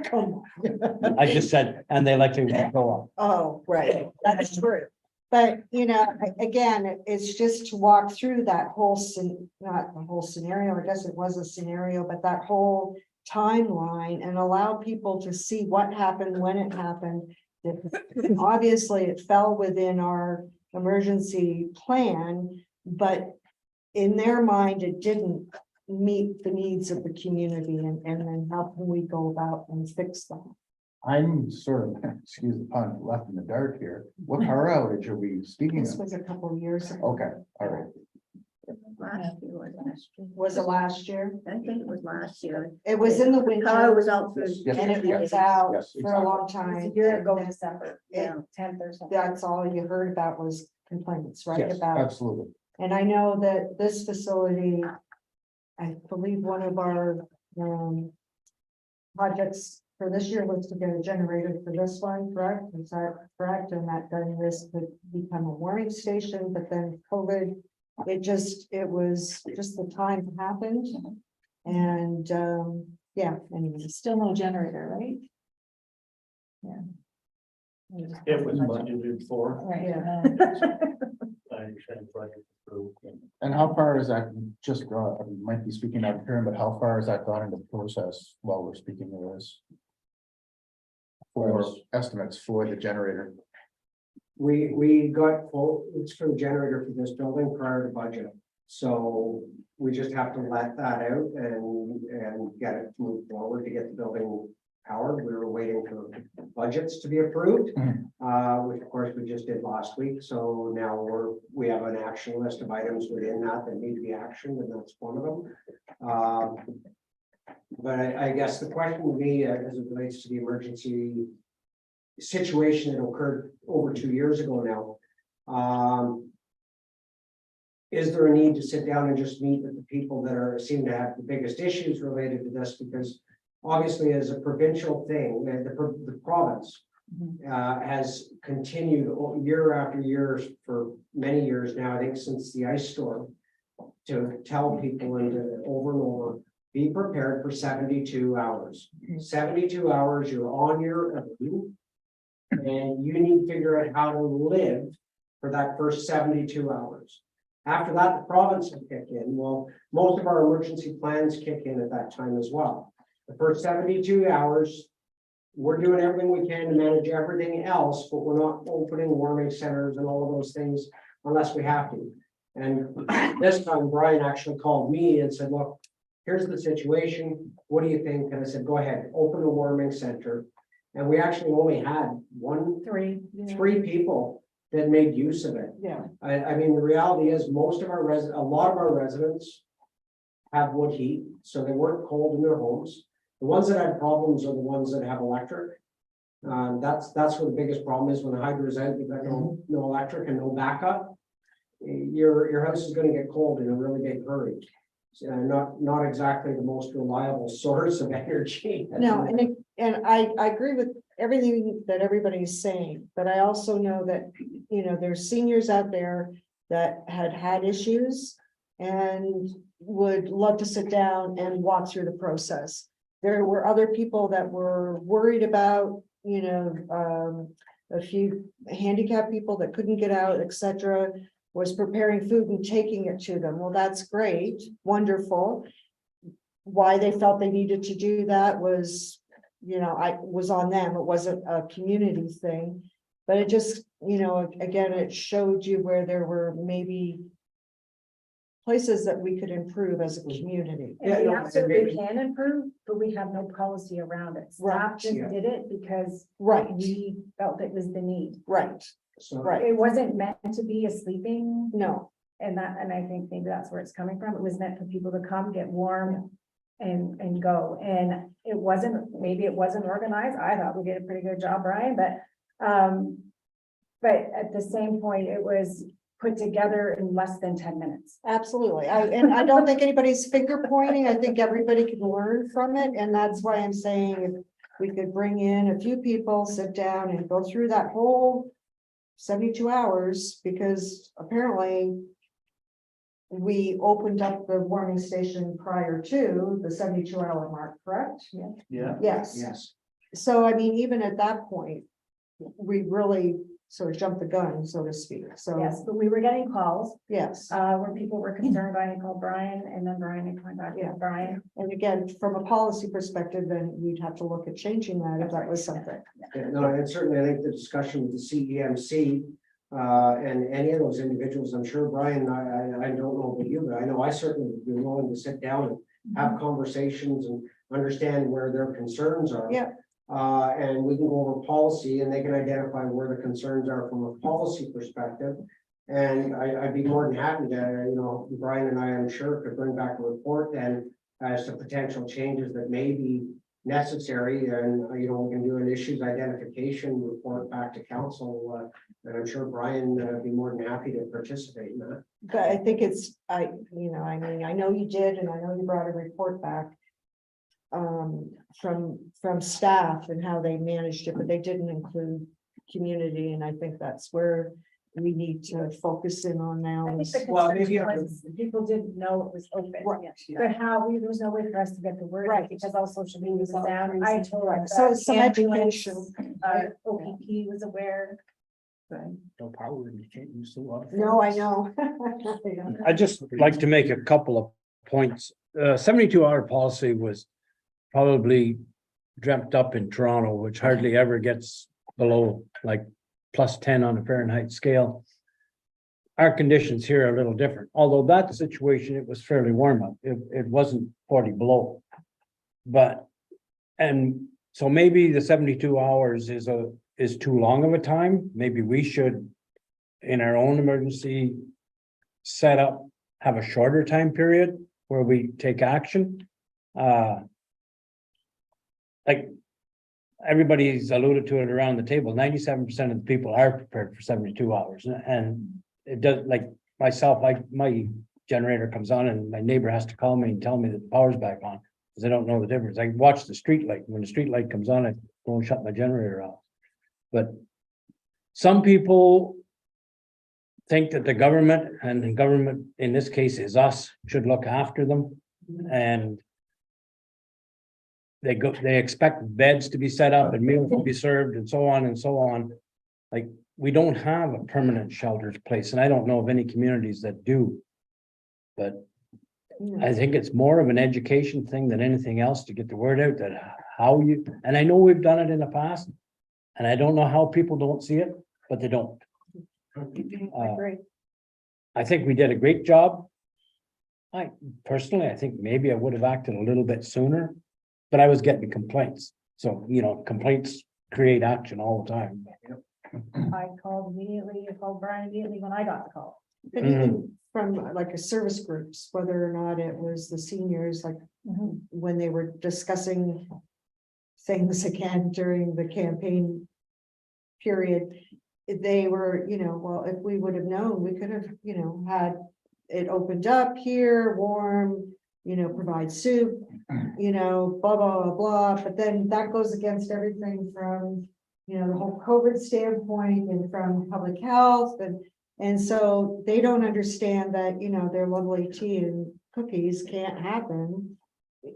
Come on. I just said, and they like to go on. Oh, right, that's true. But, again, it's just to walk through that whole not the whole scenario, I guess it was a scenario, but that whole timeline and allow people to see what happened, when it happened. Obviously, it fell within our emergency plan, but in their mind, it didn't meet the needs of the community, and then how can we go about and fix them? I'm sort of, excuse the pun, left in the dark here. What power outage are we speaking This of? was a couple of years ago. Okay, all right. Last year or last year. Was it last year? I think it was last year. It was in the Power winter was out for. Yes, and it was out Yes, for a exactly. long It's a time. year ago in And December, Yeah. 10th or something. that's all you heard about was complaints, right? Yes, About, absolutely. and I know that this facility, I believe one of our projects for this year was to get a generator for this one, correct? Is that correct? And that then this could become a warming station, but then COVID, it was just the time happened. And, yeah, anyways. Still no generator, right? It was budgeted for. Right. Yeah. I understand budget approved. And how far is that, just, I might be speaking out of turn, but how far has that gone into the process while we're speaking of this? For estimates for the generator? We got quotes for the generator for this building prior to budget. So we just have to let that out and get it moved forward to get the building powered. We were waiting for budgets to be approved, which of course we just did last week. So now we have an action list of items within that need to be actioned, and that's one of them. But I guess the question would be, as it relates to the emergency situation that occurred over 2 years ago now, is there a need to sit down and just meet with the people that seem to have the biggest issues related to this? Because obviously, as a provincial thing, the province has continued year after year for many years now, I think since the ice storm, to tell people over and over, be prepared for 72 hours. 72 hours, you're on your own, and you need to figure out how to live for that first 72 hours. After that, the province will kick in. Well, most of our emergency plans kick in at that time as well. The first 72 hours, we're doing everything we can to manage everything else, but we're not opening warming centers and all of those things unless we have to. And this time Brian actually called me and said, look, here's the situation. What do you think? And I said, go ahead, open the warming center. And we actually only had three people that made use of it. Yeah. I mean, the reality is most of our a lot of our residents have wood heat, so they weren't cold in their homes. The ones that had problems are the ones that have electric. That's where the biggest problem is. When the hydra's out, you've got no electric and no backup. Your house is going to get cold in a really big hurry. Not exactly the most reliable source of energy. No, and I agree with everything that everybody's saying, but I also know that, there's seniors out there that had issues and would love to sit down and walk through the process. There were other people that were worried about, a few handicapped people that couldn't get out, etc., was preparing food and taking it to them. Well, that's great, wonderful. Why they felt they needed to do that was, I was on them. It wasn't a community thing. But it just, again, it showed you where there were maybe places that we could improve as a community. And we absolutely can improve, but we have no policy around it. Staff Right. just did it because Right, we felt it was the need. right, So right. It wasn't meant to be a sleeping, No, and I think maybe that's where it's coming from. It was meant for people to come, get warm and go. And maybe it wasn't organized. I thought we did a pretty good job, Brian, but at the same point, it was put together in less than 10 minutes. absolutely. And I don't think anybody's finger pointing. I think everybody can learn from it. And that's why I'm saying if we could bring in a few people, sit down and go through that whole 72 hours, because apparently we opened up the warming station prior to the 72-hour mark, correct? Yeah. Yes. yes. So, I mean, even at that point, we really sort of jumped the gun, so to speak. So, Yes, but we were getting calls, yes. where people were concerned. I had called Brian, and then Brian had contacted Brian. And again, from a policy perspective, then we'd have to look at changing that if that was something. Yeah, no, and certainly I think the discussion with the CEMC and any of those individuals, I'm sure, Brian, I don't know about you, but I know I certainly would be willing to sit down and have conversations and understand where their concerns are. Yeah. And we can go over policy and they can identify where the concerns are from a policy perspective. And I'd be more than happy to, Brian and I, I'm sure, could bring back a report then as to potential changes that may be necessary. And, we can do an issues identification report back to council. And I'm sure Brian would be more than happy to participate in that. But I think I know you did, and I know you brought a report back from staff and how they managed it, but they didn't include community. And I think that's where we need to focus in on now. I think is- the Well, concern maybe was people didn't know it was open. Right. But how, there was no way for us to get the word out Right. because all social media was down. I told them. So it's some education. OPP was aware. No power and you can't use the water. No, I know. I just like to make a couple of points. 72-hour policy was probably dreamt up in Toronto, which hardly ever gets below like +10 on a Fahrenheit scale. Our conditions here are a little different, although that situation, it was fairly warm up. It wasn't 40 below. And so maybe the 72 hours is too long of a time. Maybe we should, in our own emergency setup, have a shorter time period where we take action. Like everybody's alluded to it around the table, 97% of the people are prepared for 72 hours. And it does, like myself, my generator comes on and my neighbor has to call me and tell me that the power's back on, because I don't know the difference. I watch the street light. When the street light comes on, I go and shut my generator off. But some people think that the government, and the government in this case is us, should look after them. And they expect beds to be set up and meals to be served and so on and so on. like, we don't have a permanent shelters place, and I don't know of any communities that do. But I think it's more of an education thing than anything else to get the word out that how you, and I know we've done it in the past. And I don't know how people don't see it, but they don't. Great. I think we did a great job. I personally, I think maybe I would have acted a little bit sooner, but I was getting complaints. So, you know, complaints create action all the time. I called immediately, I called Brian immediately when I got the call. But even from like a service groups, whether or not it was the seniors, like when they were discussing things again during the campaign period, they were, you know, well, if we would have known, we could have, you know, had it opened up here, warm, you know, provide soup, you know, blah, blah, blah, blah. But then that goes against everything from, you know, the whole COVID standpoint and from public health. And so they don't understand that, you know, their lovely tea and cookies can't happen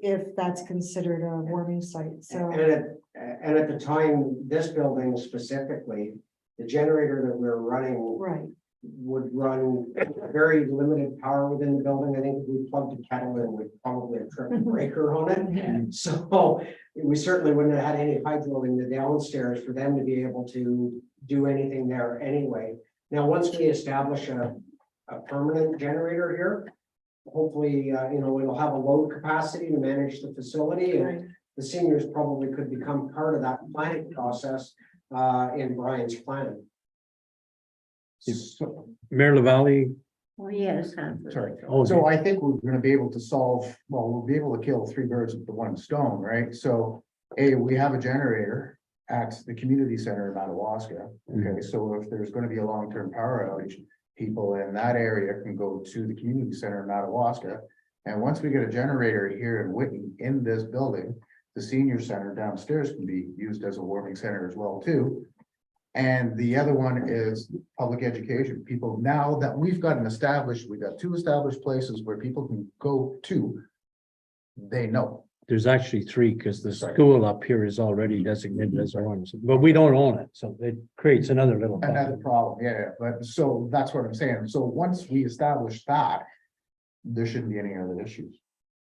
if that's considered a warming site. So. And at the time, this building specifically, the generator that we're running Right. would run very limited power within the building. I think if we plugged a kettle in, we'd probably have tripped a breaker on it. So we certainly wouldn't have had any hydro in the downstairs for them to be able to do anything there anyway. Now, once we establish a permanent generator here, hopefully, you know, it'll have a load capacity to manage the facility, and Right. the seniors probably could become part of that planning process in Brian's plan. Mayor LaValle, Well, yes, Sorry. Oh, So I think we're gonna be able to solve, well, we'll be able to kill three birds with the one stone, right? So, we have a generator at the community center in Madawaska. Okay, so if there's gonna be a long-term power outage, people in that area can go to the community center in Madawaska. And once we get a generator here in Whitney in this building, the senior center downstairs can be used as a warming center as well too. And the other one is public education. People, now that we've got we've got two established places where people can go to. They know. there's actually three, because the school up here is already designated as ours, but we don't own it, so it creates another little. Another bubble. problem, yeah, but so that's what I'm saying. So once we establish that, there shouldn't be any other isures.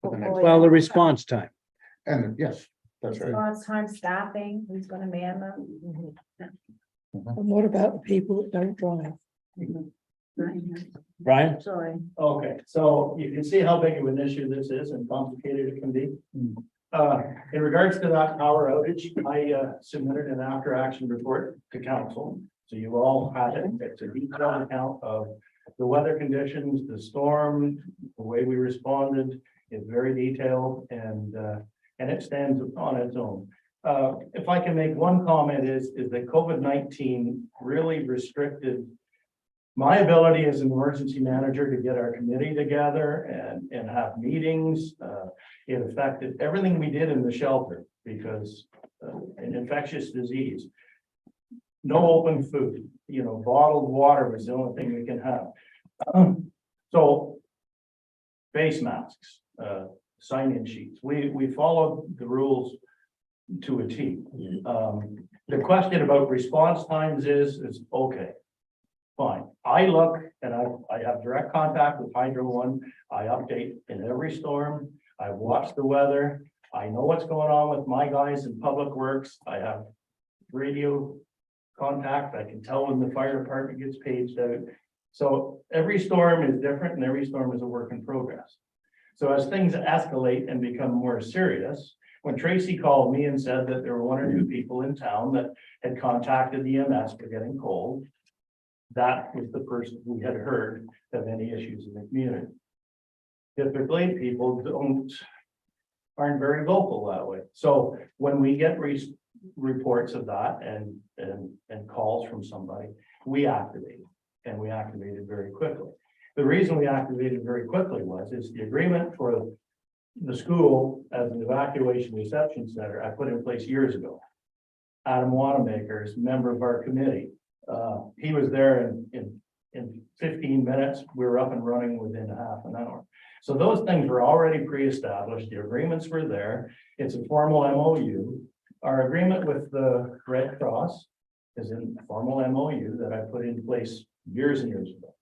For the next, Well, the response time. and yes, that's right. Response time, staffing, who's gonna man them? And what about the people that don't drive? Brian? Sorry. Okay, so you can see how big of an issue this is and complicated it can be. In regards to that power outage, I submitted an after action report to council. So you all had it. It's a detailed account of the weather conditions, the storm, the way we responded. It's very detailed and it stands on its own. If I can make one comment is that COVID-19 really restricted my ability as an emergency manager to get our committee together and have meetings. It affected everything we did in the shelter because an infectious disease. No open food, you know, bottled water was the only thing we can have. So face masks, sign-in sheets. We followed the rules to a T. The question about response times is okay. Fine. I look and I have direct contact with Hydro One. I update in every storm. I watch the weather. I know what's going on with my guys in Public Works. I have radio contact. I can tell when the fire department gets paged out. So every storm is different and every storm is a work in progress. So as things escalate and become more serious, when Tracy called me and said that there were one or two people in town that had contacted the EMS for getting cold, that was the person we had heard of any issues in the community. Typically, people aren't very vocal that way. So when we get reports of that and calls from somebody, we activate, and we activated very quickly. The reason we activated very quickly is the agreement for the school as an evacuation reception center I put in place years ago. Adam Wanamaker is a member of our committee. He was there in 15 minutes. We were up and running within half an hour. So those things were already pre-established. The agreements were there. It's a formal MOU. Our agreement with the Red Cross is in a formal MOU that I put in place years and years ago.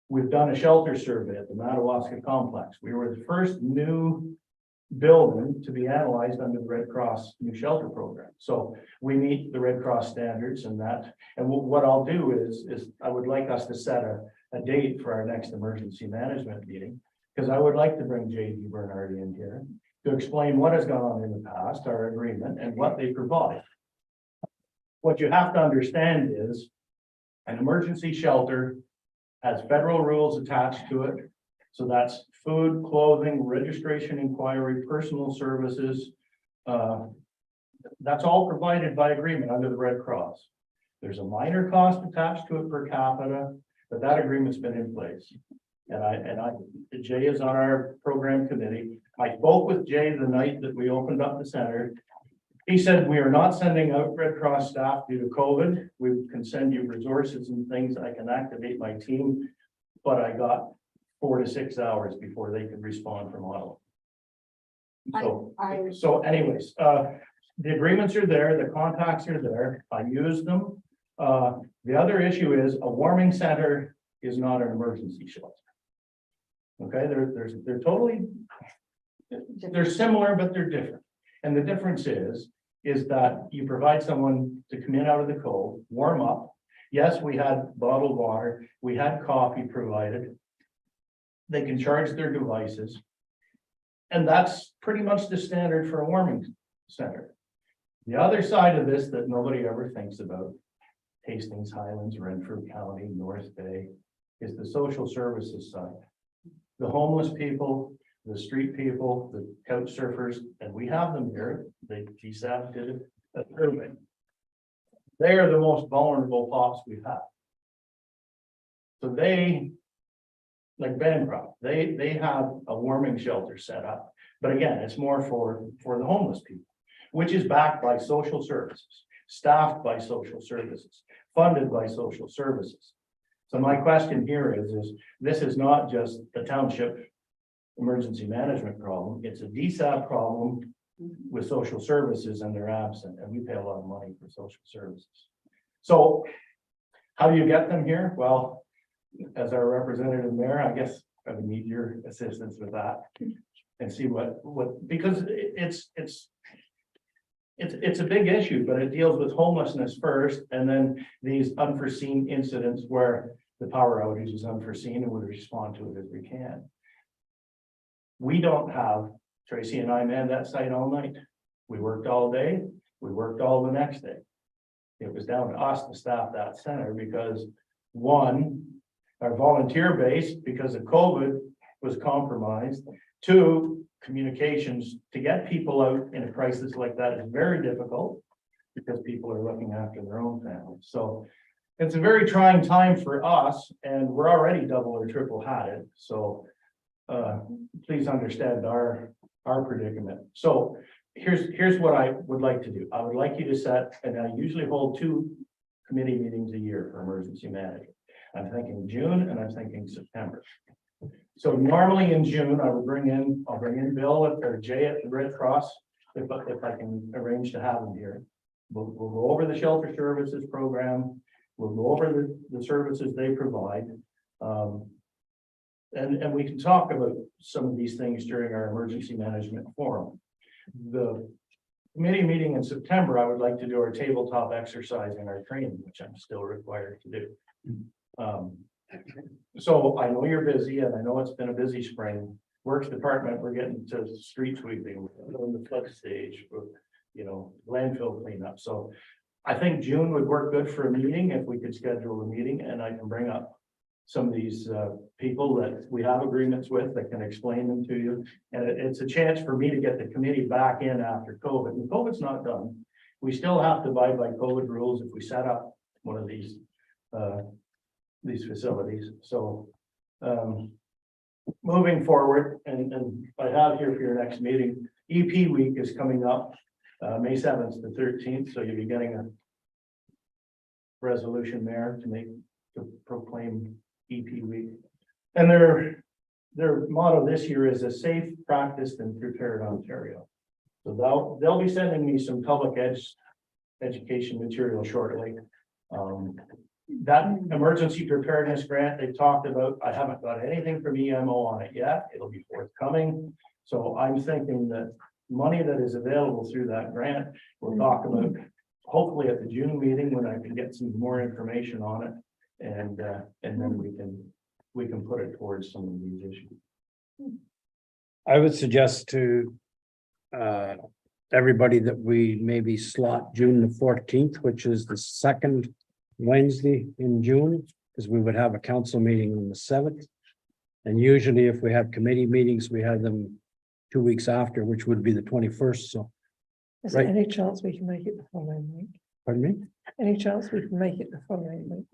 We've done a shelter survey at the Madawaska complex. We were the first new building to be analyzed under the Red Cross new shelter program. So we meet the Red Cross standards and that. And what I'll do is I would like us to set a date for our next emergency management meeting, because I would like to bring J.D. Bernard in here to explain what has gone on in the past, our agreement, and what they provide. What you have to understand is an emergency shelter has federal rules attached to it. So that's food, clothing, registration inquiry, personal services. That's all provided by agreement under the Red Cross. There's a minor cost attached to it per capita, but that agreement's been in place. Jay is on our program committee. I spoke with Jay the night that we opened up the center. He said, we are not sending out Red Cross staff due to COVID. We can send you resources and things. I can activate my team, but I got 4 to 6 hours before they could respond from Ottawa. So anyways, the agreements are there, the contacts are there. I use them. The other issue is a warming center is not an emergency shelter. Okay, they're totally, they're similar, but they're different. And the difference is that you provide someone to come in out of the cold, warm up. Yes, we had bottled water, we had coffee provided. They can charge their devices. And that's pretty much the standard for a warming center. The other side of this that nobody ever thinks about, Hastings, Highlands, Renfrew County, North Bay, is the social services side. The homeless people, the street people, the couch surfers, and we have them here. They GSAP did a survey. They are the most vulnerable pops we've had. So they, like Bancroft, they have a warming shelter set up. But again, it's more for the homeless people, which is backed by social services, staffed by social services, funded by social services. So my question here is this is not just the township emergency management problem, it's a DSAP problem with social services, and they're absent, and we pay a lot of money for social services. So how do you get them here? Well, as our representative mayor, I guess I would need your assistance with that and see what because it's a big issue, but it deals with homelessness first, and then these unforeseen incidents where the power outage is unforeseen, and we respond to it as we can. We don't have, Tracy and I manned that site all night. We worked all day, we worked all the next day. It was down to us to staff that center because one, our volunteer base, because of COVID, was compromised. Two, communications to get people out in a crisis like that is very difficult because people are looking after their own families. So it's a very trying time for us, and we're already double or triple hatted. So please understand our predicament. So here's what I would like to do. I would like you to set, and I usually hold 2 committee meetings a year for emergency management. I'm thinking June and I'm thinking September. So normally in June, I'll bring in Bill or Jay at the Red Cross, if I can arrange to have them here. We'll go over the shelter services program. We'll go over the services they provide. And we can talk about some of these things during our emergency management forum. The committee meeting in September, I would like to do our tabletop exercise and our training, which I'm still required to do. So I know you're busy, and I know it's been a busy spring. Works department, we're getting to street sweeping, we're in the flood stage, landfill cleanup. So I think June would work good for a meeting if we could schedule a meeting, and I can bring up some of these people that we have agreements with that can explain them to you. And it's a chance for me to get the committee back in after COVID. And COVID's not done. We still have to abide by COVID rules if we set up one of these facilities. So moving forward, and I have here for your next meeting, EP week is coming up May 7th to 13th. So you'll be getting a resolution there to proclaim EP week. And their motto this year is a safe, practiced, and prepared Ontario. So they'll be sending me some public education material shortly. That emergency preparedness grant they talked about, I haven't got anything from EMO on it yet. It'll be forthcoming. So I'm thinking that money that is available through that grant, we'll talk about hopefully at the June meeting when I can get some more information on it. And then we can put it towards some of these issues. I would suggest to everybody that we maybe slot June the 14th, which is the second Wednesday in June, because we would have a council meeting on the 7th. And usually if we have committee meetings, we have them 2 weeks after, which would be the 21st. So, Is there Right. any chance we can make it the following week? pardon me? Any chance we can make it the following week?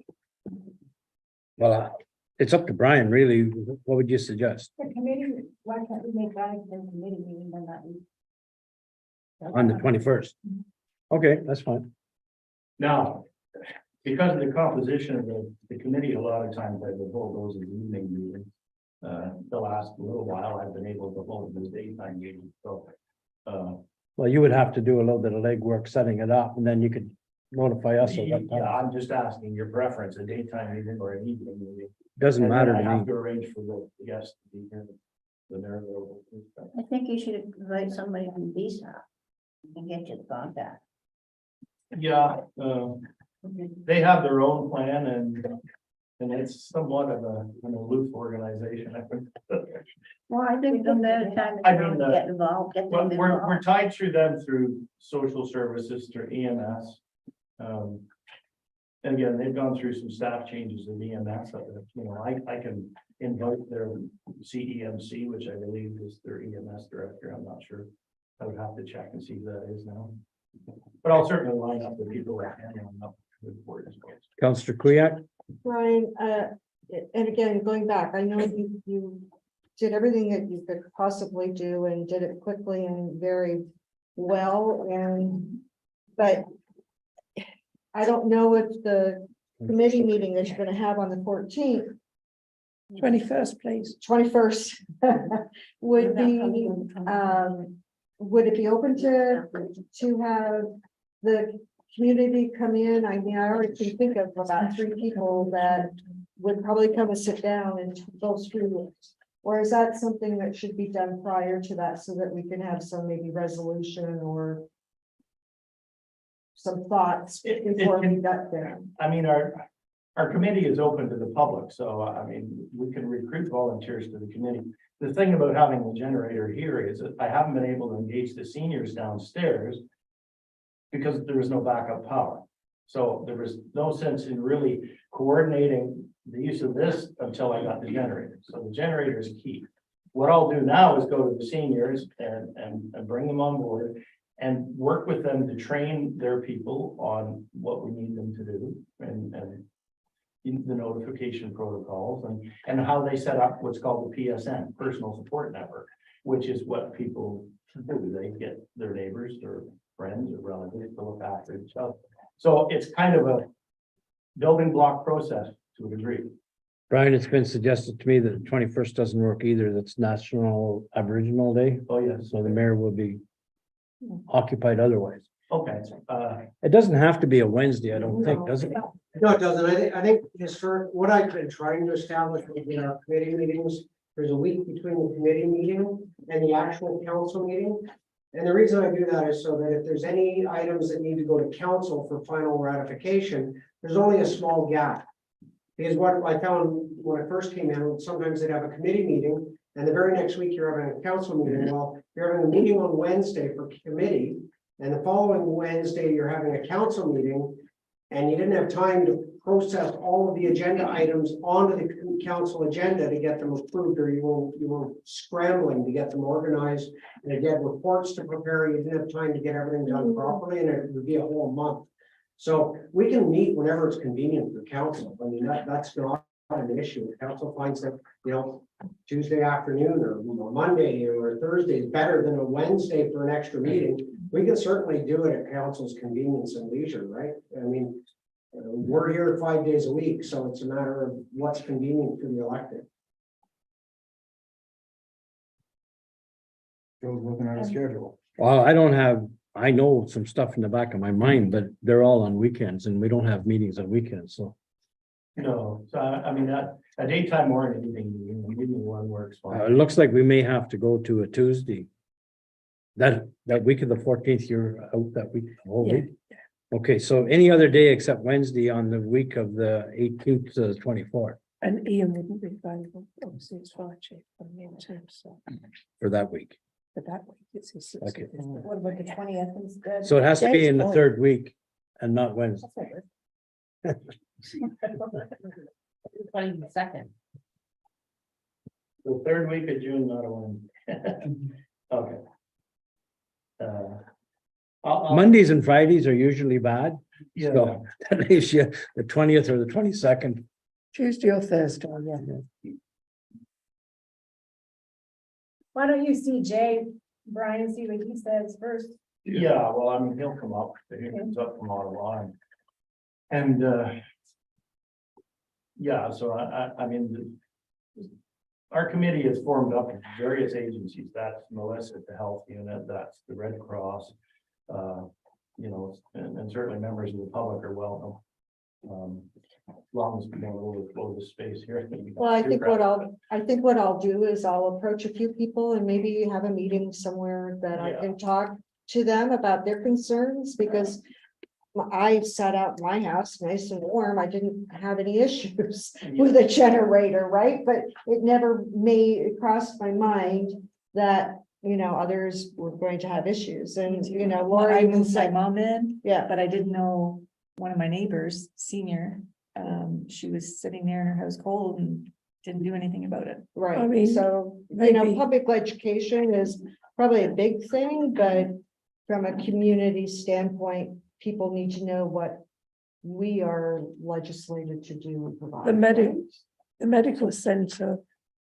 Well, it's up to Brian, really. What would you suggest? The committee, why can't we make that a committee meeting then that week? On the 21st? Okay, that's fine. Now, because of the composition of the committee, a lot of times I will hold those as evening meetings. The last little while, I've been able to hold those daytime meetings, so. Well, you would have to do a little bit of legwork setting it up, and then you could notify us at that Yeah, time. I'm just asking your preference, a daytime meeting or an evening meeting. Doesn't And then matter I to have me. to arrange for the guests to be here when they're available. I think you should invite somebody from VSA and get you the contact. Yeah, they have their own plan and it's somewhat of an aloof organization, I think. Well, I think no matter time I to mean, get involved, get Well, them we're involved. tied through them through social services, through EMS. And again, they've gone through some staff changes in EMS, you know, I can invite their CEMC, which I believe is their EMS director, I'm not sure. I would have to check and see who that is now. But I'll certainly line up the people that can line up with the board as well. Councillor Kuyak? Brian, and again, going back, I know you did everything that you could possibly do and did it quickly and very well, but I don't know if the committee meeting that you're gonna have on the 14th, 21st, please. 21st, would it be open to have the community come in? I mean, I already can think of about 3 people that would probably come and sit down and go through it. Or is that something that should be done prior to that so that we can have some maybe resolution or some thoughts before we got there? I mean, our committee is open to the public, so I mean, we can recruit volunteers to the committee. The thing about having the generator here is that I haven't been able to engage the seniors downstairs because there was no backup power. So there was no sense in really coordinating the use of this until I got the generator. So the generator is key. What I'll do now is go to the seniors and bring them on board and work with them to train their people on what we need them to do and the notification protocols and how they set up what's called the PSN, Personal Support Network, which is what people do. They get their neighbors or friends or relatives to look after each other. So it's kind of a building block process to a degree. Brian, it's been suggested to me that the 21st doesn't work either. That's National Aboriginal Day. Oh, yes. So the mayor will be occupied otherwise. Okay. It doesn't have to be a Wednesday, I don't think, does it? No, it doesn't. I think just for what I've been trying to establish in our committee meetings, there's a week between the committee meeting and the actual council meeting. And the reason I do that is so that if there's any items that need to go to council for final ratification, there's only a small gap. Because what I found when I first came in, sometimes they'd have a committee meeting and the very next week you're having a council meeting. Well, you're having a meeting on Wednesday for committee and the following Wednesday you're having a council meeting and you didn't have time to process all of the agenda items onto the council agenda to get them approved, or you were scrambling to get them organized and again reports to prepare. You didn't have time to get everything done properly and it would be a whole month. So we can meet whenever it's convenient for council. I mean, that's not an issue. If council finds that, you know, Tuesday afternoon or Monday or Thursday is better than a Wednesday for an extra meeting, we can certainly do it at council's convenience and leisure, right? I mean, we're here 5 days a week, so it's a matter of what's convenient for the elected. Joe's looking at a schedule. Well, I don't have I know some stuff in the back of my mind, but they're all on weekends and we don't have meetings on weekends, so. No, so I mean, a daytime or an evening one works It fine. looks like we may have to go to a Tuesday. That week of the 14th, you're out that week. Whole Yeah. week? Okay, so any other day except Wednesday on the week of the 18th to the 24th And Ian wouldn't be available, obviously it's fire chief on the interim, so for that week. for that week, it's his. Okay. What about the 20th instead? So it has to Yeah, be it's in the fine. third week and not Wednesday. 22nd. The third week of June, not a one. Okay. I'll- Mondays and Fridays are usually bad. Yeah, So that leaves you the 20th or the 22nd. Tuesday or Thursday, yeah. Why don't you see Jay, Brian, see what he says first? yeah, well, I mean, he'll come up, he comes up from Ottawa and, yeah, so I mean, our committee is formed up of various agencies. That's Melissa at the Health Unit, that's the Red Cross. You know, and certainly members of the public are welcome. As long as we don't overflow the space here. Well, I think what I'll do is I'll approach a few people and maybe have a meeting somewhere that I can talk to them about their concerns, because I sat out my house nice and warm. I didn't have any issues with a generator, right? But it never it crossed my mind that, you know, others were going to have issues, and, you know, Well, Laura I even moved my said, mom in, yeah, but I didn't know one of my neighbors, senior, she was sitting there in her house cold and didn't do anything about it. I right. mean, So, you know, maybe- public education is probably a big thing, but from a community standpoint, people need to know what we are legislated to do and provide. The medical centre,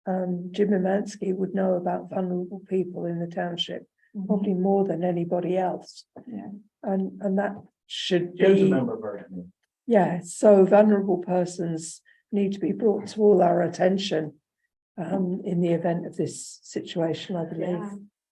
Jim Imansky would know about vulnerable people in the township, probably more than anybody else. Yeah. And that should Jim's a be, member of our committee. yeah, so vulnerable persons need to be brought to all our attention. In the event of this situation, I believe. Yeah.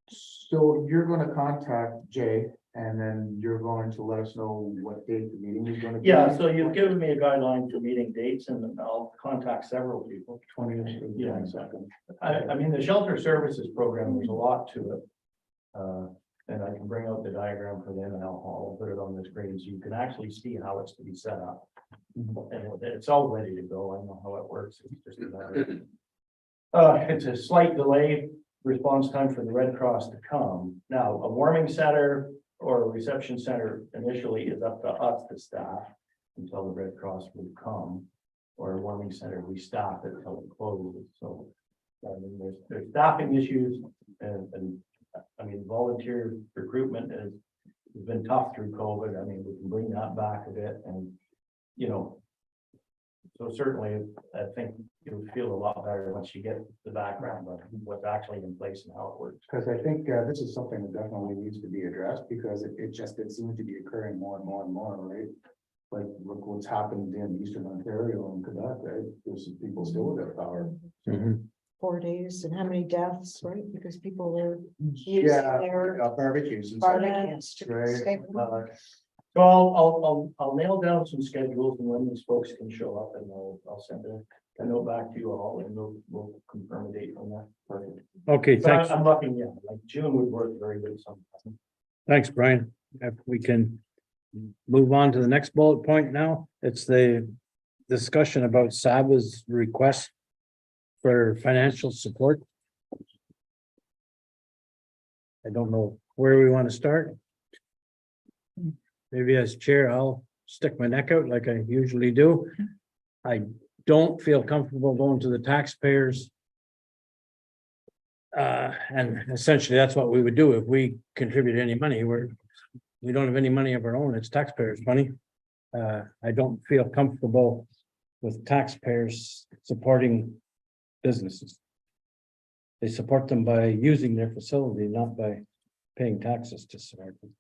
So you're gonna contact Jay, and then you're going to let us know what date the meeting is gonna be? Yeah, so you've given me a guideline for meeting dates and then I'll contact several people. 20th. Yeah, exactly. I mean, the shelter services program, there's a lot to it. And I can bring out the diagram for them and I'll put it on the screen so you can actually see how it's to be set up. And it's all ready to go. I know how it works. It's just a matter. It's a slight delay response time for the Red Cross to come. Now, a warming center or a reception center initially is up to us to staff until the Red Cross will come. Or a warming center, we staff it until it closes. So I mean, there's staffing issues and I mean, volunteer recruitment has been tough through COVID. I mean, we can bring that back a bit and, you know, so certainly I think you'll feel a lot better once you get the background of what's actually in place and how it works. Because I think this is something that definitely needs to be addressed, because it seems to be occurring more and more and more, right? Like, look what's happened in Eastern Ontario and Quebec, right? There's people still without power. 4 days, and how many deaths, right? Because people were using Yeah, their barbecues and stuff. barbecues to Right. stay. So I'll nail down some schedules and when these folks can show up and I'll send a note back to you all and we'll confirm a date on that. Perfect. Okay, But thanks. I'm looking, yeah, like June would work very good sometime. Thanks, Brian. If we can move on to the next bullet point now, it's the discussion about Saba's request for financial support. I don't know where we want to start. Maybe as chair, I'll stick my neck out like I usually do. I don't feel comfortable going to the taxpayers. And essentially, that's what we would do if we contribute any money. We don't have any money of our own, it's taxpayers' money. I don't feel comfortable with taxpayers supporting businesses. They support them by using their facility, not by paying taxes to support them.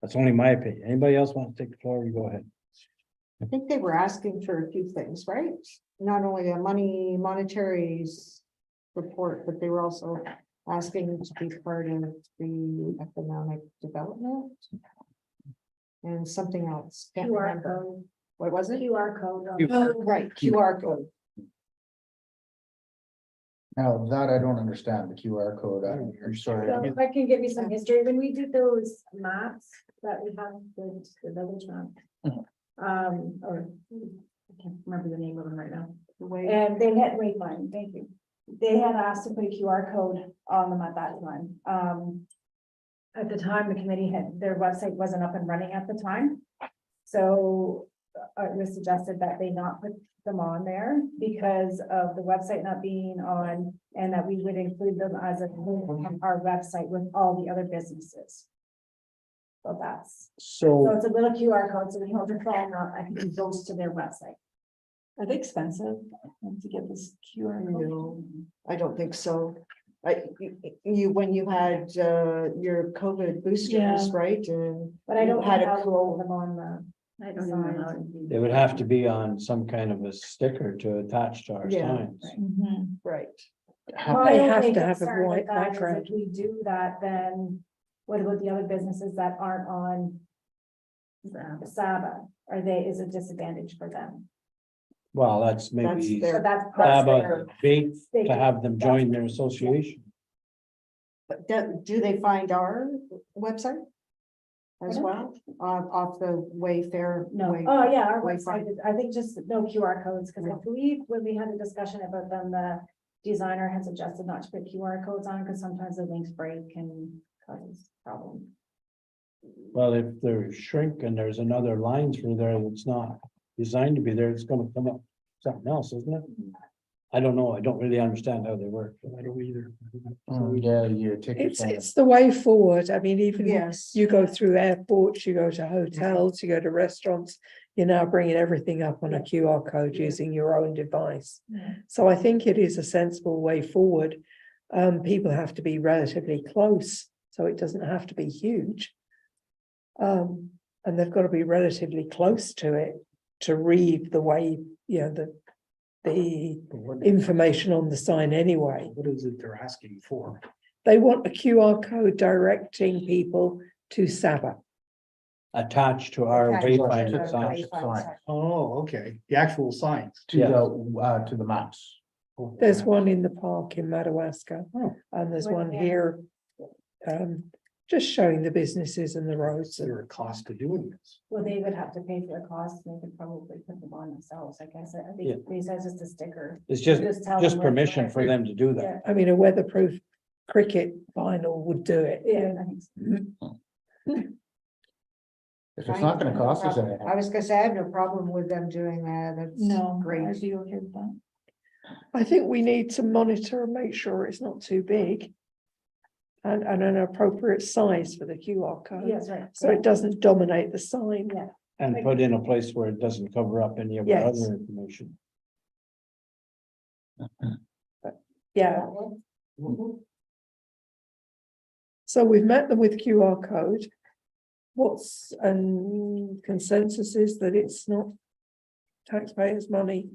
That's only my opinion. Anybody else want to take the floor? You go ahead. I think they were asking for a few things, right? Not only a monetary report, but they were also asking to be part of the economic development. And something else, can't QR remember. code, What was it? QR code. Oh, right, QR code. Now, that I don't understand, the QR code, I'm sorry. So if I can give you some history, when we did those maps that we have, the village map. Or, I can't remember the name of them right now. And they had, Wayfind, thank you. They had asked to put a QR code on them at that time. At the time, the committee had, their website wasn't up and running at the time. So it was suggested that they not put them on there because of the website not being on, and that we would include them as a link on our website with all the other businesses. So that's, so So, it's a little QR code, so when you hold your phone up, I think it goes to their website. Are they expensive to get this QR code? No, I don't think so. When you had, your COVID boosters, Yeah. right, and. But I don't you had know a how to cool- hold them on the. I don't even know how to do. They would have to be on some kind of a sticker to attach to our Yeah. signs. Right. My They only have to have a concern with white that is background. If we do that, then what about the other businesses that aren't on Saba? Is it disadvantage for them? Well, that's maybe their- So that's. Saba bait They to can- have them join their association. But do they find our website? As Pardon? well, off the Wayfair? No, Way- oh, yeah, our Wayfind. website, I think just no QR codes, because I believe when we had a discussion about them, the designer had suggested not to put QR codes on, because sometimes the links break and cause problems. Well, if they're shrink and there's another line through there that's not designed to be there, it's gonna come up something else, isn't it? I don't know. I don't really understand how they work. I don't either. yeah, you take. your It's, time. it's the way forward. I mean, even Yes. you go through airports, you go to hotels, you go to restaurants, you're now bringing everything up on a QR code using your own device. Yeah. So I think it is a sensible way forward. People have to be relatively close, so it doesn't have to be huge. And they've got to be relatively close to it to read the way, you know, the information on the sign anyway. What is it they're asking for? They want a QR code directing people to Saba. Attached to our Attached to wayfinding the signs. Wayfind sign. Oh, okay, the actual signs. To to the maps. There's one in the park in Madawaska, Oh. and there's Where? one here. Just showing the businesses and the roads. Is there a cost to doing this? Well, they would have to pay for the cost, and they could probably put them on themselves, I guess, I Yeah. think these are just a sticker. It's just tell them where to permission put it. for them to do that. Yeah, I mean, a weatherproof cricket vinyl would do it. yeah, I think so. If it's not gonna cost us anything. I was gonna say, I have no problem with them doing that, that's great. you okay with that? I think we need to monitor and make sure it's not too big. And an appropriate size for the QR code, Yes, right. so it doesn't dominate the sign. Yeah. And put in a place where it doesn't cover up any of the Yes. other information. Yeah, so we've met them with QR code. What's consensus is that it's not taxpayers' money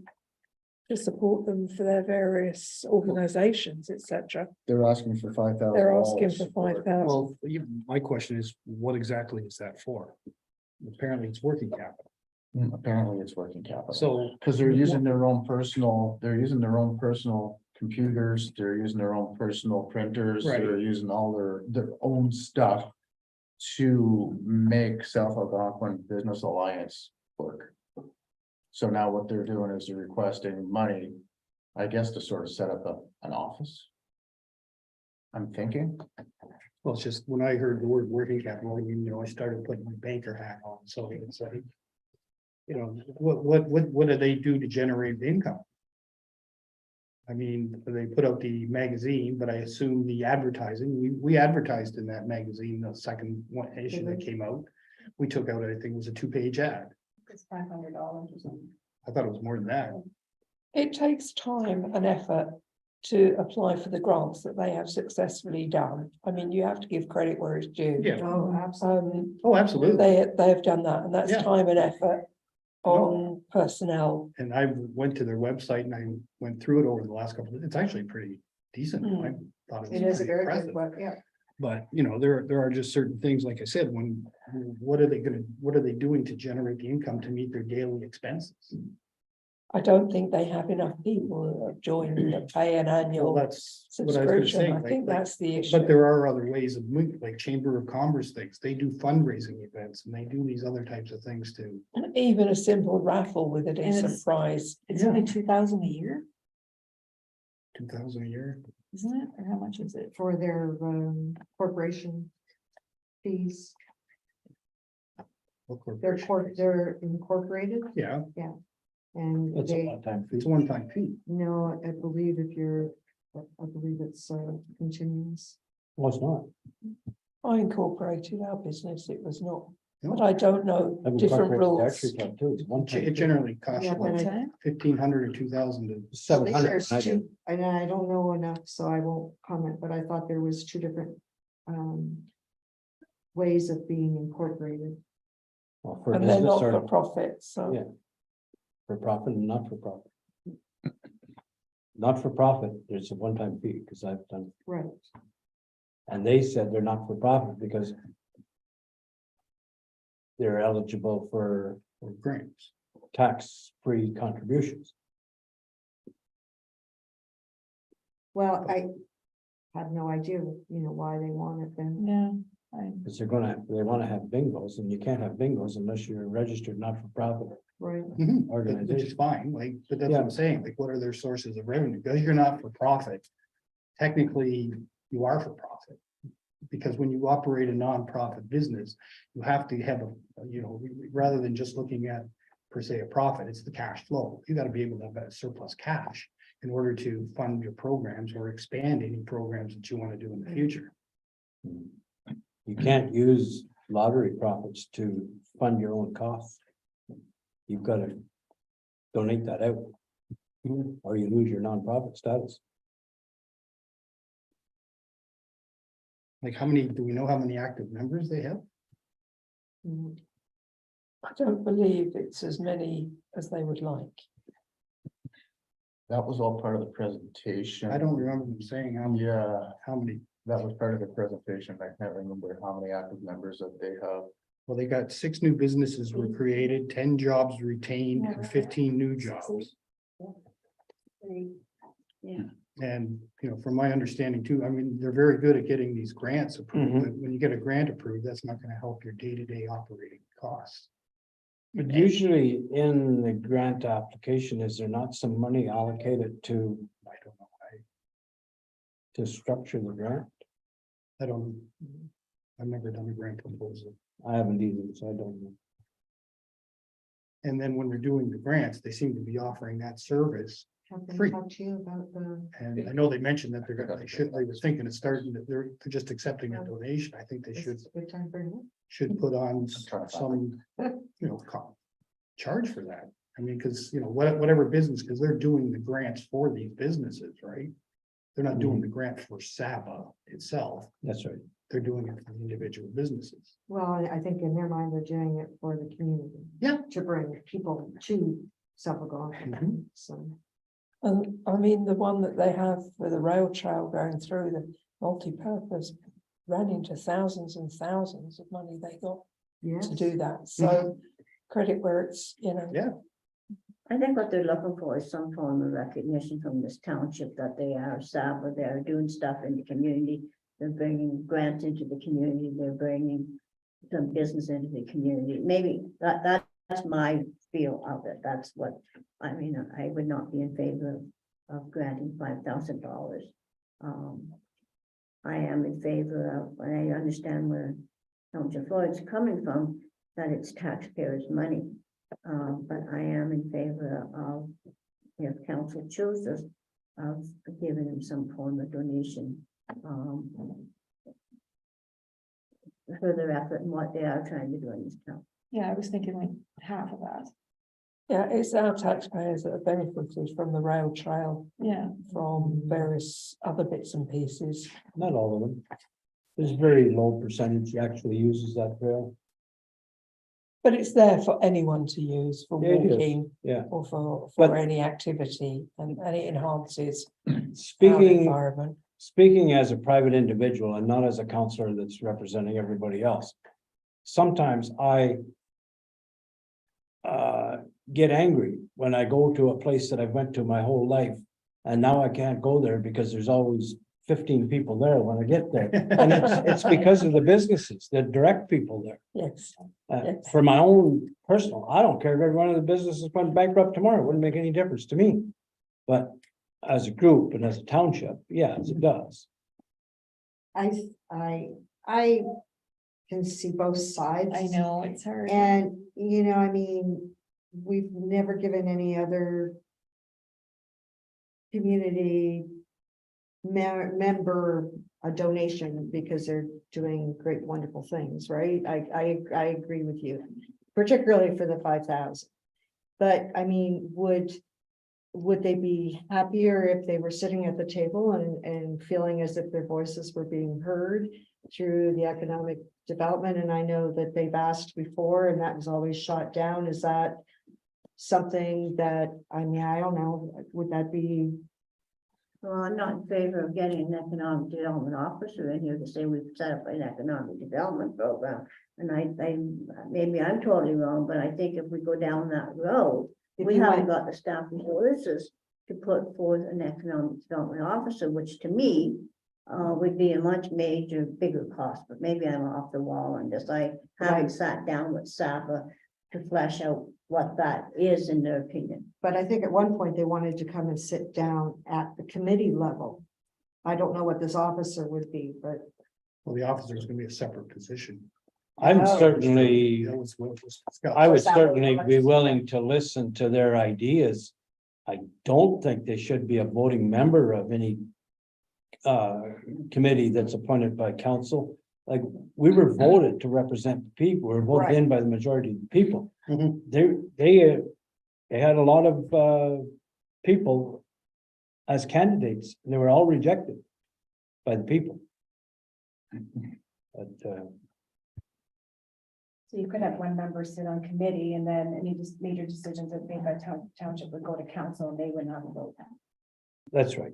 to support them for their various organizations, etc. They're asking for $5,000. They're asking for 5,000. Well, my question is, what exactly is that for? Apparently it's working capital. Apparently it's working capital. So, Cause they're using their own personal computers, they're using their own personal printers, Right. they're using all their own stuff. To make South Algonquin Business Alliance work. So now what they're doing is they're requesting money, I guess, to sort of set up an office. I'm thinking, well, it's just when I heard the word working capital, I started putting my banker hat on, so it's like. What do they do to generate income? I mean, they put out the magazine, but I assume the advertising, we advertised in that magazine, the second one issue that came out. We took out, I think it was a 2-page ad. It's $500 or something. I thought it was more than that. It takes time and effort to apply for the grants that they have successfully done. I mean, you have to give credit where it's due. Yeah. Oh, absolutely. Oh, absolutely. They have done that, and that's Yeah. time and effort on personnel. And I went to their website and I went through it over the last couple of, it's actually pretty decent. thought It is a pretty very impressive. good one, yeah. But, you know, there are just certain things, like I said, what are they doing to generate the income to meet their daily expenses? I don't think they have enough people that have joined that pay an Well, annual that's what I was gonna say. subscription. I like- think like- that's the issue. But there are other ways of moving, like Chamber of Commerce things. They do fundraising events and they do these other types of things too. Even a simple raffle with a decent it's- prize. It's only 2,000 a year, 2,000 a year. isn't it? Or how much is it? For their corporation fees. What They're corporation? they're incorporated Yeah, and It's a they, one-time fee. it's a one-time fee. no, I believe I believe it's continuous. Well, it's not. I incorporated our business, it was not, No. but I don't know I've different incorporated the rules. Archery Club too. It's one It time. generally costs Yeah, you but like I- 1,500 or 2,000 to. I think 700. there's two, and I don't know enough, so I won't comment, but I thought there was two different ways of being incorporated. Well, for And they're business not or for profit, so. Yeah. for profit and not for profit. Not for profit, there's a one-time fee, because I've done, Right. and they said they're not for profit because they're eligible for Or grants. tax-free contributions. Well, I have no idea, why they want it then. Yeah. Because they want to have bingos, and you can't have bingos unless you're a registered not-for-profit Right. Which is organization. fine, like, but that's what I'm saying, like, what are their sources of revenue? Because you're not for profit. Technically, you are for profit. Because when you operate a nonprofit business, you have to have rather than just looking at per se a profit, it's the cash flow. You gotta be able to have that surplus cash in order to fund your programs or expand any programs that you want to do in the future. You can't use lottery profits to fund your own costs. You've got to donate that out, or you lose your nonprofit status. Like, do we know how many active members they have? Mhm. I don't believe it's as many as they would like. That was all part of the presentation. I don't remember them saying how many, Yeah, how many. that was part of the presentation. I can't remember how many active members that they have. Well, they got 6 new businesses were created, 10 jobs retained, and 15 new jobs. Yeah. And, from my understanding too, I mean, they're very good at getting these grants approved, Mhm. but when you get a grant approved, that's not gonna help your day-to-day operating costs. But usually in the grant application, is there not some money allocated to, I don't know, to structure the grant? I don't, I've never done a grant proposal. I haven't either, so I don't know. And then when they're doing the grants, they seem to be offering that service. Have they Free. talked to you about the? And I know they mentioned that they was thinking of starting, that they're just accepting a donation. I think they This should is a good time for it. put on trying to some, charge for that. I mean, because, whatever business, because they're doing the grants for these businesses, right? They're not doing the grant for Saba itself. That's right. They're doing it for the individual businesses. Well, I think in their mind, they're doing it for the community. Yeah. To bring people to Suffolk, Mhm. so. And I mean, the one that they have for the rail trail going through the multi-purpose ran into thousands and thousands of money they got Yes. to do that. So credit where it's, Yeah. I think what they're looking for is some form of recognition from this township that they are Saba, they're doing stuff in the community. They're bringing grants into the community, they're bringing some business into the community. Maybe that's my feel of it. That's what, I mean, I would not be in favor of granting $5,000. I am in favor of, I understand where Councillor Floyd's coming from, that it's taxpayers' money. But I am in favor of, if council chooses, of giving them some form of donation. For their effort and what they are trying to do in this town. Yeah, I was thinking like half of that. Yeah, it's our taxpayers that have benefited from the rail trail, Yeah. from various other bits and pieces. Not all of them. There's very low percentage actually uses that trail. But it's there for anyone to use for Yeah, it is. walking Yeah. or for But- any activity, and it enhances our Speaking, environment. speaking as a private individual and not as a counselor that's representing everybody else, sometimes I get angry when I go to a place that I've went to my whole life, and now I can't go there because there's always 15 people there when I get there. And it's because of the businesses, the direct people there. Yes, Yes. For my own personal, I don't care if every one of the businesses went bankrupt tomorrow, it wouldn't make any difference to me. But as a group and as a township, yes, it does. I can see both sides. I know, it's hard. And, you know, I mean, we've never given any other community member a donation because they're doing great, wonderful things, right? I agree with you, particularly for the 5,000. But I mean, would they be happier if they were sitting at the table and feeling as if their voices were being heard through the economic development? And I know that they've asked before and that was always shot down. Is that something that, I mean, I don't know, would that be? Well, I'm not in favor of getting an economic development officer in here to say we've set up an economic development program. And I maybe I'm totally wrong, but I think if we go down that road, we haven't got the staff resources to put forth an economic development officer, which to me would be a much bigger cost, but maybe I'm off the wall on this. I haven't sat down with SAPA to flesh out what that is in their opinion. But I think at one point they wanted to come and sit down at the committee level. I don't know what this officer would be, but. Well, the officer is gonna be a separate position. I'm Oh. certainly, That was what was discussed. I would Is that what certainly you want be to say? willing to listen to their ideas. I don't think they should be a voting member of any committee that's appointed by council. Like, we were voted to represent the people, we were voted in by the majority of the people. Mhm. They had a lot of people as candidates, and they were all rejected by the people. But So you could have one member sit on committee and then any just major decisions that made by township would go to council and they would not vote. that's right.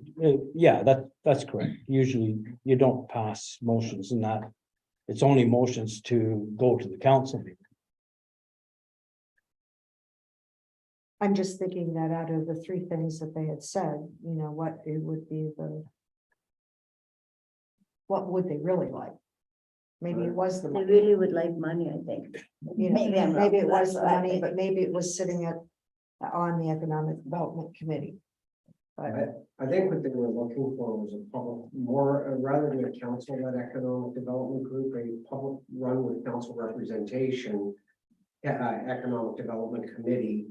Yeah, that's correct. Usually you don't pass motions and that. It's only motions to go to the council meeting. I'm just thinking that out of the three things that they had said, you know, what it would be what would they really like? Maybe it was the They money, really would like money, I think. you know, Maybe I'm wrong, maybe it but was that's the what I money, think. but maybe it was sitting on the economic development committee. But I think what they were looking for was a public, more, rather than a council-led economic development group, a public run with council representation, economic development committee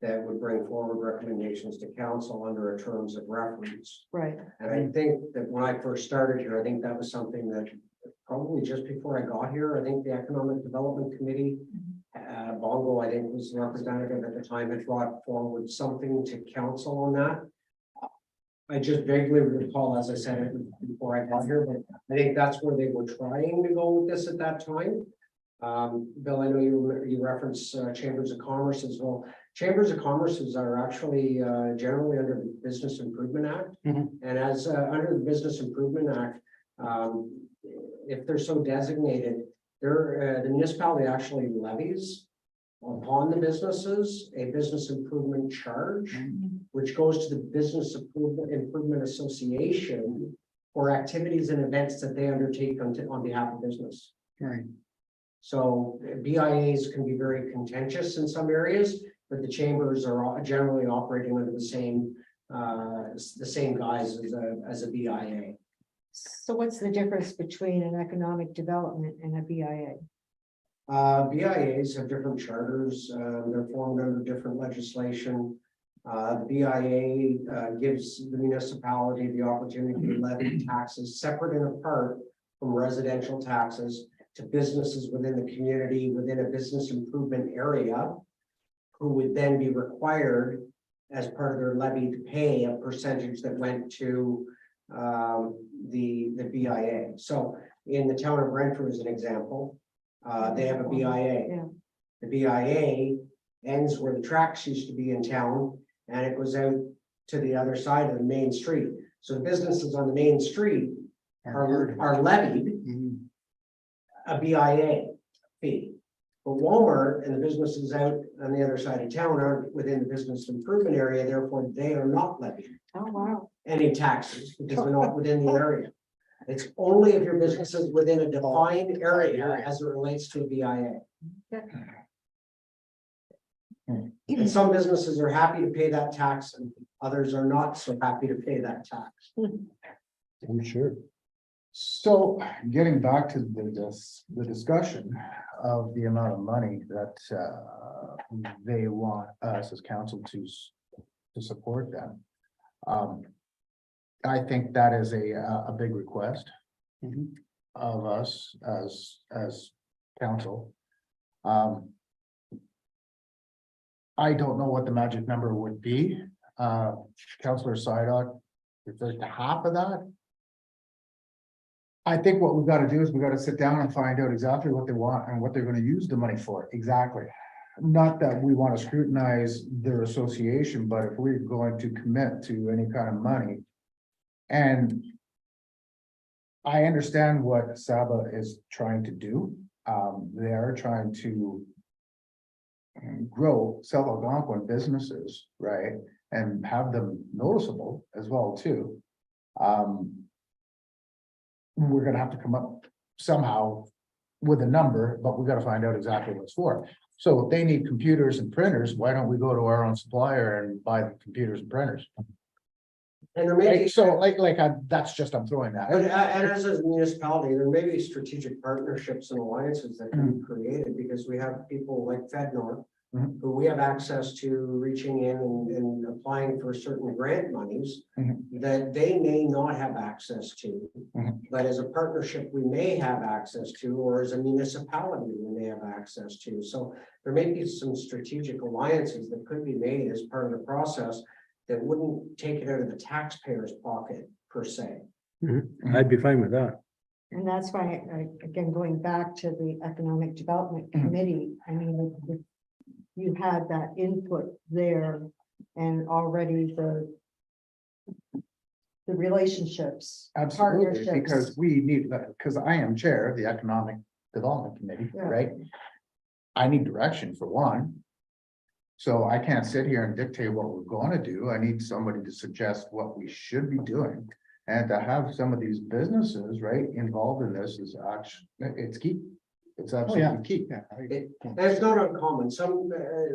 that would bring forward recommendations to council under a terms of reference. right, And I think that when I first started here, I think that was something that probably just before I got here, I think the economic development committee, Bongo, I think was the representative at the time, had brought forward something to council on that. I just vaguely recall, as I said it before I got here, but I think that's where they were trying to go with this at that time. Bill, I know you reference chambers of commerce as well. Chambers of commerces are actually generally under the Business Improvement Act. Mhm. And as under the Business Improvement Act, if they're so designated, the municipality actually levies upon the businesses a business improvement charge, which goes to the Business Improvement Association for activities and events that they undertake on behalf of business. Right. So BIAs can be very contentious in some areas, but the chambers are generally operating under the same guise as a BIA. so what's the difference between an economic development and a BIA? BIAs have different charters, they're formed under different legislation. The BIA gives the municipality the opportunity to levy taxes separate and apart from residential taxes to businesses within the community, within a business improvement area, who would then be required as part of their levy to pay a percentage that went to the BIA. So in the town of Brentford, as an example, they have a BIA. Yeah. The BIA ends where the tracks used to be in town, and it goes out to the other side of the main street. So the businesses on the main street are levied Mhm. a BIA fee. But Walmart and the businesses out on the other side of town aren't within the business improvement area, therefore they are not levied Oh, wow. any taxes because they're not within the area. It's only if your business is within a defined area as it relates to a BIA. And some businesses are happy to pay that tax and others are not so happy to pay that tax. I'm sure. So getting back to the discussion of the amount of money that they want us as council to support them. I think that is a big request of us as council. I don't know what the magic number would be. Councillor Sidoc, if there's half of that. I think what we've got to do is we've got to sit down and find out exactly what they want and what they're going to use the money for. Exactly. Not that we want to scrutinize their association, but if we're going to commit to any kind of money. And I understand what Saba is trying to do. They are trying to grow South Algonquin businesses, right? And have them noticeable as well too. We're gonna have to come up somehow with a number, but we gotta find out exactly what it's for. So if they need computers and printers, why don't we go to our own supplier and buy the computers and printers? And there may be. So that's just, I'm throwing that. But and as a municipality, there may be strategic partnerships and alliances that can be created because we have people like FedNor. Mhm. Who we have access to reaching in and applying for certain grant monies. Mhm. That they may not have access to. Mhm. But as a partnership, we may have access to, or as a municipality, we may have access to. So there may be some strategic alliances that could be made as part of the process. That wouldn't take it out of the taxpayer's pocket per se. I'd be fine with that. And that's why, again, going back to the Economic Development Committee, I mean, if you had that input there and already the relationships. Absolutely, partnerships. because we need, because I am chair of the Economic Development Committee, Yeah. right? I need direction for one. So I can't sit here and dictate what we're gonna do. I need somebody to suggest what we should be doing. And to have some of these businesses, right, involved in this is actually, it's key. It's absolutely key. And it's not uncommon.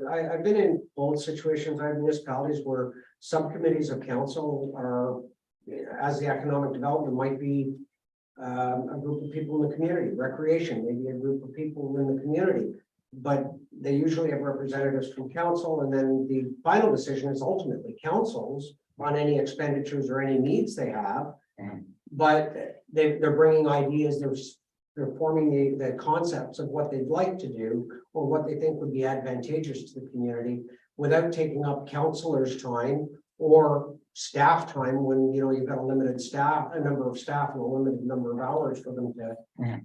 I've been in both situations. I have municipalities where subcommittees of council are, as the economic development might be a group of people in the community, recreation, maybe a group of people in the community. But they usually have representatives from council, and then the final decision is ultimately council's on any expenditures or any needs they have. But they're bringing ideas, they're forming the concepts of what they'd like to do or what they think would be advantageous to the community without taking up councilors' time or staff time when, you know, you've got a limited staff, a number of staff and a limited number of hours for them to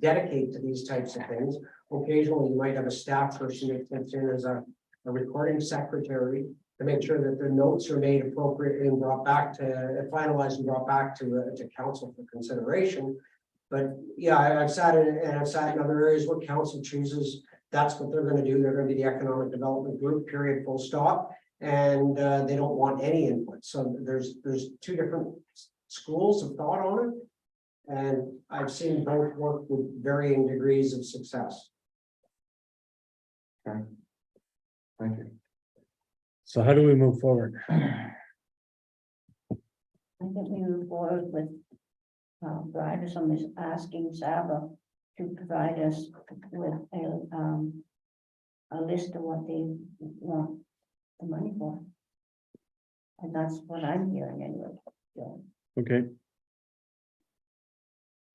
dedicate to these types of things. Occasionally, you might have a staff person that comes in as a recording secretary to make sure that the notes are made appropriately and brought back to finalized and brought back to council for consideration. But yeah, I've sat in other areas where council chooses, that's what they're gonna do. They're gonna be the economic development group, period, full stop. And they don't want any input. So there's two different schools of thought on it. And I've seen both work with varying degrees of success. Okay. Thank you. So how do we move forward? I think we move forward with, Bryderson is asking Saba to provide us with a list of what they want the money for. And that's what I'm hearing anyway. So, Okay.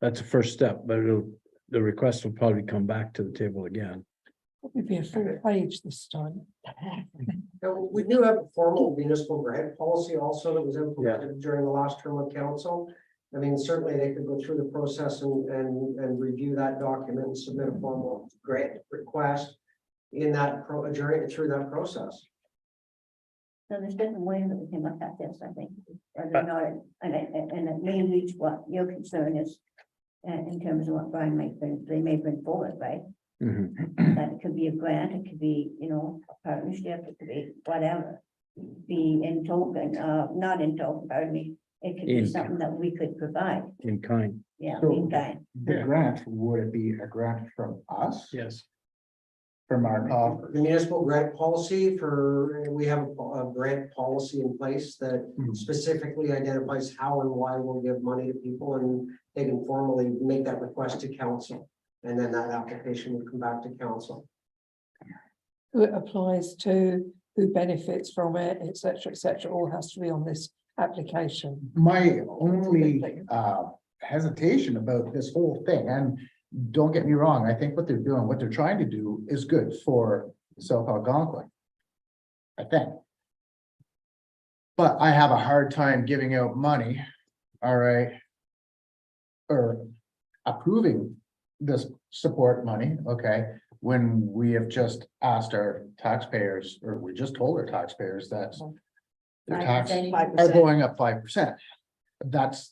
That's a first step, but the request will probably come back to the table again. Maybe a full page this time. Now, we do have a formal municipal grant policy also that was implemented during the last term of council. I mean, certainly they could go through the process and review that document and submit a formal grant request in that through that process. So there's different ways that we can look at this, I think. Whether or not, and it may reach what your concern is. In terms of what Brian they may bring forward, right? Mhm. That it could be a grant, it could be, you know, a partnership, it could be whatever. Be in token, not in token, pardon me. It could be In- something that we could provide, In kind. yeah, So- in kind. The grant, would it be a grant from us? Yes. From our coffers? The municipal grant policy we have a grant policy in place that specifically identifies how and why we'll give money to people, and they can formally make that request to council. And then that application will come back to council. Who it applies to, who benefits from it, et cetera, all has to be on this application. My only hesitation about this whole thing, and don't get me wrong, I think what they're doing, what they're trying to do is good for South Algonquin. I think. But I have a hard time giving out money, all right. Or approving this support money, okay, when we have just asked our taxpayers, or we just told our taxpayers that their taxes are going up 5%. That's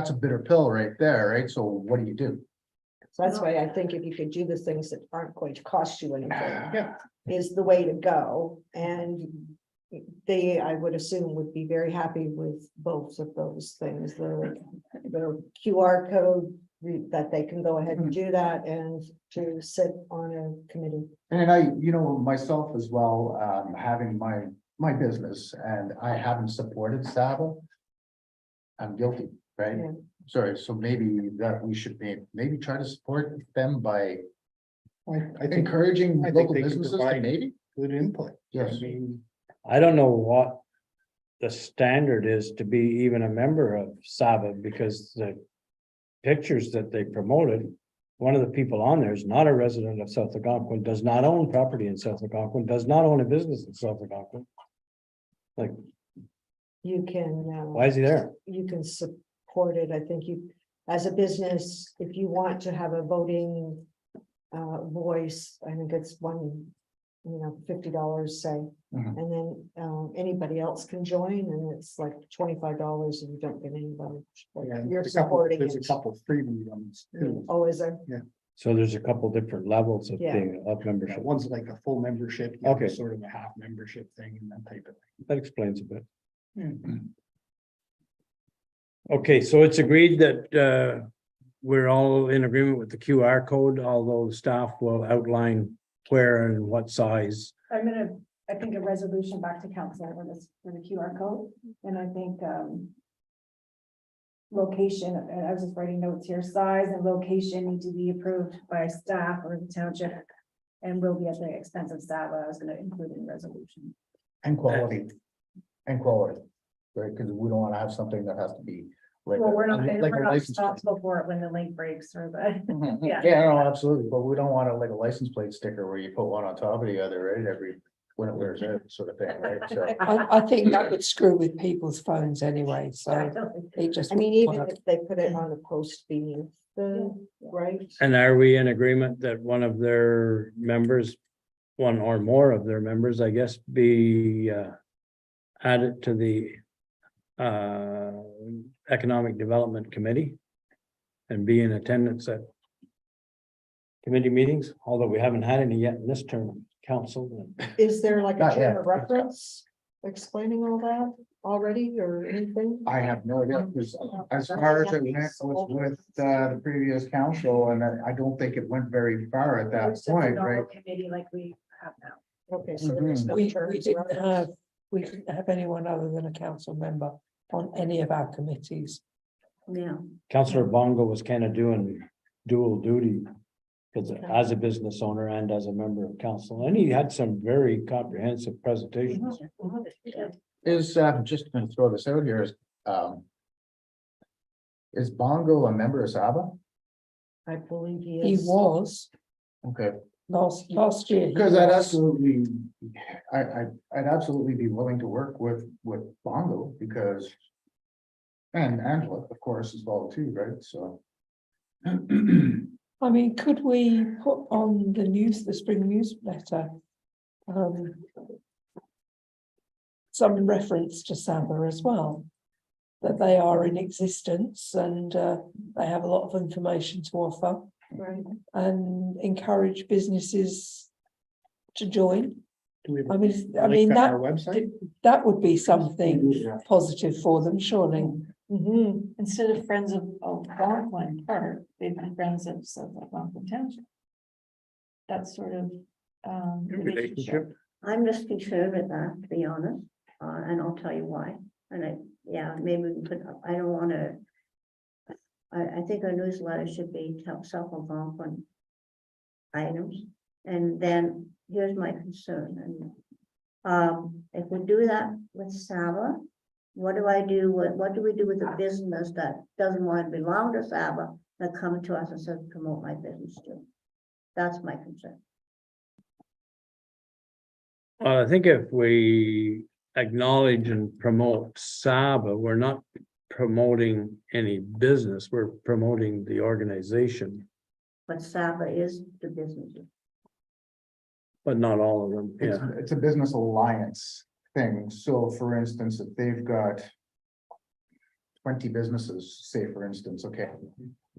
a bitter pill right there, right? So what do you do? So that's why I think if you could do the things that aren't going to cost you anything. Yeah. Is the way to go, and they, I would assume, would be very happy with both of those things, the QR code that they can go ahead and do that, and to sit on a committee. And I, you know, myself as well, having my business, and I haven't supported Saba. I'm guilty, right? Yeah. Sorry, so maybe that we should maybe try to support them by encouraging local businesses to maybe. Good input. Yes. I mean, I don't know what the standard is to be even a member of Saba, because the pictures that they promoted, one of the people on there is not a resident of South Algonquin, does not own property in South Algonquin, does not own a business in South Algonquin. Like, You can. why is he there? You can support it. I think you, as a business, if you want to have a voting voice, I think it's $50, say. Mhm. And then anybody else can join, and it's like $25 and you don't get anybody. You're supporting There's a it. couple freebies too. Oh, is there? So there's a couple different levels of Yeah. being of membership. One's like a full membership. the other's Sort of a half membership thing and that type of That explains a bit. thing. Okay, so it's agreed that we're all in agreement with the QR code, although the staff will outline where and what size. I think a resolution back to council for the QR code, and I think, location, and I was just writing notes here, size and location need to be approved by staff or the township. And will be at the expense of staff. I was gonna include in the resolution. And quality. Right, because we don't want to have something that has to be like. Well, we're not like a license plate. responsible for it when the link breaks or the, Mhm. Yeah. Yeah, no, absolutely, but we don't want to like a license plate sticker where you put one on top of the other, right, when it wears out, sort of thing, right, so. I think that would screw with people's phones anyway, so it just. I mean, even if they put it on a post beneath the, right? And are we in agreement that one of their members, one or more of their members, I guess, be added to the Economic Development Committee and be in attendance at committee meetings, although we haven't had any yet in this term of council. Is there like a Not term yet. of reference explaining all that already or anything? I have no idea, because as far as it went was with the previous council, and I don't think it went very far at that It's just a point, normal right? Committee like we have now. Okay, so there's no We terms of didn't reference. have anyone other than a council member on any of our committees. Yeah. Councillor Bongo was kind of doing dual duty. Because as a business owner and as a member of council, and he had some very comprehensive presentations. Is, just gonna throw this out here, is Bongo a member of Saba? I believe he He is. was Okay, last year. he because I'd was. absolutely, I'd absolutely be willing to work with Bongo, because. And Angela, of course, as well too, right, so. I mean, could we put on the spring newsletter? some reference to Saba as well. That they are in existence and they have a lot of information to offer Right. and encourage businesses to join. Do we have a I link mean on that our website? that would be something positive for them, surely. Mhm. Instead of Friends of Algonquin Park, they'd be Friends of South Algonquin Township. That's sort of, Relationship. I'm just concerned with that, to be honest, and I'll tell you why. And maybe we can put, I don't wanna. I think our newsletter should be South Algonquin items, and then here's my concern, and if we do that with Saba, what do I do with, what do we do with the business that doesn't want to belong to Saba, that come to us and says, promote my business too? That's my concern. I think if we acknowledge and promote Saba, we're not promoting any business, we're promoting the organization, But Saba is the business. but not all of them, It's, yeah. it's a business alliance thing. So for instance, if they've got 20 businesses, say for instance, okay,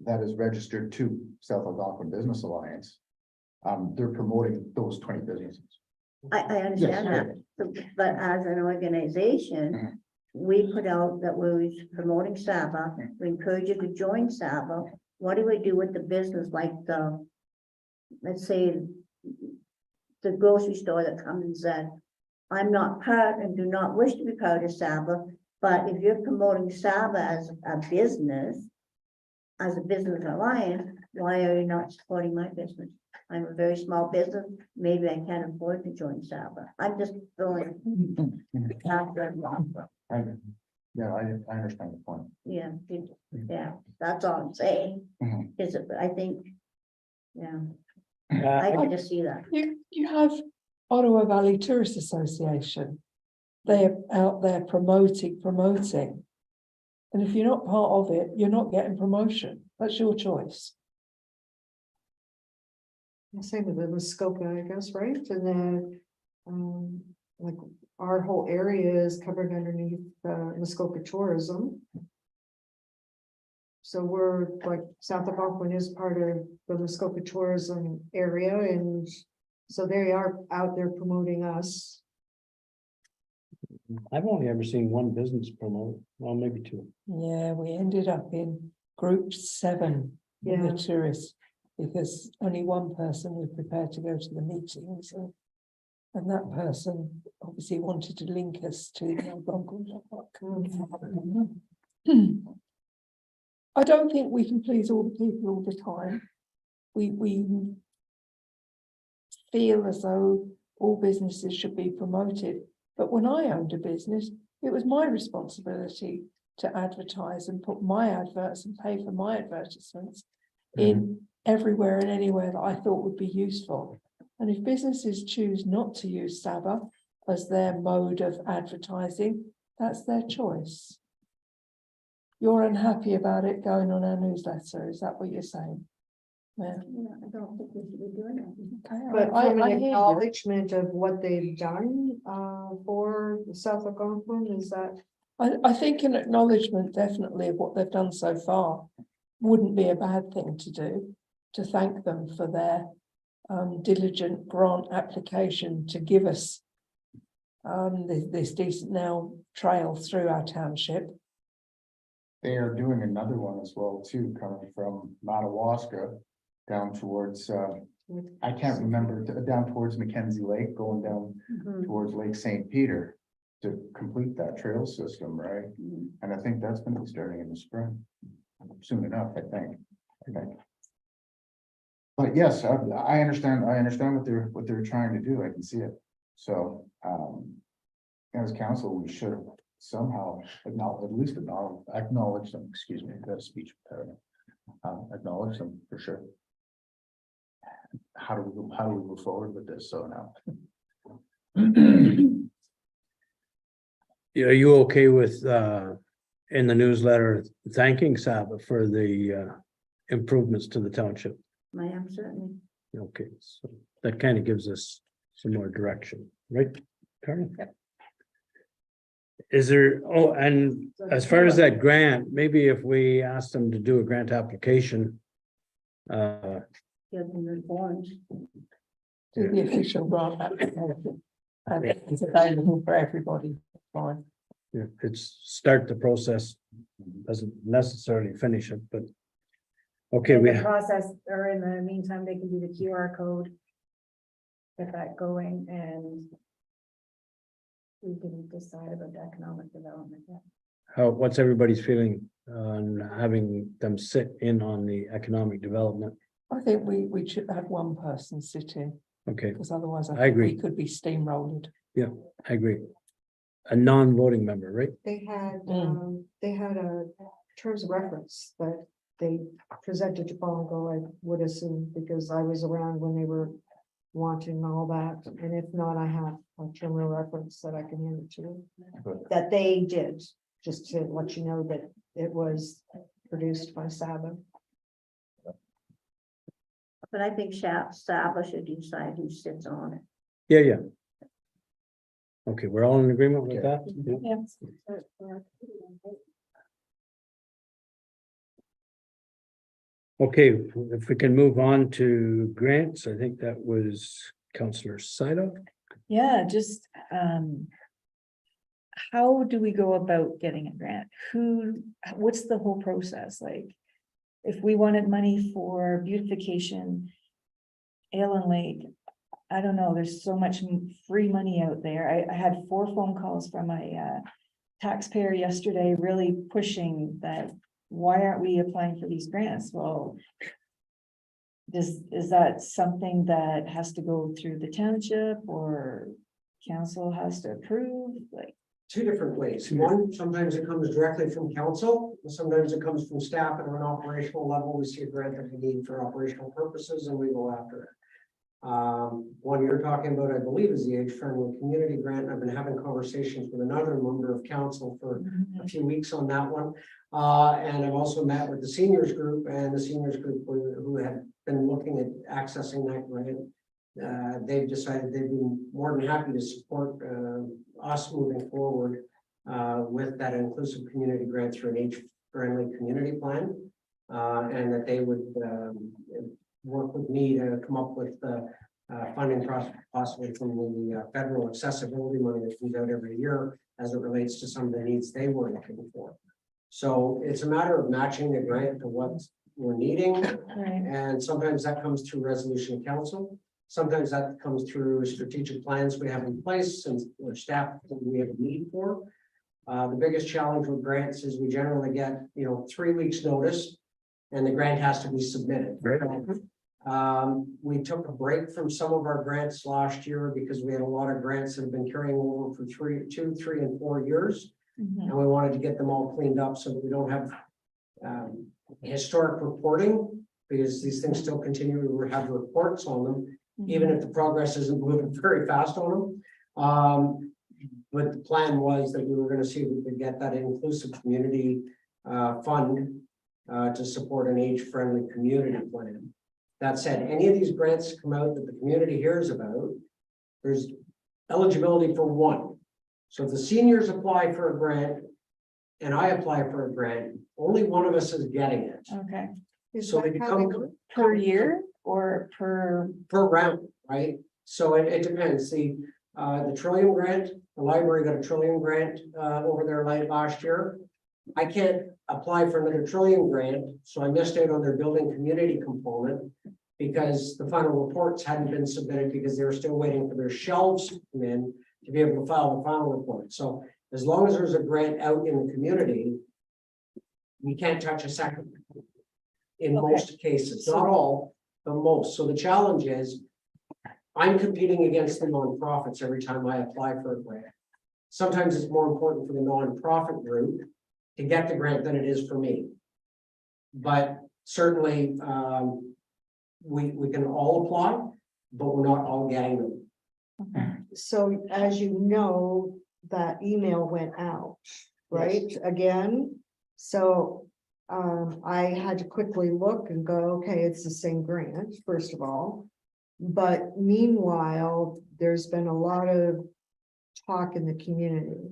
that is registered to South Algonquin Business Alliance. They're promoting those 20 businesses. I understand Yes, that, but as an organization, we put out that we're promoting Saba, we encourage you to join Saba. What do we do with the business like the, let's say, the grocery store that comes and said, I'm not part and do not wish to be part of Saba, but if you're promoting Saba as a business alliance, why are you not supporting my business? I'm a very small business, maybe I can't afford to join Saba. I'm just throwing. Yeah, I understand the point. Yeah, that's all I'm saying, Mhm. is it, I think, yeah, I I can just see that. You have Ottawa Valley Tourist Association. They're out there promoting. And if you're not part of it, you're not getting promotion. That's your choice. Same with the Muskoka, I guess, right? And then, like, our whole area is covered underneath, Muskoka tourism. So we're like, South Algonquin is part of the Muskoka tourism area, and so they are out there promoting us. I've only ever seen one business promote, well, maybe two. Yeah, we ended up in group 7 with Yeah. the tourists because only one person was prepared to go to the meetings. And that person obviously wanted to link us to the Algonquin Park. I don't think we can please all the people all the time. We feel as though all businesses should be promoted. But when I owned a business, it was my responsibility to advertise and put my adverts and pay for my advertisements in everywhere and anywhere that I thought would be useful. And if businesses choose not to use Saba as their mode of advertising, that's their choice. You're unhappy about it going on our newsletter, is that what you're saying? Yeah. I don't think we should be doing it. Okay, But I from an hear you. acknowledgement of what they've done, for the South Algonquin, is that? I think an acknowledgement definitely of what they've done so far wouldn't be a bad thing to do, to thank them for their diligent grant application to give us this decent now trail through our township. They are doing another one as well too, coming from Madawaska down towards, I can't remember, down towards Mackenzie Lake, going down towards Lake St. Peter to complete that trail system, right? And I think that's gonna be starting in the spring, soon enough, I think. But yes, I understand what they're trying to do. I can see it. So, as council, we should somehow acknowledge, at least acknowledge them, excuse me, that speech impediment. Acknowledge them for sure. How do we move forward with this? So now. Are you okay with in the newsletter thanking Saba for the improvements to the township? I am certainly. Okay, so that kind of gives us some more direction, right, Karen? Yep. Is there, oh, and as far as that grant, maybe if we asked them to do a grant application. Give them the forms. Do the official grant application. And it's available for everybody, fine. Yeah, it's start the process, doesn't necessarily finish it, but. Okay, In we, the process, or in the meantime, they can do the QR code. Get that going and. We can decide about the economic development. what's everybody's feeling on having them sit in on the economic development? I think we should have one person sitting, Okay, because otherwise I I think agree. we could be steamrolled. I agree. A non-voting member, right? They had a terms of reference that they presented to Bongo, I would assume, because I was around when they were wanting all that, and if not, I have a term of reference that I can hand it to you. That they did, just to let you know that it was produced by Sabbath. But I think Sabbath should decide who sits on it. Yeah. Okay, we're all in agreement with that? Yeah. Yeah. Okay, if we can move on to grants, I think that was Councillor Sido. Yeah, just, how do we go about getting a grant? What's the whole process like? If we wanted money for beautification, Allen Lake, I don't know, there's so much free money out there. I had 4 phone calls from my taxpayer yesterday, really pushing that, why aren't we applying for these grants? Well, is that something that has to go through the township or council has to approve? Like, 2 different ways. One, sometimes it comes directly from council, and sometimes it comes from staff at an operational level. We see a grant that we need for operational purposes and we go after it. One you're talking about, I believe, is the age-friendly community grant. I've been having conversations with another member of council for a few weeks on that one. And I've also met with the seniors group and the seniors group who have been looking at accessing that grant. They've decided they'd be more than happy to support us moving forward with that inclusive community grant through an age-friendly community plan. And that they would work with me to come up with the funding process, possibly from the federal accessibility money that comes out every year as it relates to some of the needs they were looking for. So it's a matter of matching the grant to what we're needing. right. And sometimes that comes through resolution of council. Sometimes that comes through strategic plans we have in place and or staff that we have a need for. The biggest challenge with grants is we generally get, 3 weeks notice and the grant has to be submitted. We took a break from some of our grants last year because we had a lot of grants that have been carrying over for 2, 3, and 4 years. Mhm. And we wanted to get them all cleaned up so that we don't have historic reporting, because these things still continue to have reports on them, even if the progress isn't moving very fast on them. But the plan was that we were going to see if we could get that inclusive community fund to support an age-friendly community plan. That said, any of these grants come out that the community hears about, there's eligibility for one. So if the seniors apply for a grant and I apply for a grant, only one of us is getting it. Okay, So they become per year or per? per round, right? So it depends. The Trillium grant, the library got a Trillium grant over there last year. I can't apply for another Trillium grant, so I missed out on their building community component because the final reports hadn't been submitted because they were still waiting for their shelves to come in to be able to file the final report. So as long as there's a grant out in the community, we can't touch a second. In most cases, not all, but most. So the challenge is I'm competing against the nonprofits every time I apply for a grant. Sometimes it's more important for the nonprofit group to get the grant than it is for me. But certainly, we can all apply, but we're not all getting them. So as you know, that email went out, right, again? So I had to quickly look and go, okay, it's the same grant, first of all. But meanwhile, there's been a lot of talk in the community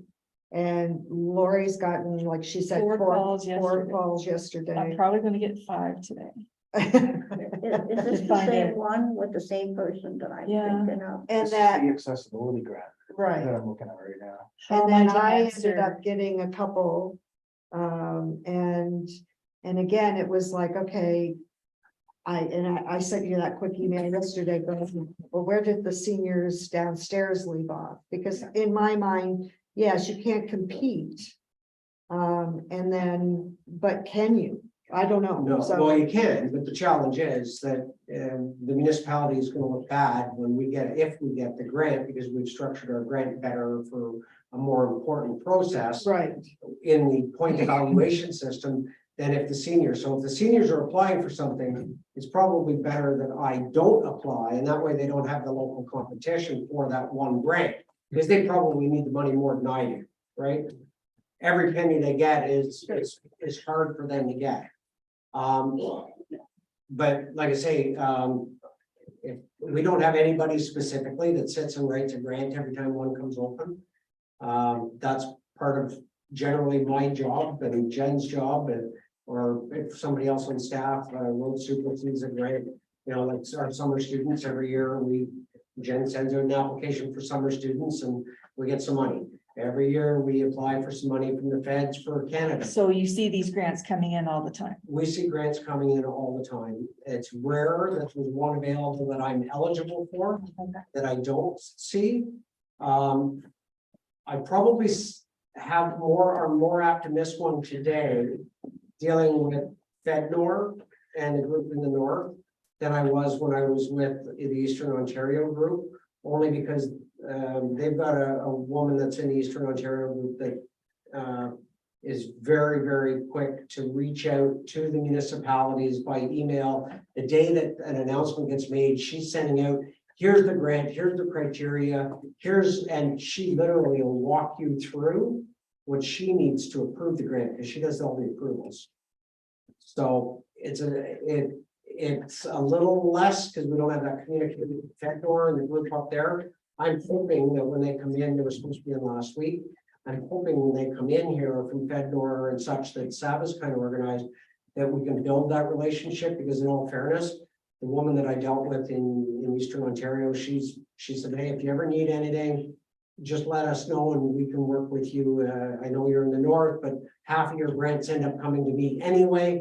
And Lori's gotten, like she said, Four calls four yesterday. calls I'm yesterday. probably gonna get 5 today. Is this the Find same out. one with the same person that I'm Yeah. thinking of? And This is that, the accessibility grant right. that I'm looking at right now. How And am then to I ended answer? up getting a couple, and again, it was like, okay. I sent you that quick email yesterday, going, well, where did the seniors downstairs leave off? Because in my mind, yes, you can't compete. And then, but can you? I don't know. No, So- well, you can, but the challenge is that the municipality is gonna look bad when we get, if we get the grant, because we've structured our grant better for a more important process Right, in the point evaluation system than if the seniors. So if the seniors are applying for something, it's probably better that I don't apply, and that way they don't have the local competition for that one grant, because they probably need the money more than I do, right? Every penny they get is hard for them to get. But like I say, if we don't have anybody specifically that sits and writes a grant every time one comes open. That's part of generally my job and Jen's job, and or if somebody else on staff, road superintendent's a grant, you know, like our summer students every year, Jen sends out an application for summer students and we get some money. Every year we apply for some money from the feds for Canada. So you see these grants coming in all the time. We see grants coming in all the time. It's rare that there's one available that I'm eligible for, that I don't see. I probably have I'm more apt to miss one today dealing with FedNor and the group in the north than I was when I was with the Eastern Ontario group, only because they've got a woman that's in the Eastern Ontario group that is very, very quick to reach out to the municipalities by email. The day that an announcement gets made, she's sending out, here's the grant, here's the criteria, and she literally will walk you through what she needs to approve the grant, because she does all the approvals. So it's a little less because we don't have that communication with the FedNor and the group up there. I'm hoping that when they come in, they were supposed to be in last week. I'm hoping when they come in here from FedNor and such that Sava's kind of organized, that we can build that relationship, because in all fairness, the woman that I dealt with in Eastern Ontario, she said, hey, if you ever need anything, just let us know and we can work with you. I know you're in the north, but half of your grants end up coming to me anyway.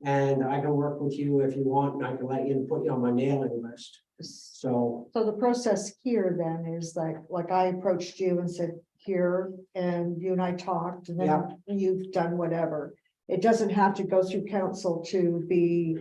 And I can work with you if you want, and I can let you and put you on my mailing list. So so the process here then is like I approached you and said, here, and you and I talked, and Yeah. then you've done whatever. It doesn't have to go through council to be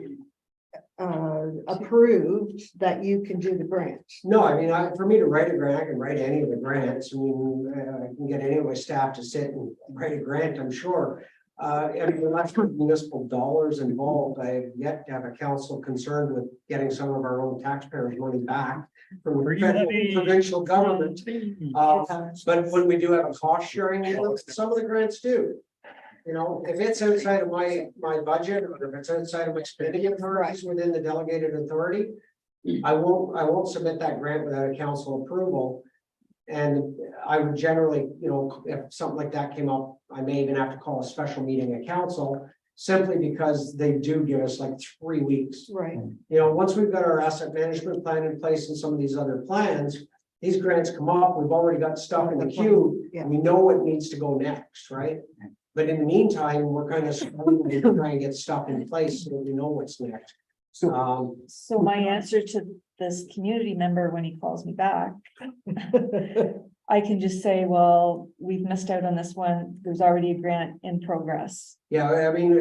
approved that you can do the grant. no, I mean, for me to write a grant, I can write any of the grants. I mean, I can get any of my staff to sit and write a grant, I'm sure. And unless there's municipal dollars involved, I have yet to have a council concerned with getting some of our own taxpayers' money back from the federal and provincial government. But when we do have a cost sharing, some of the grants do. You know, if it's outside of my budget, or if it's outside of my spending authorities within the delegated authority, I won't submit that grant without a council approval. And I would generally, you know, if something like that came up, I may even have to call a special meeting at council, simply because they do give us like 3 weeks. Right. You know, once we've got our asset management plan in place and some of these other plans, these grants come up, we've already got stuff in the queue, Yeah. we know what needs to go next, right? But in the meantime, we're kind of trying to get stuff in place so that we know what's next. So, So my answer to this community member, when he calls me back, I can just say, well, we've missed out on this one. There's already a grant in progress. Yeah, I mean,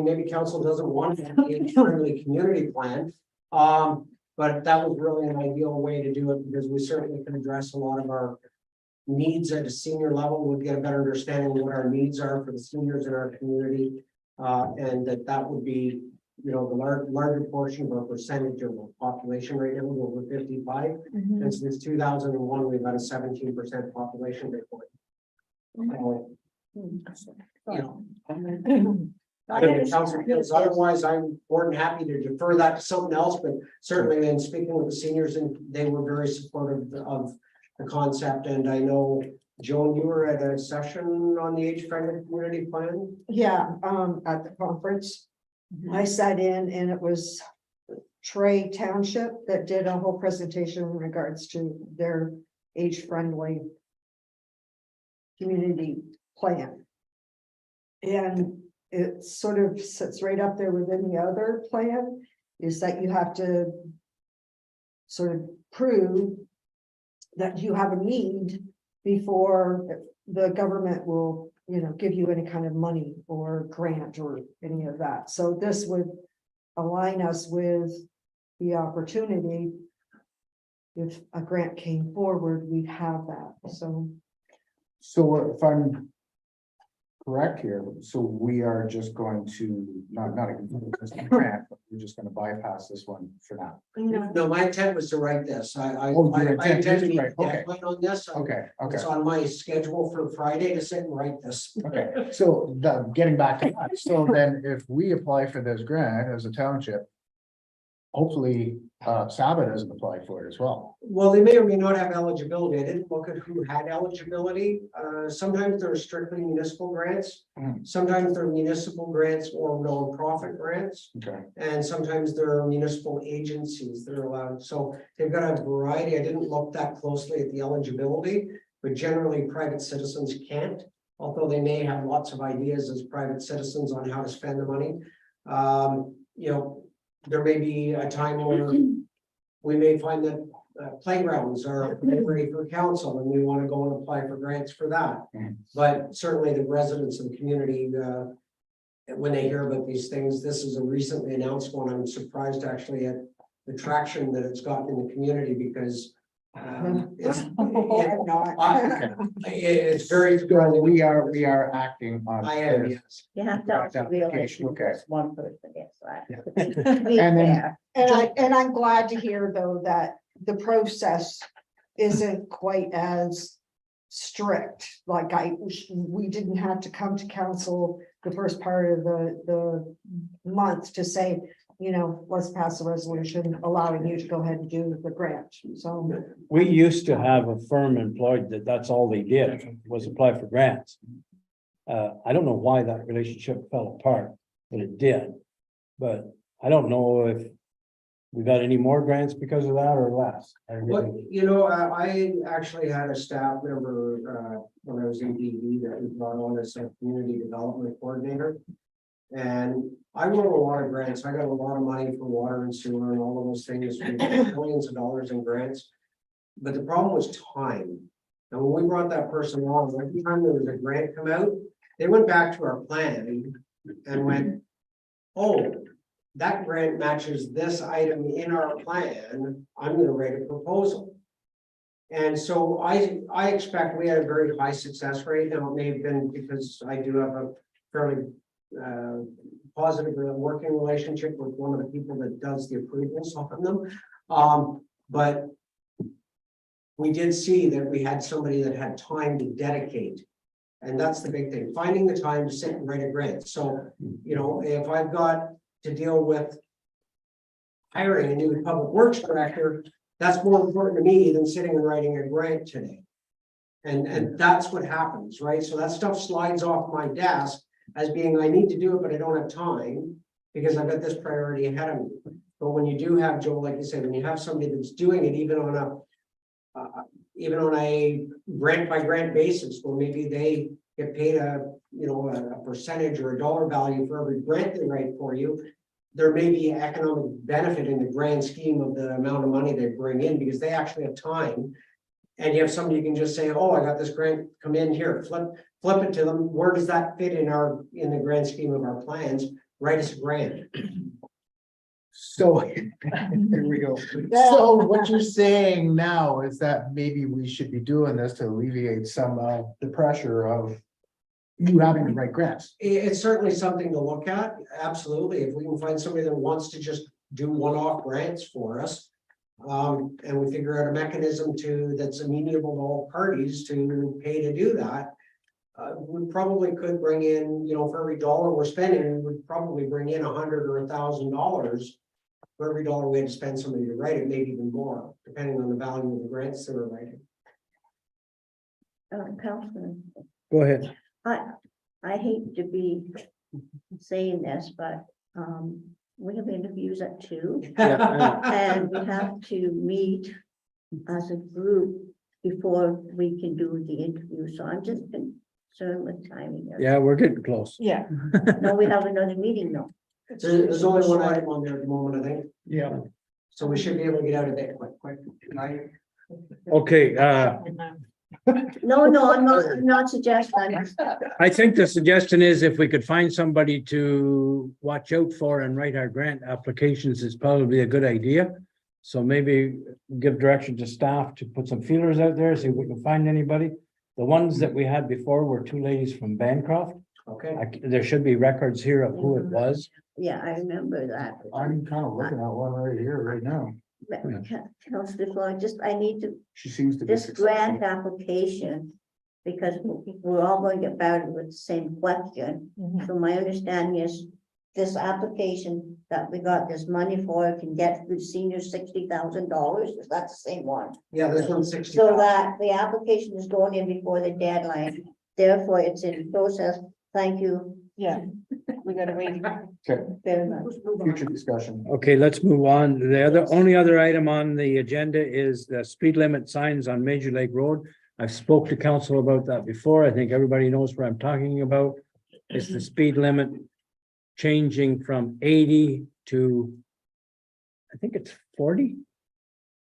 maybe council doesn't want to have a friendly community plan. But that was really an ideal way to do it, because we certainly can address a lot of our needs at a senior level. We'll get a better understanding of what our needs are for the seniors in our community. And that would be, you know, the larger portion of our percentage of the population right now, over 55. And since 2001, we've had a 17% population rate. You know, I think the council feels otherwise, I'm more than happy to defer that to something else, but certainly in speaking with the seniors, and they were very supportive of the concept. And I know Joan, you were at a session on the age-friendly community plan? Yeah, at the conference, I sat in and it was Trey Township that did a whole presentation in regards to their age-friendly community plan. And it sort of sits right up there within the other plan, is that you have to sort of prove that you have a need before the government will, you know, give you any kind of money or grant or any of that. So this would align us with the opportunity. If a grant came forward, we'd have that, so. So if I'm correct here, so we are just going to, not a grant, but we're just gonna bypass this one for now. No, my intent was to write this. I Oh, your intent intend to is meet right, the okay. deadline on this. Okay, okay. It's on my schedule for Friday to sit and write this. Okay, so getting back to that, so then if we apply for this grant as a township. Hopefully, Saba doesn't apply for it as well. Well, they may or may not have eligibility. I didn't look at who had eligibility. Sometimes they're strictly municipal grants. Mhm. Sometimes they're municipal grants or nonprofit grants. Okay. And sometimes there are municipal agencies that are allowed. So they've got a variety. I didn't look that closely at the eligibility, but generally private citizens can't. Although they may have lots of ideas as private citizens on how to spend the money. You know, there may be a time where we may find that playgrounds are ready for council and we want to go and apply for grants for that. Mhm. But certainly the residents of the community, when they hear about these things, this is a recently announced one. I'm surprised actually at the traction that it's gotten in the community because it's very. So we are acting on. I am, this. yes. You have to also realize Application, okay. it's one person, yes, right. And then- And I'm glad to hear though that the process isn't quite as strict. Like we didn't have to come to council the first part of the month to say, you know, let's pass a resolution allowing you to go ahead and do the grant. So We used to have a firm employed that's all they did was apply for grants. I don't know why that relationship fell apart, but it did. But I don't know if we got any more grants because of that or less. Well, you know, I actually had a staff member, when I was in DV that we brought on as a community development coordinator. And I wrote a lot of grants. I got a lot of money for water and sewer and all of those things, millions of dollars in grants. But the problem was time. And when we brought that person on, every time there was a grant come out, they went back to our plan and went, oh, that grant matches this item in our plan. I'm gonna write a proposal. And so I expect we had a very high success rate. Now it may have been because I do have a fairly positive working relationship with one of the people that does the approvals on them. But we did see that we had somebody that had time to dedicate. And that's the big thing, finding the time to sit and write a grant. So, you know, if I've got to deal with hiring a new public works director, that's more important to me than sitting and writing a grant today. And that's what happens, right? So that stuff slides off my desk as being, I need to do it, but I don't have time because I've got this priority ahead of me. But when you do have, Joel, like you said, when you have somebody that's doing it even on a grant by grant basis, where maybe they get paid a percentage or a dollar value for every grant they write for you, there may be economic benefit in the grand scheme of the amount of money they bring in because they actually have time. And you have somebody you can just say, oh, I got this grant, come in here, flip it to them. Where does that fit in the grand scheme of our plans? Write us a grant. So here we go. So what you're saying now is that maybe we should be doing this to alleviate some of the pressure of you having to write grants. It's certainly something to look at. Absolutely. If we can find somebody that wants to just do one-off grants for us. And we figure out a mechanism that's amenable to all parties to pay to do that. We probably could bring in, for every dollar we're spending, we would probably bring in $100 or $1,000 for every dollar we had to spend somebody to write it, maybe even more, depending on the value of the grants that we're writing. Councilman, Go ahead. I hate to be saying this, but, we have interviews at 2. And we have to meet as a group before we can do the interview, so I'm just concerned with timing. here. Yeah, we're getting close. Yeah. No, we have another meeting though. There's only one item on there at the moment, I think, Yeah. so we should be able to get out of there quick. Okay, No, I'm not suggesting. I think the suggestion is if we could find somebody to watch out for and write our grant applications is probably a good idea. So maybe give direction to staff to put some feelers out there, see if we can find anybody. The ones that we had before were 2 ladies from Bancroft. Okay. There should be records here of who it was. Yeah, I remember that. I'm kind of looking at one right here, right now. Councillor Floyd, I need to, She seems to be this grant successful. application, because we're all going to get battered with the same question. So my understanding is this application that we got this money for can get the senior $60,000. Is that the same one? Yeah, this one's 60. So that the application is going in before the deadline, therefore it's in process. Thank you Yeah, we gotta wait. Okay, very much. future discussion. Okay, let's move on. The only other item on the agenda is the speed limit signs on Major Lake Road. I've spoke to council about that before. I think everybody knows what I'm talking about. It's the speed limit changing from 80 to, I think it's 40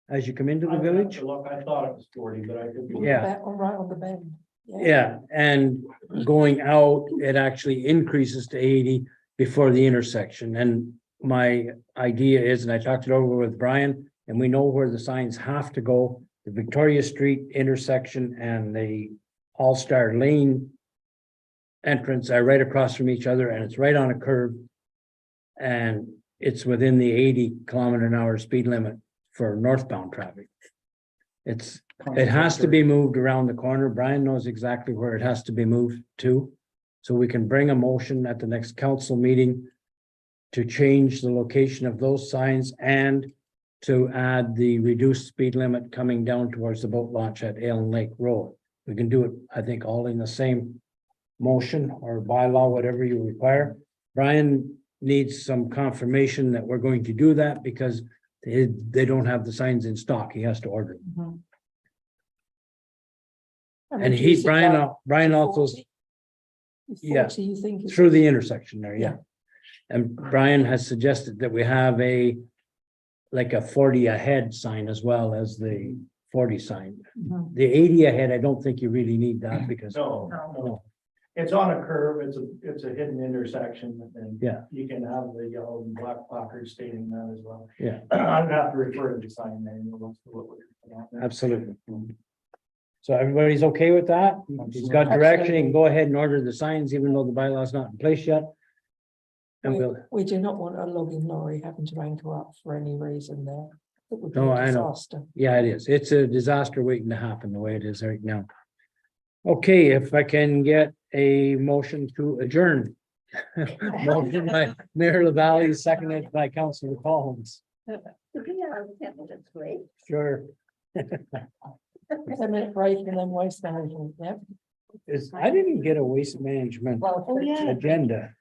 as you come into the village. Look, I thought it was 40, but I could be. Yeah. Right on the bend. Yeah, and going out, it actually increases to 80 before the intersection. And my idea is, and I talked it over with Brian, and we know where the signs have to go. The Victoria Street intersection and the All-Star Lane entrance are right across from each other, and it's right on a curve. And it's within the 80 km/h speed limit for northbound traffic. It has to be moved around the corner. Brian knows exactly where it has to be moved to. So we can bring a motion at the next council meeting to change the location of those signs and to add the reduced speed limit coming down towards the boat launch at Allen Lake Road. We can do it, I think, all in the same motion or bylaw, whatever you require. Brian needs some confirmation that we're going to do that because they don't have the signs in stock. He has to order them. And Brian also, yeah, You think through the intersection there, yeah. And Brian has suggested that we have like a 40 ahead sign as well as the 40 sign. The 80 ahead, I don't think you really need that because. No. It's on a curve, it's a hidden intersection, and Yeah. you can have the yellow and black placard stating that as well. Yeah. I'd have to refer to the sign manual. Absolutely. So everybody's okay with that? He's got direction, he can go ahead and order the signs, even though the bylaw's not in place yet. And we do not want a logging lorry having to anchor up for any reason there. It would be No, a I know. disaster. Yeah, it is. It's a disaster waiting to happen the way it is right now. Okay, if I can get a motion to adjourn. Motion by Mayor LaValle, seconded by Councilor Collins. That's great. Sure. 10-minute break and then waste management, yep. I didn't get a waste management Well, yeah. agenda.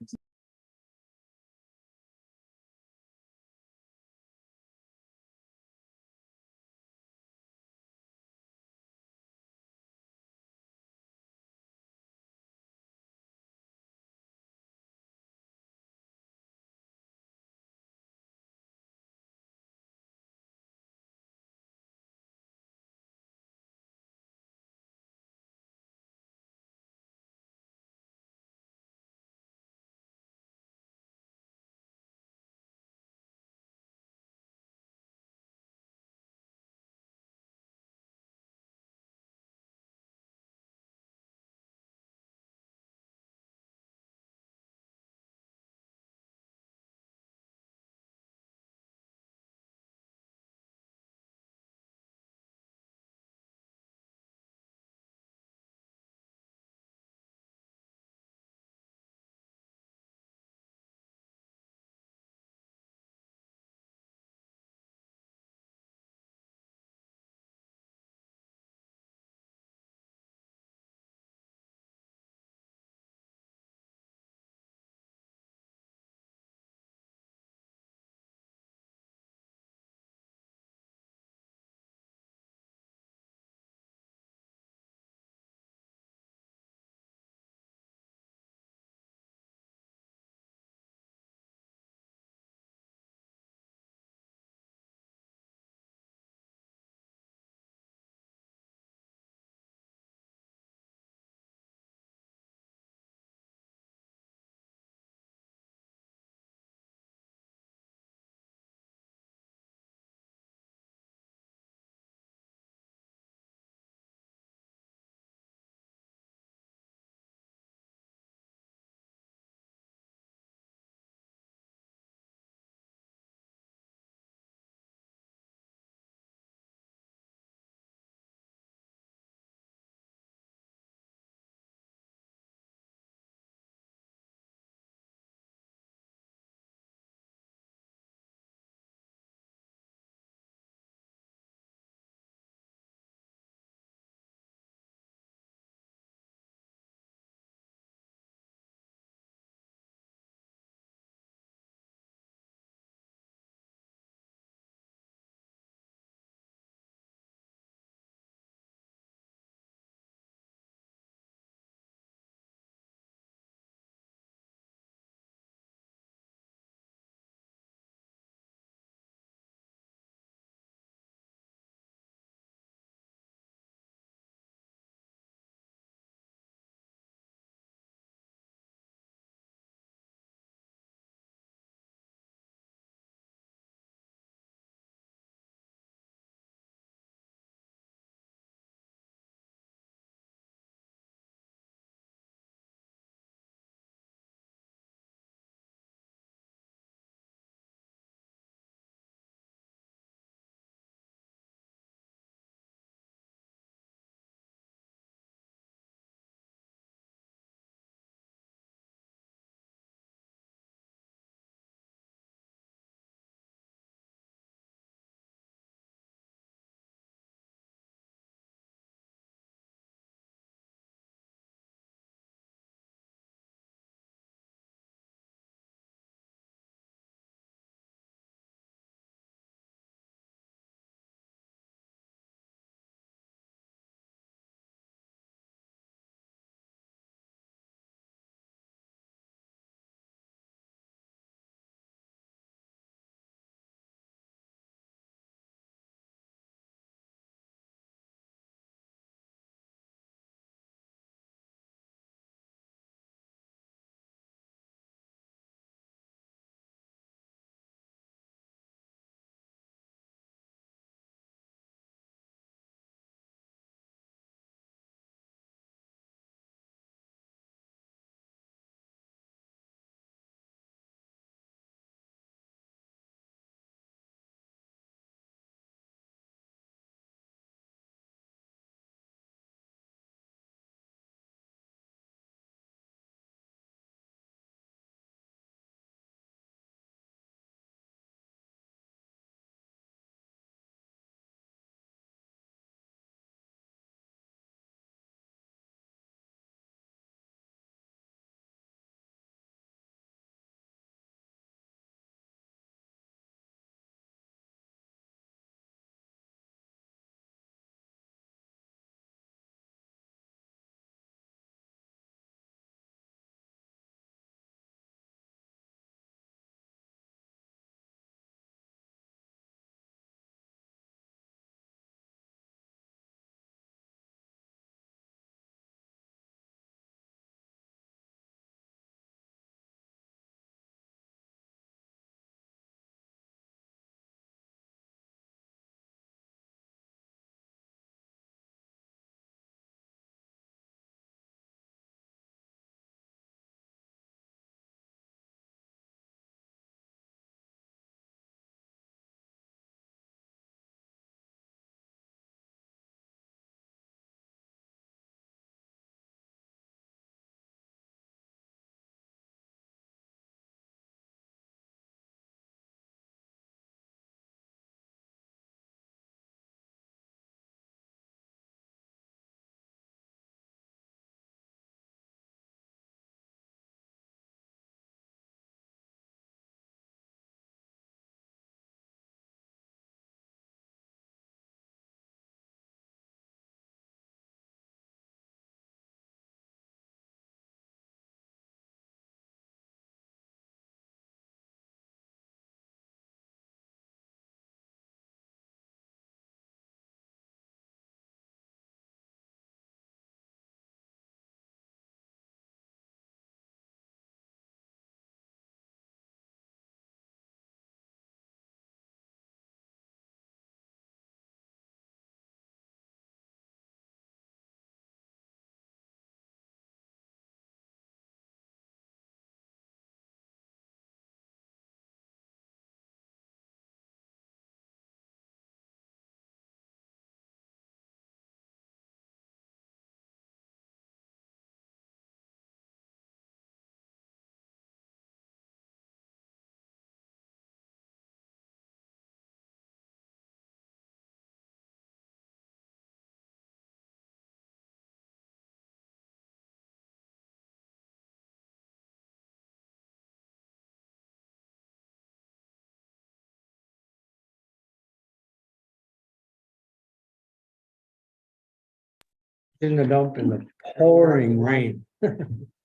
in the dump in the pouring rain.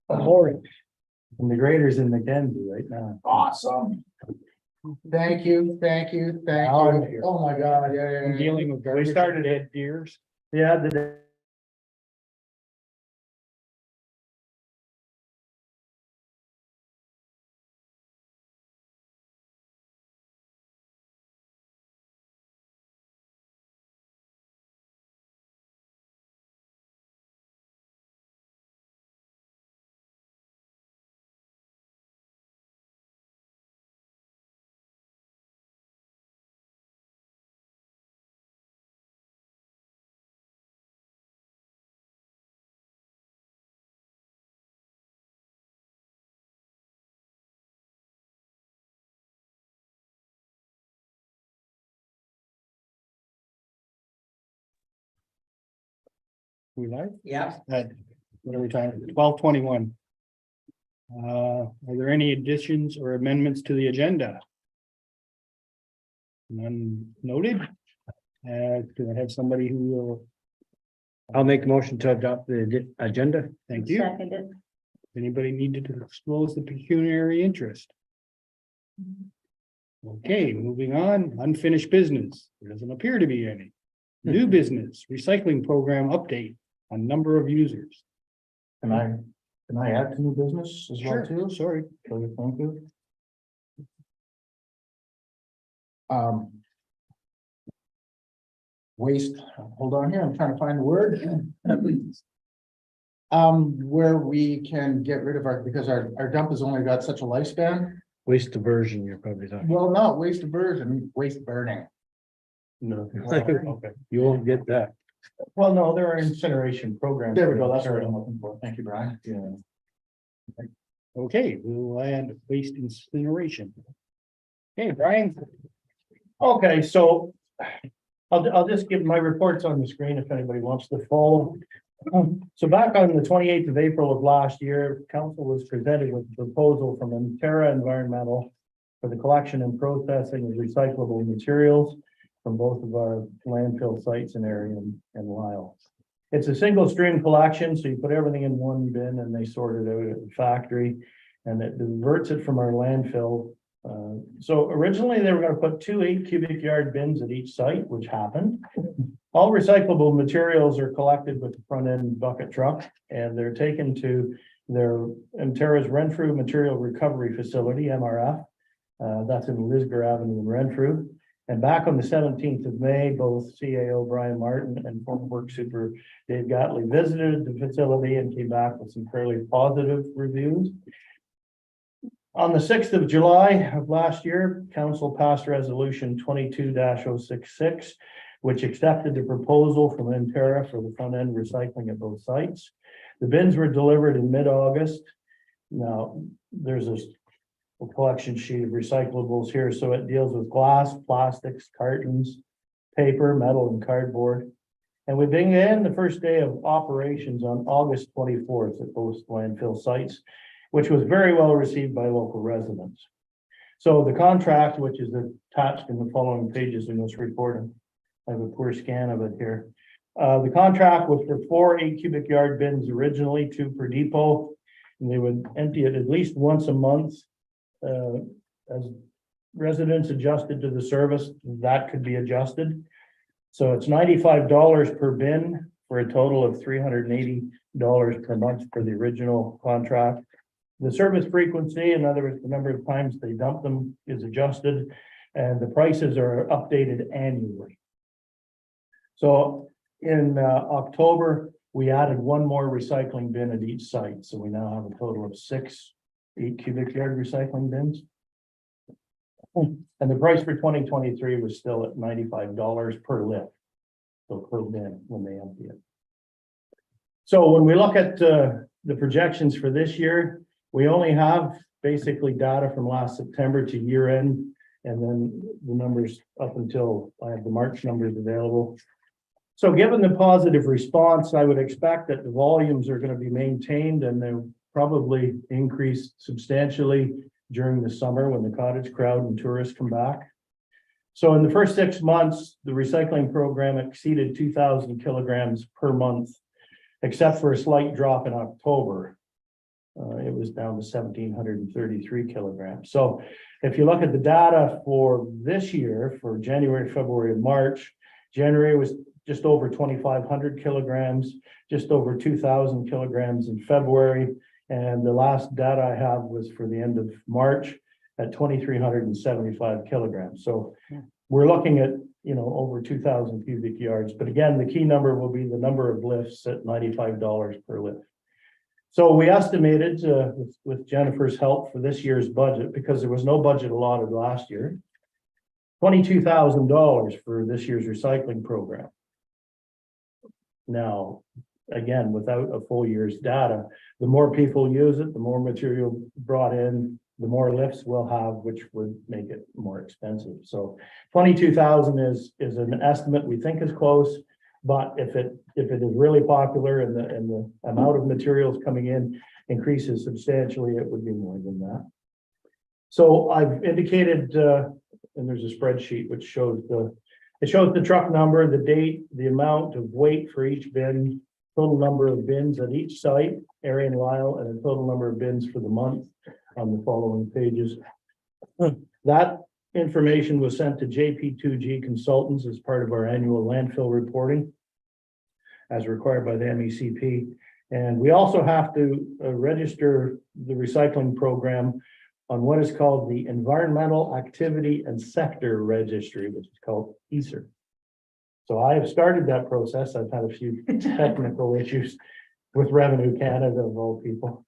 Pouring. And the grader's in the Kenzie right now. Awesome. Thank you, thank you, thank Now I'm you. here. Oh, my God, yeah, I'm dealing with. We started dead deers. Yeah, the We like? Yeah. What are we talking, 12:21? Are there any additions or amendments to the agenda? None noted. Do I have somebody who will? I'll make a motion to adopt the agenda. Thank you. Second it. Anybody needed to disclose the pecuniary interest? Okay, moving on, unfinished business. There doesn't appear to be any. New business, recycling program update on number of users. Can I add to new business as well Sure, too? sorry. Okay, thank you. Waste, hold on here, I'm trying to find the word. Where we can get rid of because our dump has only got such a lifespan. Waste diversion, you're probably talking. Well, not waste diversion, waste burning. No. Okay. You won't get that. well, no, there are incineration programs. There we go, that's what I'm looking for. Thank you, Brian. Yeah. Okay, we'll add waste incineration. Okay, Brian. Okay, so I'll just give my reports on the screen if anybody wants to follow. So back on the 28th of April of last year, council was presented with a proposal from Terra Environmental for the collection and processing of recyclable materials from both of our landfill sites in Arion and Lyle. It's a single stream collection, so you put everything in one bin and they sort it out at the factory, and it diverts it from our landfill. So originally they were going to put 2 8 cubic yard bins at each site, which happened. All recyclable materials are collected with the front end bucket truck, and they're taken to their Terra's Renfrew Material Recovery Facility, MRF. That's in Lisgar Avenue in Renfrew. And back on the 17th of May, both CAO Brian Martin and former work super Dave Gatley visited the facility and came back with some fairly positive reviews. On the 6th of July of last year, council passed resolution 22-066, which accepted the proposal from Terra for the front end recycling at both sites. The bins were delivered in mid-August. Now, there's a collection sheet of recyclables here, so it deals with glass, plastics, cartons, paper, metal, and cardboard. And we began the first day of operations on August 24th at both landfill sites, which was very well received by local residents. So the contract, which is attached in the following pages in this report, I have a poor scan of it here. The contract was for 4 8 cubic yard bins originally, 2 per depot, and they would empty it at least once a month. As residents adjusted to the service, that could be adjusted. So it's $95 per bin for a total of $380 per month for the original contract. The service frequency, in other words, the number of times they dump them, is adjusted, and the prices are updated annually. So in October, we added 1 more recycling bin at each site. So we now have a total of 6 8 cubic yard recycling bins. And the price for 2023 was still at $95 per lift. So per bin when they empty it. So when we look at the projections for this year, we only have basically data from last September to year end, and then the numbers up until I have the March numbers available. So given the positive response, I would expect that the volumes are going to be maintained, and they'll probably increase substantially during the summer when the cottage crowd and tourists come back. So in the first 6 months, the recycling program exceeded 2,000 kilograms per month except for a slight drop in October. It was down to 1,733 kilograms. So if you look at the data for this year, for January, February, and March, January was just over 2,500 kilograms, just over 2,000 kilograms in February. And the last data I have was for the end of March at 2,375 kilograms. So we're looking at, over 2,000 cubic yards. But again, the key number will be the number of lifts at $95 per lift. So we estimated with Jennifer's help for this year's budget, because there was no budget allotted last year, $22,000 for this year's recycling program. Now, again, without a full year's data, the more people use it, the more material brought in, the more lifts we'll have, which would make it more expensive. So 22,000 is an estimate we think is close. But if it is really popular and the amount of materials coming in increases substantially, it would be more than that. So I've indicated, and there's a spreadsheet which shows the truck number, the date, the amount of weight for each bin, total number of bins at each site, area and Lyle, and the total number of bins for the month on the following pages. That information was sent to JP2G Consultants as part of our annual landfill reporting, as required by the MECP. And we also have to register the recycling program on what is called the Environmental Activity and Sector Registry, which is called ESER. So I have started that process. I've had a few technical issues with Revenue Canada, of all people.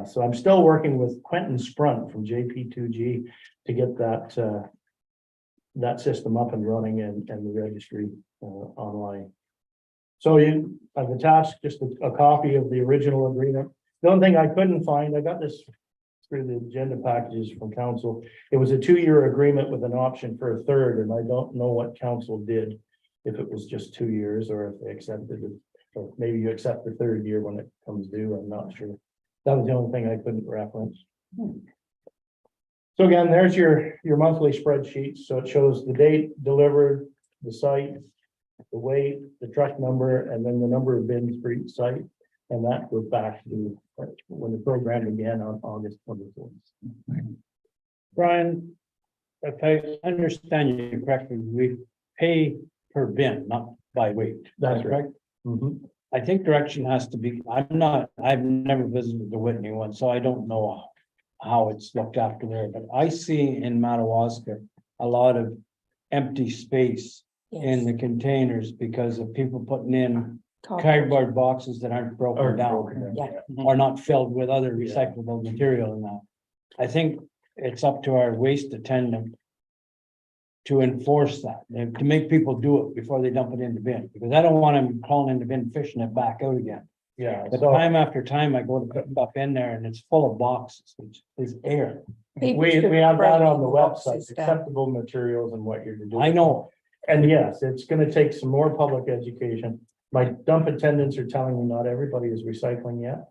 So I'm still working with Quentin Sprunt from JP2G to get that system up and running and the registry online. So I've attached just a copy of the original agreement. The only thing I couldn't find, I got this through the agenda packages from council. It was a 2-year agreement with an option for a third, and I don't know what council did, if it was just 2 years or if they accepted it. Or maybe you accept the third year when it comes due, I'm not sure. That was the only thing I couldn't reference. So again, there's your monthly spreadsheet. So it shows the date delivered, the site, the weight, the truck number, and then the number of bins for each site. And that goes back to when the program began on August 24th. Brian, if I understand you correctly, we pay per bin, not by weight. That's correct. Mm-hmm. I think direction has to be, I've never visited the Whitney one, so I don't know how it's looked after there, but I see in Madawaska a lot of empty space in the containers because of people putting in cardboard boxes that aren't broken down. Or not filled with other recyclable material in that. I think it's up to our waste attendant to enforce that, to make people do it before they dump it in the bin, because I don't want them crawling in the bin, fishing it back out again. Yeah. But time after time, I go to put stuff in there and it's full of boxes, which is air. We have that on the website, acceptable materials and what you're doing. I know. And yes, it's gonna take some more public education. My dump attendants are telling me not everybody is recycling yet.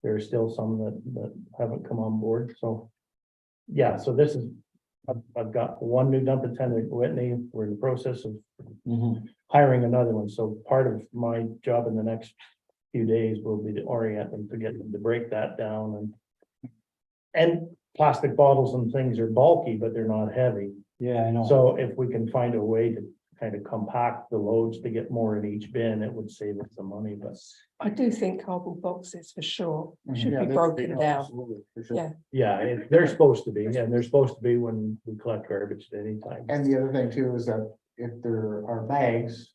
There are still some that haven't come on board, so. Yeah, so this is, I've got one new dump attendant at Whitney. We're in the process of hiring another one, so part of my job in the next few days will be to orient them, to get them to break that down. And plastic bottles and things are bulky, but they're not heavy. Yeah, I know. So if we can find a way to kind of compact the loads to get more in each bin, it would save us some money, but. I do think cardboard boxes for sure should be broken down. Yeah, they're supposed to be, and they're supposed to be when we collect garbage at any time. And the other thing too is that if there are bags,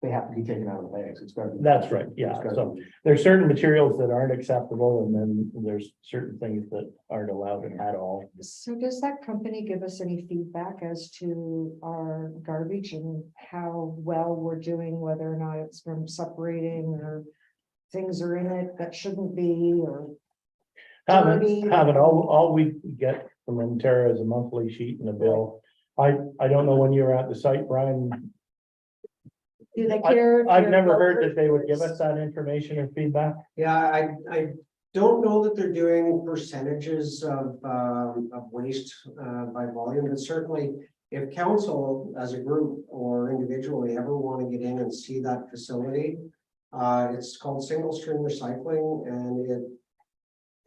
they have to be taken out of the bags. It's got to be. That's right, yeah. So there's certain materials that aren't acceptable, and then there's certain things that aren't allowed at all. So does that company give us any feedback as to our garbage and how well we're doing, whether or not it's from separating or things are in it that shouldn't be, or? Haven't, all we get from them, Tara, is a monthly sheet and a bill. I don't know when you were at the site, Brian. Do they care? I've never heard that they would give us that information or feedback. Yeah, I don't know that they're doing percentages of waste by volume, but certainly if council as a group or individually ever want to get in and see that facility, It's called single stream recycling, and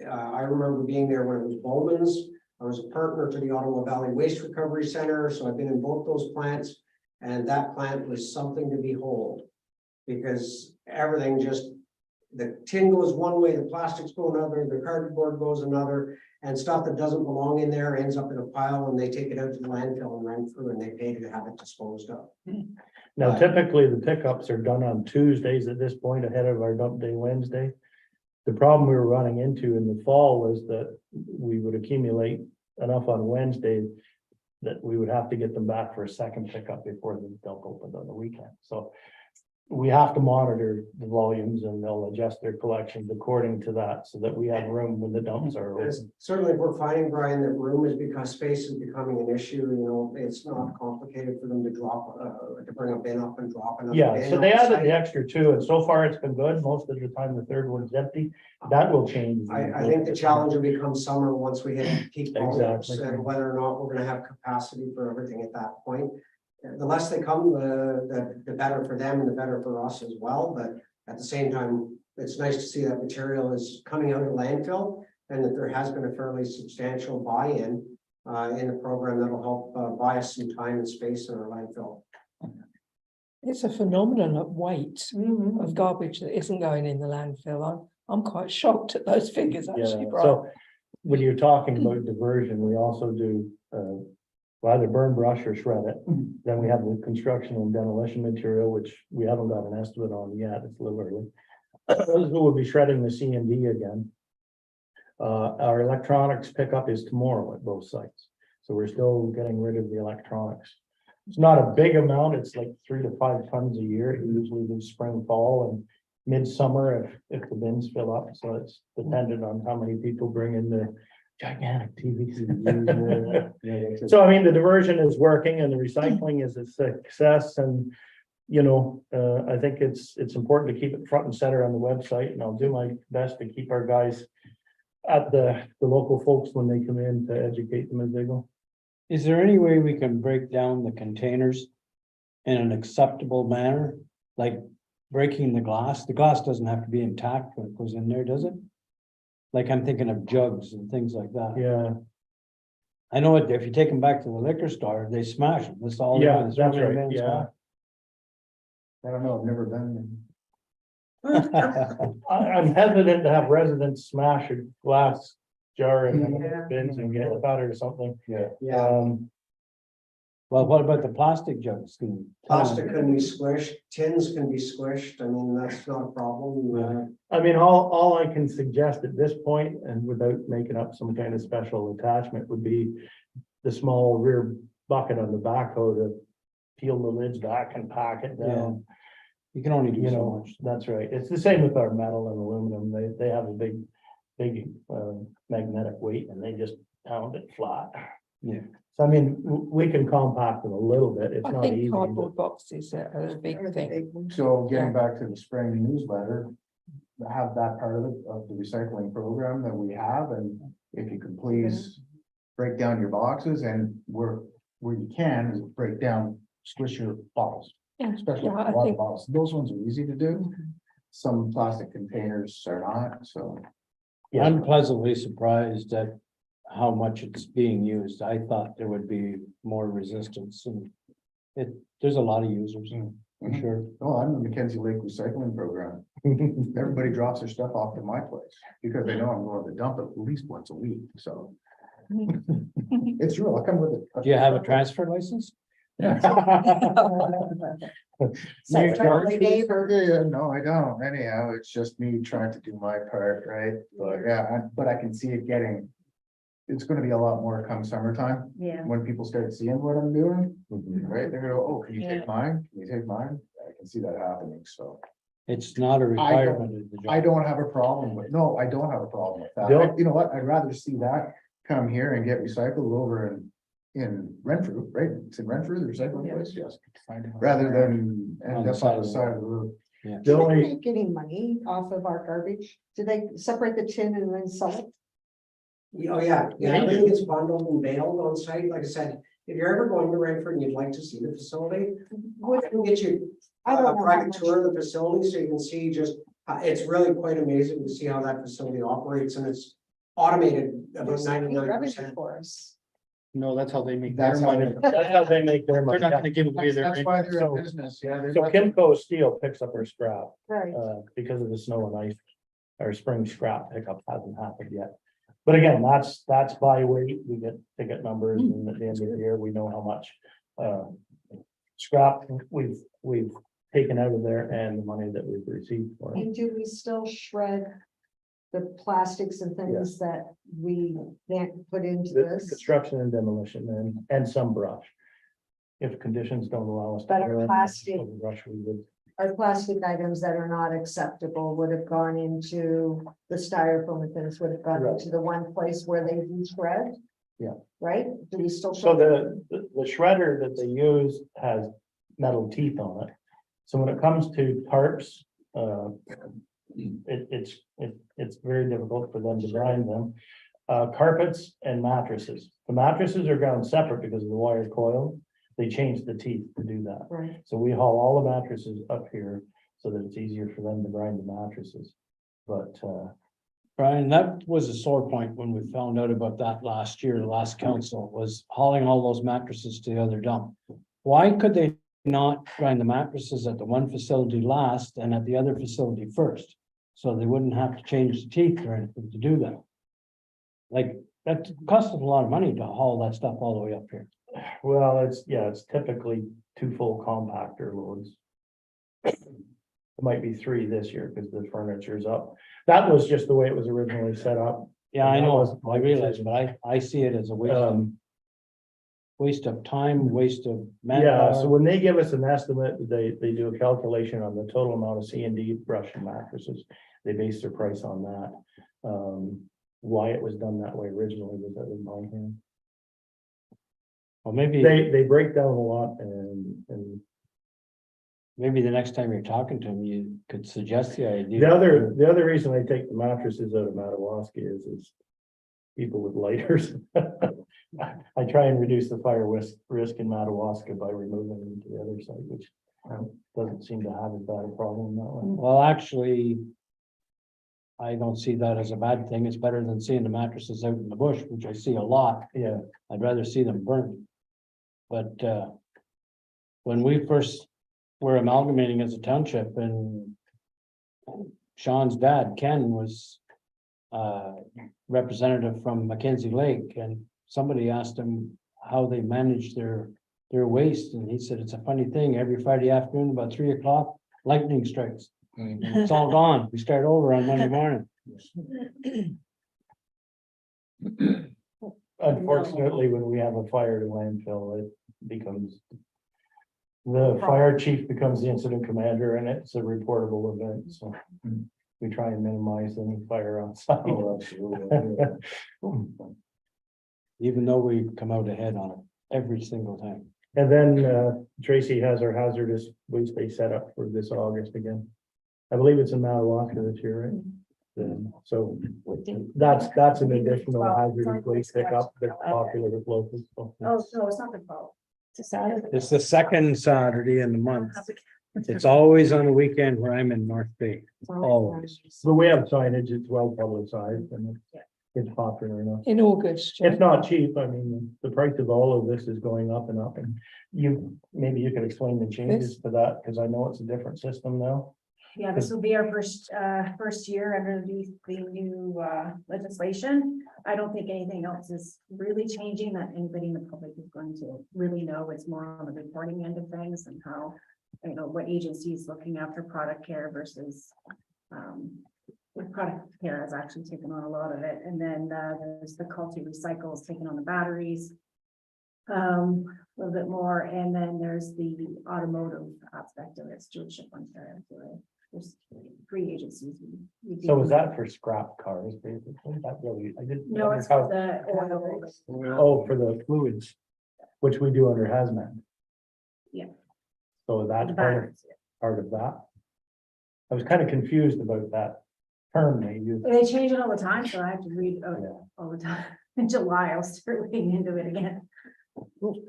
I remember being there when it was Bowman's. I was a partner to the Ottawa Valley Waste Recovery Center, so I've been in both those plants. And that plant was something to behold. Because everything just, the tin goes one way, the plastics go another, the cardboard goes another. And stuff that doesn't belong in there ends up in a pile, and they take it out to the landfill and run through, and they pay to have it disposed of. Now, typically the pickups are done on Tuesdays at this point ahead of our dump day Wednesday. The problem we were running into in the fall was that we would accumulate enough on Wednesday that we would have to get them back for a second pickup before the dump opened on the weekend. So we have to monitor the volumes, and they'll adjust their collections according to that, so that we have room when the dumps are Yes, open. certainly if we're finding, Brian, that room is because space is becoming an issue, you know, it's not complicated for them to drop, to bring a bin up and drop another bin. Yeah, so they on added site. the extra two, and so far it's been good. Most of the time, the third one's empty. That will change. I think the challenge will become summer once we hit peak volumes, Exactly. and whether or not we're gonna have capacity for everything at that point. The less they come, the better for them and the better for us as well, but at the same time, it's nice to see that material is coming out of landfill, and that there has been a fairly substantial buy-in in the program that'll help buy us some time and space in our landfill. It's a phenomenon of weight of garbage that isn't going in the landfill. I'm quite shocked at those figures, actually, Yeah, Brian. so when you're talking about diversion, we also do either burn brush or shred it. Then we have the construction and demolition material, which we haven't got an estimate on yet. It's a little early. Those who will be shredding the C and D again. Our electronics pickup is tomorrow at both sites, so we're still getting rid of the electronics. It's not a big amount. It's like 3 to 5 tons a year. It usually do spring, fall, and midsummer if the bins fill up. So it's dependent on how many people bring in the gigantic TVs. So I mean, the diversion is working and the recycling is a success, and you know, I think it's important to keep it front and center on the website, and I'll do my best to keep our guys at the local folks when they come in to educate them as they go. Is there any way we can break down the containers in an acceptable manner? Like breaking the glass doesn't have to be intact when it goes in there, does it? Like I'm thinking of jugs and things like that. Yeah, I know if you take them back to the liquor store, they smash them. That's all. yeah, that's right, yeah. I don't know, I've never done. I'm hesitant to have residents smash a glass jar in Yeah. bins and get cut or something. Yeah. Well, what about the plastic jugs? Plastic can be squished, tins can be squished, I mean, that's not a problem. I mean, all I can suggest at this point, and without making up some kind of special attachment, would be the small rear bucket on the backhoe to peel the lids back and pack it down. You can only do You so know, much. that's right. It's the same with our metal and aluminum. They have a big magnetic weight, and they just pound it flat. Yeah. So I mean, we can compact them a little bit. It's I not think easy. cardboard boxes are a big thing. So getting back to the spring newsletter, have that part of it, of the recycling program that we have, and if you could please break down your boxes, and where you can, is break down, squish your bottles. Yeah, Especially yeah, I water think- bottles. Those ones are easy to do. Some plastic containers are not, so. I'm pleasantly surprised at how much it's being used. I thought there would be more resistance, and there's a lot of users, for Mhm. sure. Oh, I'm the Mackenzie Lake Recycling Program. Everybody drops their stuff off to my place because they know I'm going to dump it at least once a week, so. It's true, I'll come with it. Do you have a transfer license? Yeah. No, I don't. Anyhow, it's just me trying to do my part, right? But yeah, but I can see it getting. It's gonna be a lot more come summertime, Yeah. when people start seeing what I'm doing, Mhm. right? They're gonna go, oh, can you Yeah. take mine? Can you take mine? I can see that happening, so. It's not a requirement of the job. I don't have a problem with, no, I don't have a problem with that. Don't- You know what? I'd rather see that come here and get recycled over in Renfrew, right? It's in Renfrew, the recycling place, yes. Rather than On end the up side on of the the side of the road. The Do they only, make any money off of our garbage? Do they separate the tin and then sell it? Oh, yeah, everything gets bundled and baled on site, like I said, if you're ever going to Renfrew and you'd like to see the facility, we can get you I don't know how private much- tour of the facility, so you can see just, it's really quite amazing to see how that facility operates, and it's automated about There's any 99%. revenue for us. No, that's how they make their That's how money. they- That's how they make their They're money. not gonna give away their. That's why they're in So- business, yeah. they're So not- Kimco Steel picks up our scrap, Right. because of the snow and ice. Our spring scrap pickup hasn't happened yet. But again, that's by weight, we get ticket numbers, and at the end of the year, we know how much, scrap we've taken out of there and the money that we've received for it. And do we still shred the plastics and things that we can't put into The this? construction and demolition and some brush. If conditions don't allow us. to But our burn plastic- some Brush, we would. Our plastic items that are not acceptable would have gone into the styrofoam and things would have gone Right. into the one place where they do shred? Yeah. Right? Do we still? So the shredder that they use has metal teeth on it. So when it comes to tarps, it's very difficult for them to grind them. Carpets and mattresses. The mattresses are ground separate because of the wire coil. They changed the teeth to do that. Right. So we haul all the mattresses up here so that it's easier for them to grind the mattresses. But Brian, that was a sore point when we found out about that last year, the last council was hauling all those mattresses to the other dump. Why could they not grind the mattresses at the one facility last and at the other facility first? So they wouldn't have to change the teeth or anything to do that. Like, that costs us a lot of money to haul that stuff all the way up here. well, it's typically 2 full compactor loads. It might be 3 this year because the furniture's up. That was just the way it was originally set up. Yeah, I That know, wasn't my I realize, decision. but I see it as a waste of time, waste of Yeah, so manpower. when they give us an estimate, they do a calculation on the total amount of C&D brush and mattresses. They base their price on that. Why it was done that way originally was that in my hand. Well, maybe, They break down a lot and maybe the next time you're talking to them, you could suggest the idea. the other reason I take the mattresses out of Madawaska is people with lighters. I try and reduce the fire risk in Madawaska by removing them to the other side, which doesn't seem to have as bad a problem that way. Well, actually, I don't see that as a bad thing. It's better than seeing the mattresses out in the bush, which I see a lot. Yeah, I'd rather see them burned. But when we first were amalgamating as a township and Sean's dad, Ken, was representative from Mackenzie Lake, and somebody asked him how they managed their waste, and he said, it's a funny thing, every Friday afternoon, about 3 o'clock, lightning strikes. And it's all gone. We start over on Monday morning. unfortunately, when we have a fire at a landfill, it becomes. The fire chief becomes the incident commander and it's a reportable event, so. We try and minimize any fire on site. Even though we come out ahead on it every single time. And then Tracy has our hazardous waste day set up for this August again. I believe it's in Madawaska this year, right? So that's an additional hazardous waste pickup that's popular with locals. So Oh, so it's not the fault. It's a Saturday. It's the second Saturday in the month. It's always on the weekend where I'm in North Bay, always. But we have signage, it's well publicized and it's popular enough. In August. It's not cheap. I mean, the price of all of this is going up and up, and maybe you could explain the changes to that, because I know it's a different system now. Yeah, this will be our first year under the new legislation. I don't think anything else is really changing that anybody in the public is going to really know. It's more on the reporting end of things and how, you know, what agency is looking after product care versus product care has actually taken on a lot of it. And then there's the Culti Recycles taking on the batteries. A little bit more, and then there's the automotive aspect of it, Stewardship Ontario. There's 3 agencies. we So do. is that for scrap cars, basically? That really, I didn't. No, it's for the oil. Oh, for the fluids, which we do under hazmat. Yeah. So that's The part of, batteries. part of that. I was kind of confused about that term they use. They change it all the time, so I have to read Yeah. all the time. In July, I'll start looking into it again.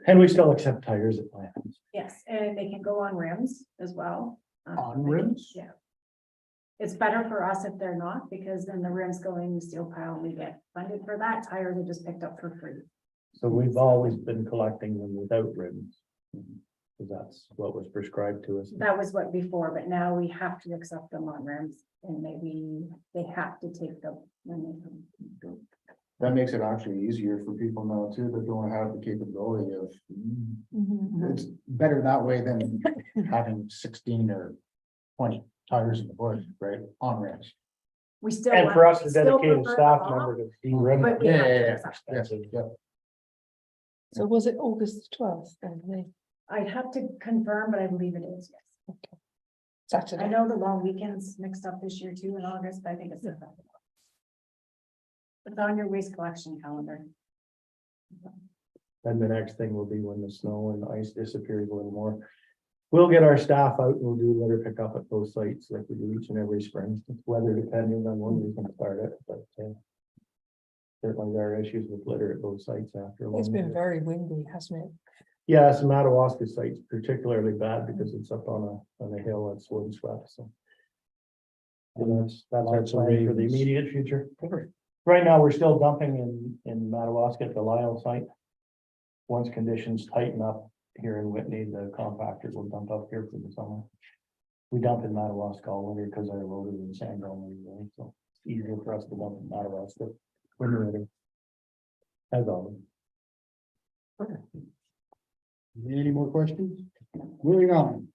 And we still accept tires at plants. Yes, and they can go on rims as well. On rims? Yeah. It's better for us if they're not, because then the rims go in the steel pile and we get funded for that. Tires are just picked up for free. So we've always been collecting them without ribbons. Because that's what was prescribed to us. That was what before, but now we have to accept them on rims and maybe they have to take them when they come. That makes it actually easier for people now too, that don't have the capability of, it's better that way than having 16 or 20 tires in the bush, right, on ramps. We still. And for us, we the still dedicated prefer staff them off, member to de-rim. but we have to accept them. Yes, yeah. So was it August 12th then, I'd have to confirm, but I believe it is, yes. I Saturday? know the long weekends mixed up this year too in August, but I think it's. It's on your waste collection calendar. And the next thing will be when the snow and ice disappears a little more. We'll get our staff out and we'll do litter pickup at those sites like we do each and every spring. It's weather depending on when we can start it, but certainly there are issues with litter at those sites after. a It's long been year. very windy, hasn't it? Yes, Madawaska site's particularly bad because it's up on a hill that's windswept, so. And that's our Lots of plan for the rains. immediate future. Right now, we're still dumping in Madawaska at the Lyle site. Once conditions tighten up here in Whitney, the compactors will dump up here for the summer. We dump in Madawaska all winter because our road is in sand only, so it's easier for us to dump in Madawaska. Winter, as always. Any more questions? Moving on.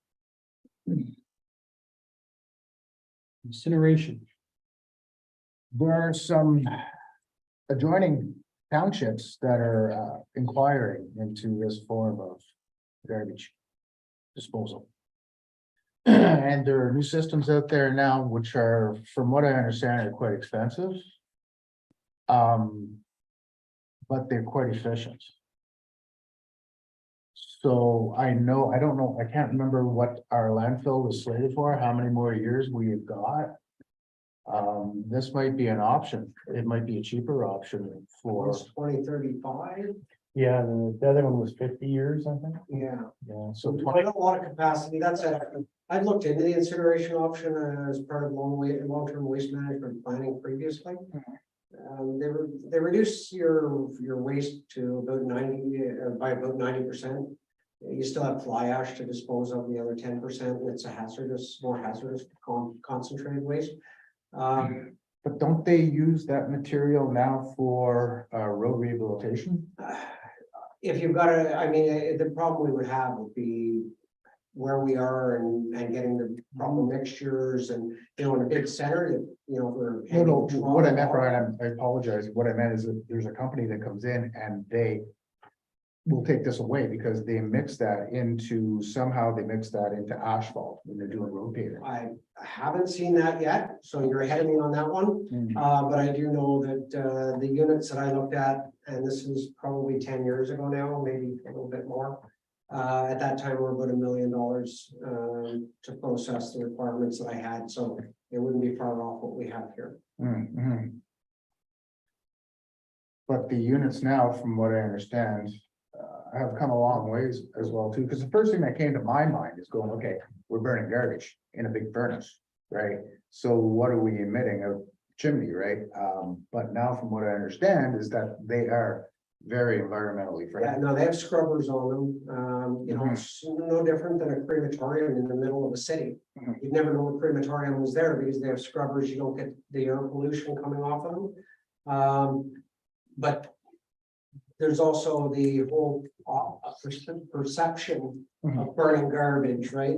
Incineration. There are some adjoining townships that are inquiring into this form of garbage disposal. And there are new systems out there now, which are, from what I understand, are quite expensive. But they're quite efficient. So I don't know, I can't remember what our landfill was slated for, how many more years we have got. This might be an option. It might be a cheaper option for, 2035. Yeah, the other one was 50 years, I think. Yeah. Yeah, So so we 20, got a lot of capacity. That's I looked into the incineration option as part of long-term waste management planning previously. They reduce your waste to about 90 by about 90%. You still have fly ash to dispose of the other 10%. And it's more hazardous concentrated waste. but don't they use that material now for road rehabilitation? If you've got the problem we would have would be where we are and getting the proper mixtures and, in a big center, we're. No, what I meant, Brian, I apologize. What I meant is that there's a company that comes in and they will take this away because they mix that into asphalt when they're doing road paving. I haven't seen that yet, so you're ahead of me on that one. But I do know that the units that I looked at, and this is probably 10 years ago now, maybe a little bit more. At that time, were about $1 million to process the requirements that I had, so it wouldn't be far off what we have here. But the units now, from what I understand, have come a long ways as well too, because the first thing that came to my mind is going, okay, we're burning garbage in a big furnace, right? So what are we emitting? A chimney, right? But now from what I understand is that they are very environmentally Yeah, friendly. no, they have scrubbers on them. It's no different than a crematorium in the middle of a city. You'd never know a crematorium was there because they have scrubbers. You don't get the air pollution coming off of them. But there's also the whole perception of burning garbage, right?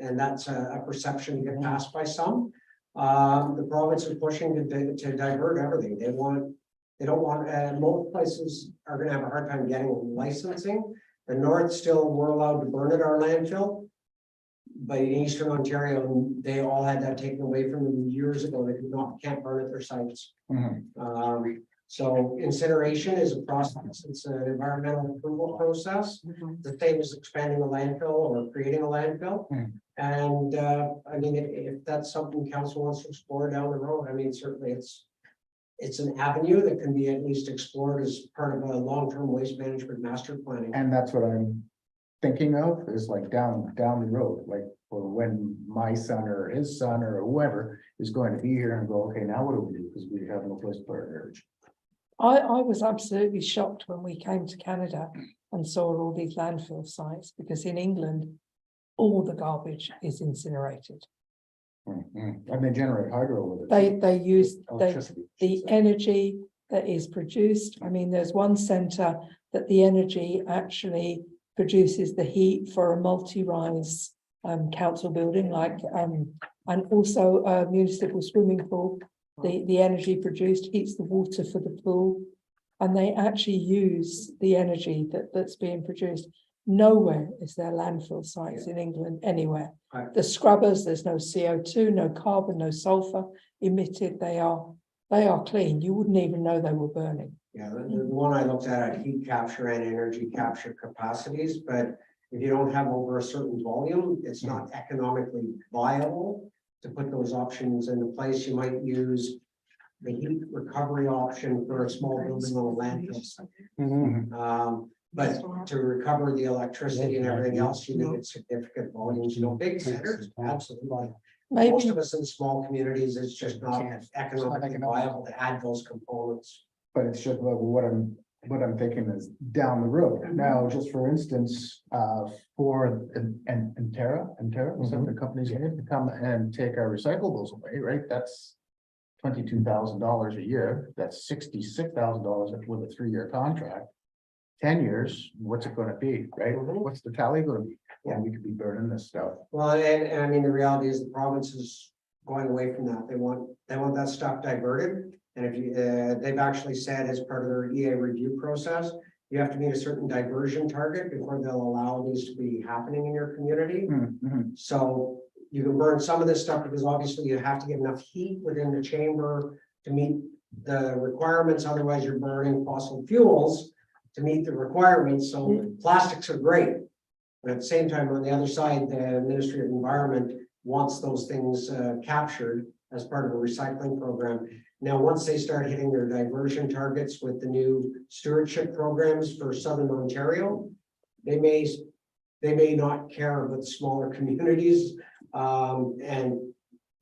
And that's a perception to get passed by some. The province is pushing to divert everything. They don't want, most places are gonna have a hard time getting licensing. The north still, we're allowed to burn at our landfill. But in Eastern Ontario, they all had that taken away from them years ago. They can't burn at their sites. So incineration is a process. It's an environmental approval process. The same as expanding a landfill or creating a landfill. And if that's something council wants to explore down the road, certainly it's an avenue that can be at least explored as part of a long-term waste management master planning. And that's what I'm thinking of is like down the road, like for when my son or his son or whoever is going to be here and go, okay, now what do we do? Because we have no place to put our garbage. I was absolutely shocked when we came to Canada and saw all these landfill sites, because in England, all the garbage is incinerated. And they generate hydro with it. They use Electricity. the energy that is produced. I mean, there's one centre that the energy actually produces the heat for a multi-rise council building, like and also a municipal swimming pool. The energy produced heats the water for the pool, and they actually use the energy that's being produced. Nowhere is there landfill sites in England anywhere. The scrubbers, there's no CO2, no carbon, no sulfur emitted. They are clean. You wouldn't even know they were burning. Yeah, the one I looked at had heat capture and energy capture capacities, but if you don't have over a certain volume, it's not economically viable to put those options into place. You might use the heat recovery option for a small building on a landfill site. But to recover the electricity and everything else, you need significant volumes, big centers, absolutely. Most of us in small communities, it's just not economically viable to add those components. But it's just what I'm thinking is down the road. Now, just for instance, for Entera, is that the company's name, to come and take our recyclables away, right? That's $22,000 a year. That's $66,000 with a 3-year contract. 10 years, what's it gonna be, right? What's the tally gonna be? Yeah, we could be burning this stuff. Well, and I mean, the reality is the province is going away from that. They want that stuff diverted. And if you, they've actually said as part of their EA review process, you have to meet a certain diversion target before they'll allow these to be happening in your community. So you can burn some of this stuff because obviously you have to get enough heat within the chamber to meet the requirements. Otherwise, you're burning fossil fuels to meet the requirements. So plastics are great. But at the same time, on the other side, the Ministry of Environment wants those things captured as part of a recycling program. Now, once they start hitting their diversion targets with the new stewardship programs for Southern Ontario, they may not care about smaller communities, and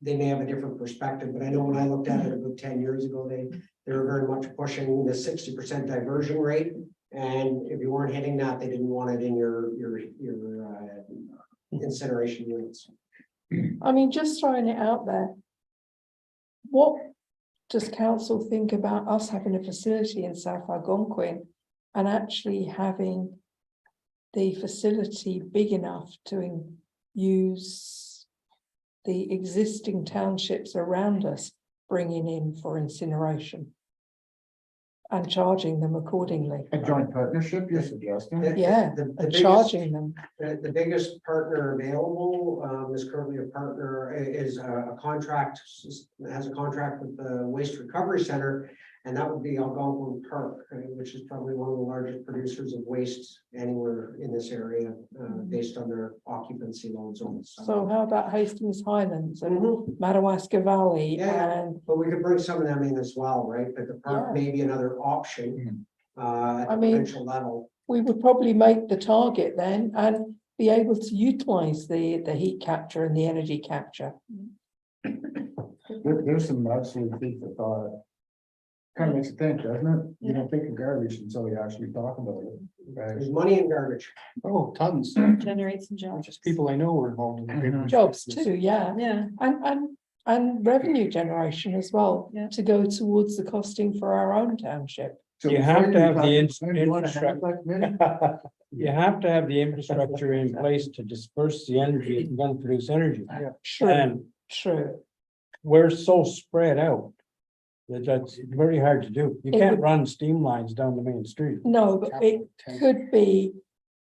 they may have a different perspective. But I know when I looked at it about 10 years ago, they were very much pushing the 60% diversion rate. And if you weren't hitting that, they didn't want it in your incineration units. I mean, just throwing it out there. What does council think about us having a facility in South Algonquin and actually having the facility big enough to use the existing townships around us, bringing in for incineration and charging them accordingly? A joint partnership, you're suggesting? Yeah, and charging them. The biggest partner available is currently a partner, is a contract, has a contract with the Waste Recovery Center, and that would be Algonquin Park, which is probably one of the largest producers of waste anywhere in this area, based on their occupancy loads. So how about Hastings Highlands and Madawaska Valley? And but we could bring some of them in as well, right? But the park may be another option at the provincial level. We would probably make the target then and be able to utilize the heat capture and the energy capture. There's some absolute food for thought. Kind of makes you think, doesn't it? You don't think of garbage until you actually talk about it. Right? There's money in garbage. Oh, tons. Generate some jobs. Just people I know were involved in Jobs too, yeah. Yeah. And revenue generation as well, Yeah. to go towards the costing for our own township. So You have before to have talk- the you wanna have infrastructure. that minute? You have to have the infrastructure in place to disperse the energy if you're gonna produce energy. True, And true. we're so spread out that that's very hard to do. You It can't would- run steam lines down the main street. No, but it could be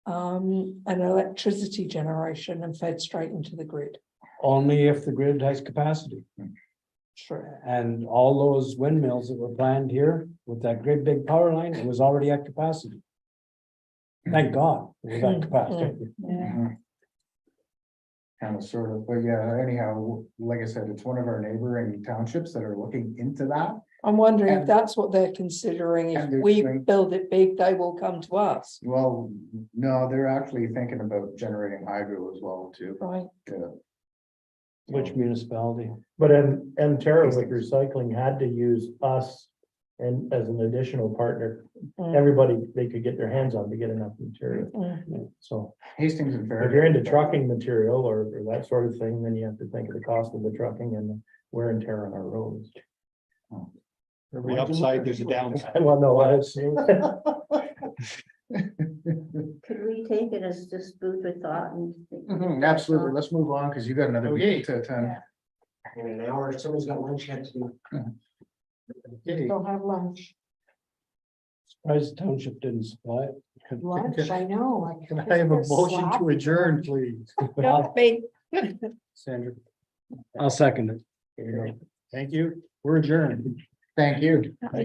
an electricity generation and fed straight into the grid. Only if the grid has capacity. True. And all those windmills that were planned here with that great big power line, it was already at capacity. Thank God it was at capacity. Yeah. Kind of sort of, but yeah, anyhow, like I said, it's one of our neighboring townships that are looking into that. I'm wondering if And- that's what they're considering. If and they're we doing- build it big, they will come to us, Well, no, they're actually thinking about generating hydro as well too. right? Yeah. Which municipality? But Terra with recycling had to use us and as an additional partner, Mm. everybody they could get their hands on to get enough material. Mm. So Hastings and if Farragut. you're into trucking material or that sort of thing, then you have to think of the cost of the trucking and the wear and tear on our roads. Every upside, there's a downside. Well, no, I see. Could we take it as just food for thought and? Mhm, absolutely. Let's move on because you got another meeting to attend. In an hour, somebody's got lunch yet to do. Okay. Don't have lunch. Surprised the township didn't supply it. Lunch, I know. Can I have a motion to adjourn, please? Not big. Sandra. I'll second it. There you go. Thank you. We're adjourned. Thank you.